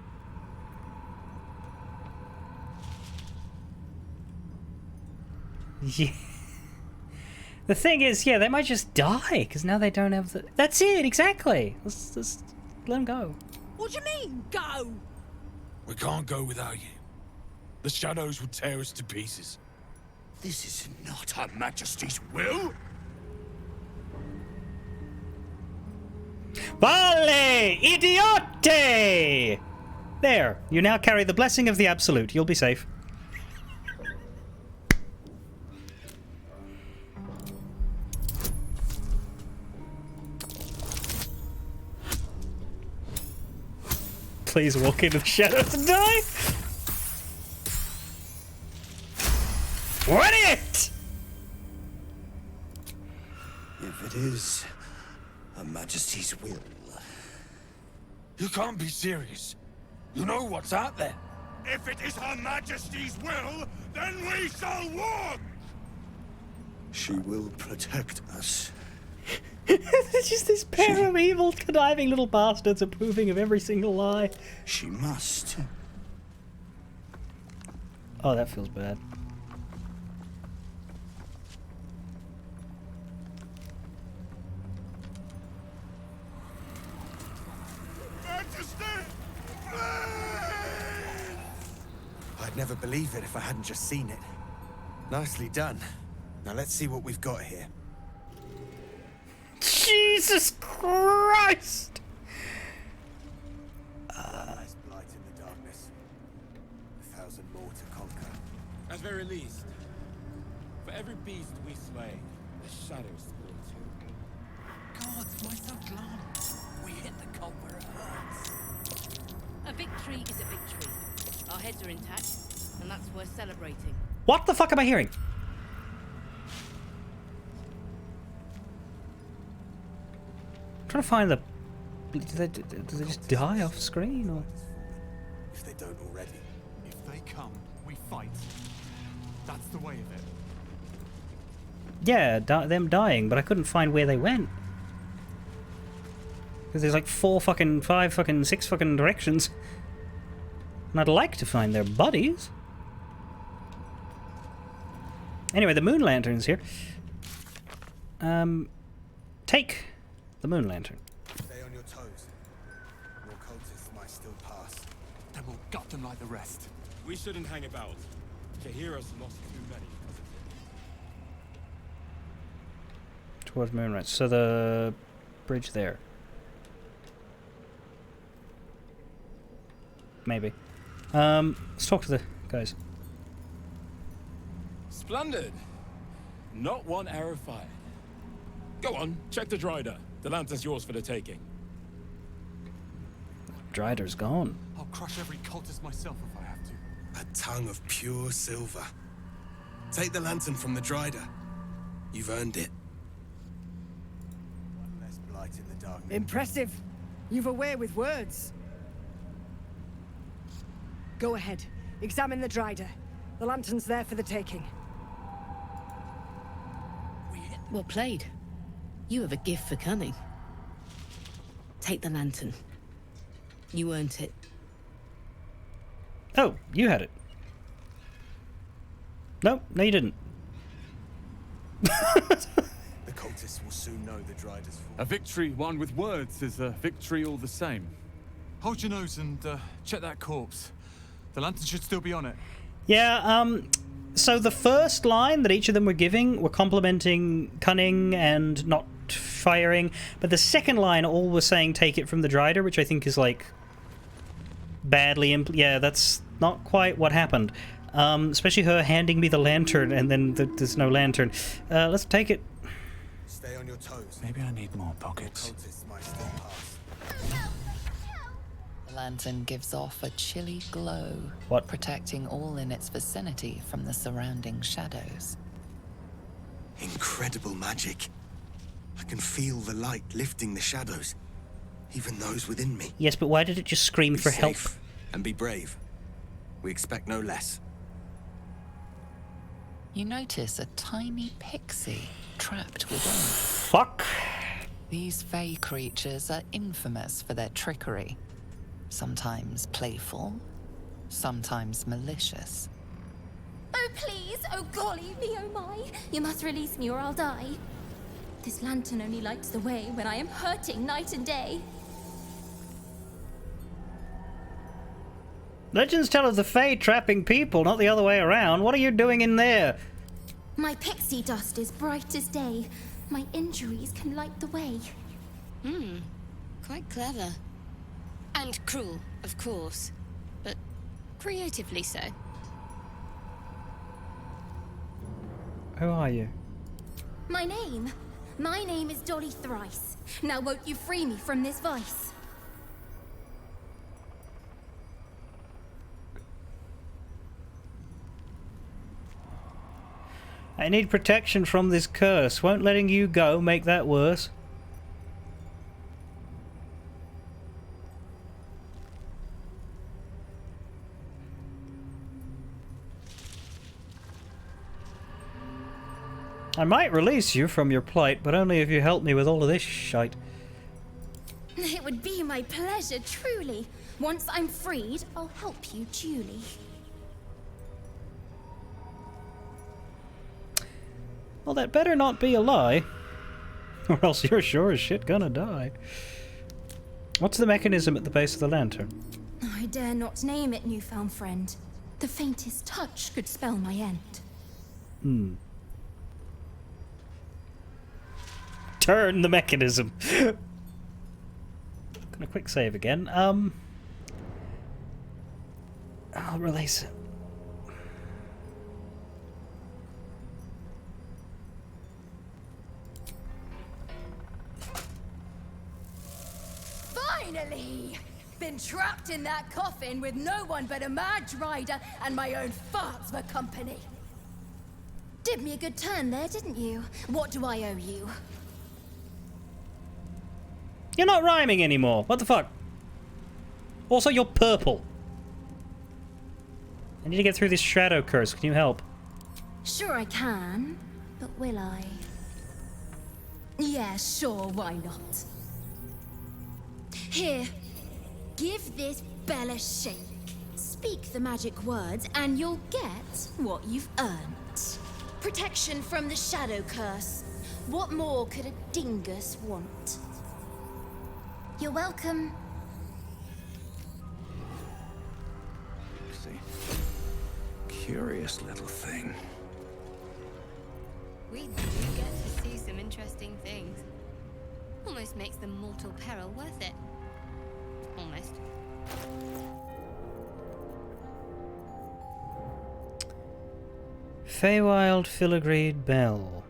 Yeah. The thing is, yeah, they might just die, because now they don't have the... That's it, exactly! Let's let them go. What do you mean, go? We can't go without you. The shadows would tear us to pieces. This is not Her Majesty's will. Vale! Idiote! There, you now carry the blessing of the Absolute. You'll be safe. Please walk into the shadows and die! What it? If it is Her Majesty's will. You can't be serious. You know what's out there. If it is Her Majesty's will, then we shall walk! She will protect us. It's just this pair of evil, conniving little bastards approving of every single lie. She must. Oh, that feels bad. Majesty! I'd never believe it if I hadn't just seen it. Nicely done. Now let's see what we've got here. Jesus Christ! Nice blight in the darkness. 1,000 more to conquer. At very least, for every beast we slay, the shadows will too. God, why so glum? We hit the cult where it hurts. A victory is a victory. Our heads are intact, and that's worth celebrating. What the fuck am I hearing? I'm trying to find the... Do they just die off screen, or...? If they don't already. If they come, we fight. That's the way of it. Yeah, them dying, but I couldn't find where they went. Because there's like 4 fucking, 5 fucking, 6 fucking directions. And I'd like to find their bodies. Anyway, the moon lantern's here. Take the moon lantern. Stay on your toes. More cultists might still pass. Then we'll gut them like the rest. We shouldn't hang about. Kahira's lost too many. Towards Moonrise. So the bridge there. Maybe. Let's talk to the guys. Splendid. Not one arrow fired. Go on, check the Drider. The lantern's yours for the taking. Drider's gone. I'll crush every cultist myself if I have to. A tongue of pure silver. Take the lantern from the Drider. You've earned it. One less blight in the darkness. Impressive. You've a way with words. Go ahead. Examine the Drider. The lantern's there for the taking. Well played. You have a gift for cunning. Take the lantern. You earned it. Oh, you had it. No, you didn't. The cultists will soon know the Drider's fall. A victory won with words is a victory all the same. Hold your nose and check that corpse. The lantern should still be on it. Yeah, So the first line that each of them were giving were complimenting cunning and not firing, but the second line all was saying take it from the Drider, which I think is like badly yeah, that's not quite what happened. Especially her handing me the lantern and then there's no lantern. Let's take it. Stay on your toes. Maybe I need more pockets. Cultists might still pass. The lantern gives off a chilly glow, what? Protecting all in its vicinity from the surrounding shadows. Incredible magic. I can feel the light lifting the shadows, even those within me. Yes, but why did it just scream for help? And be brave. We expect no less. You notice a tiny pixie trapped within. Fuck. These fey creatures are infamous for their trickery. Sometimes playful, sometimes malicious. Oh, please! Oh, golly me, oh my! You must release me or I'll die. This lantern only lights the way when I am hurting night and day. Legends tell of the Fae trapping people, not the other way around. What are you doing in there? My pixie dust is bright as day. My injuries can light the way. Quite clever. And cruel, of course. But creatively so. Who are you? My name is Dolly Thrice. Now won't you free me from this vice? I need protection from this curse. Won't letting you go make that worse? I might release you from your plight, but only if you help me with all of this shite. It would be my pleasure, truly. Once I'm freed, I'll help you duly. Well, that better not be a lie, or else you're sure as shit gonna die. What's the mechanism at the base of the lantern? I dare not name it, newfound friend. The faintest touch could spell my end. Turn the mechanism. Gonna quick save again. I'll release it. Finally! Been trapped in that coffin with no one but a mad rider and my own farts for company. Did me a good turn there, didn't you? What do I owe you? You're not rhyming anymore. What the fuck? Also, you're purple. I need to get through this shadow curse. Can you help? Sure I can, but will I? Yeah, sure, why not? Here, give this bell a shake. Speak the magic words and you'll get what you've earned. Protection from the shadow curse. What more could a dingus want? You're welcome. See. Curious little thing. We do get to see some interesting things. Almost makes the mortal peril worth it. Almost. Feywild Filigreed Bell.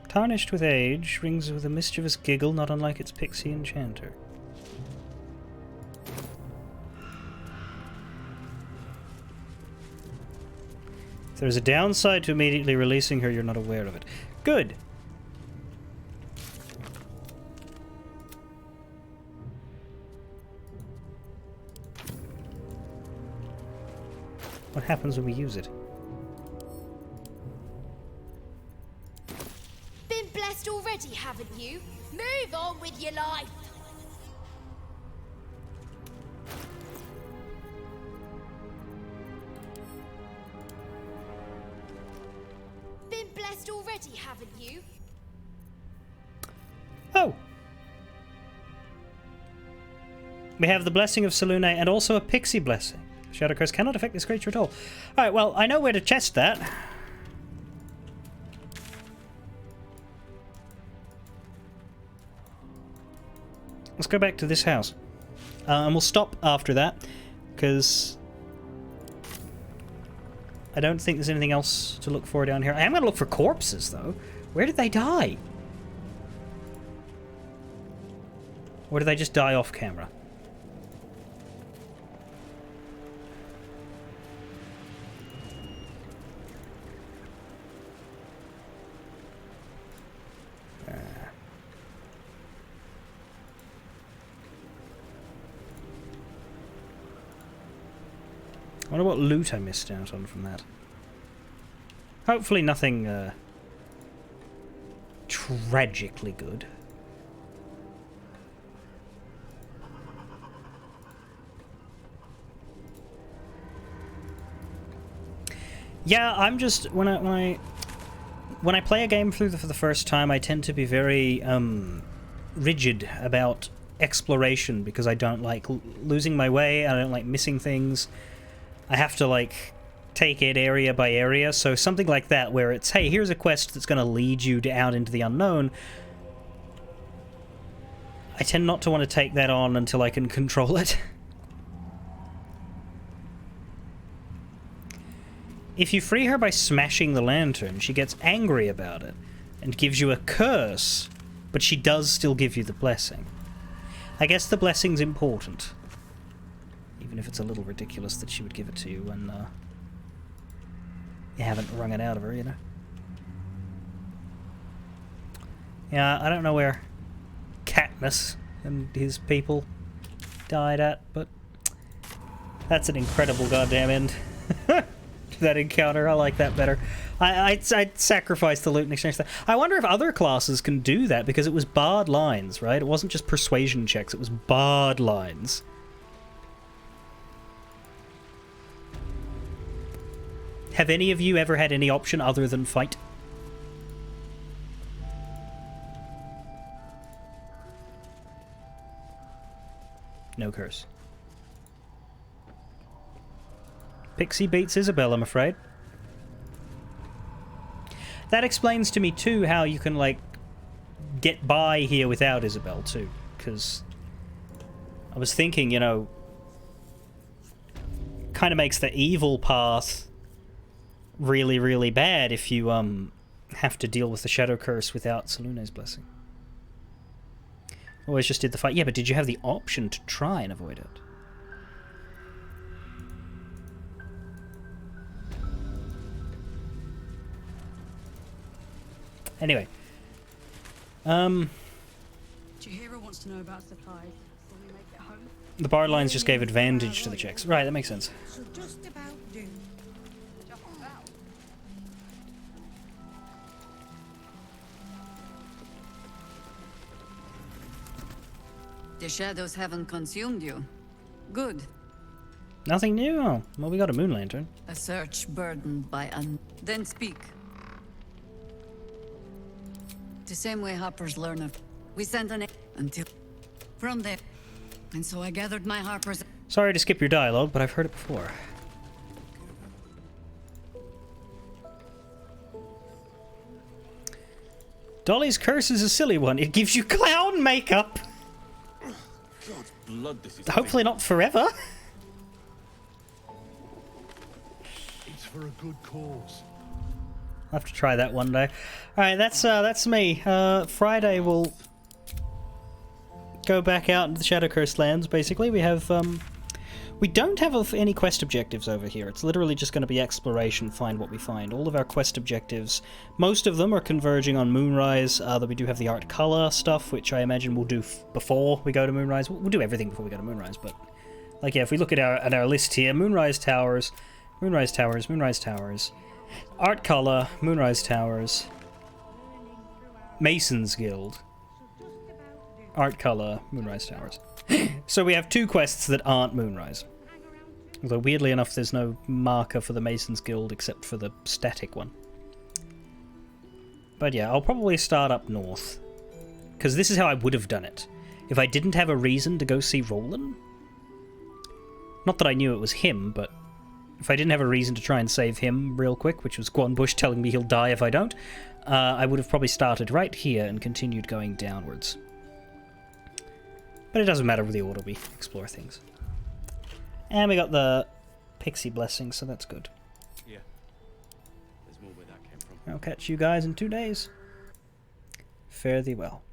Tarnished with age, rings with a mischievous giggle not unlike its pixie enchanter. If there's a downside to immediately releasing her, you're not aware of it. Good! What happens when we use it? Been blessed already, haven't you? Move on with your life. Been blessed already, haven't you? Oh! We have the blessing of Selûne and also a pixie blessing. Shadow Curse cannot affect this creature at all. Alright, well, I know where to chest that. Let's go back to this house. And we'll stop after that, because I don't think there's anything else to look for down here. I am going to look for corpses, though. Where did they die? Or did they just die off camera? I wonder what loot I missed out on from that. Hopefully nothing tragically good. Yeah, I'm just when I play a game through for the first time, I tend to be very rigid about exploration because I don't like losing my way. I don't like missing things. I have to, like, take it area by area, so something like that where it's, hey, here's a quest that's going to lead you out into the unknown. I tend not to want to take that on until I can control it. If you free her by smashing the lantern, she gets angry about it and gives you a curse, but she does still give you the blessing. I guess the blessing's important. Even if it's a little ridiculous that she would give it to you when you haven't wrung it out of her, you know? Yeah, I don't know where Katniss and his people died at, but that's an incredible goddamn end to that encounter. I like that better. I'd sacrifice the loot in exchange for that. I wonder if other classes can do that, because it was barred lines, right? It wasn't just persuasion checks, it was barred lines. Have any of you ever had any option other than fight? No curse. Pixie beats Isabel, I'm afraid. That explains to me, too, how you can, like, get by here without Isabel, too. Because I was thinking, you know, kind of makes the evil path really, really bad if you have to deal with the Shadow Curse without Salune's blessing. Always just did the fight. Yeah, but did you have the option to try and avoid it? Anyway. Chihiro wants to know about supplies, so we make it home. The bar lines just gave advantage to the checks. Right, that makes sense. So just about do. Just about. The shadows haven't consumed you. Good. Nothing new? Oh, well, we got a moon lantern. A search burdened by Then speak. The same way Harpers learn of. We sent an until from there. And so I gathered my Harpers. Sorry to skip your dialogue, but I've heard it before. Dolly's curse is a silly one. It gives you clown makeup. God's blood, this is Hopefully not forever. It's for a good cause. I'll have to try that one day. Alright, that's me. Friday we'll go back out into the Shadow Curse lands, basically. We have, we don't have any quest objectives over here. It's literally just going to be exploration, find what we find. All of our quest objectives, most of them are converging on Moonrise, though we do have the art color stuff, which I imagine we'll do before we go to Moonrise. We'll do everything before we go to Moonrise, but, like, yeah, if we look at our list here, Moonrise Towers, Moonrise Towers, Moonrise Towers, Art Color, Moonrise Towers, Mason's Guild, Art Color, Moonrise Towers. So we have two quests that aren't Moonrise. Although weirdly enough there's no marker for the Mason's Guild except for the static one. But yeah, I'll probably start up north. Because this is how I would have done it. If I didn't have a reason to go see Roland, Not that I knew it was him, but if I didn't have a reason to try and save him real quick, which was Bush telling me he'll die if I don't, I would have probably started right here and continued going downwards. But it doesn't matter with the order we explore things. And we got the pixie blessing, so that's good. Yeah. There's more where that came from. I'll catch you guys in 2 days. Fare thee well.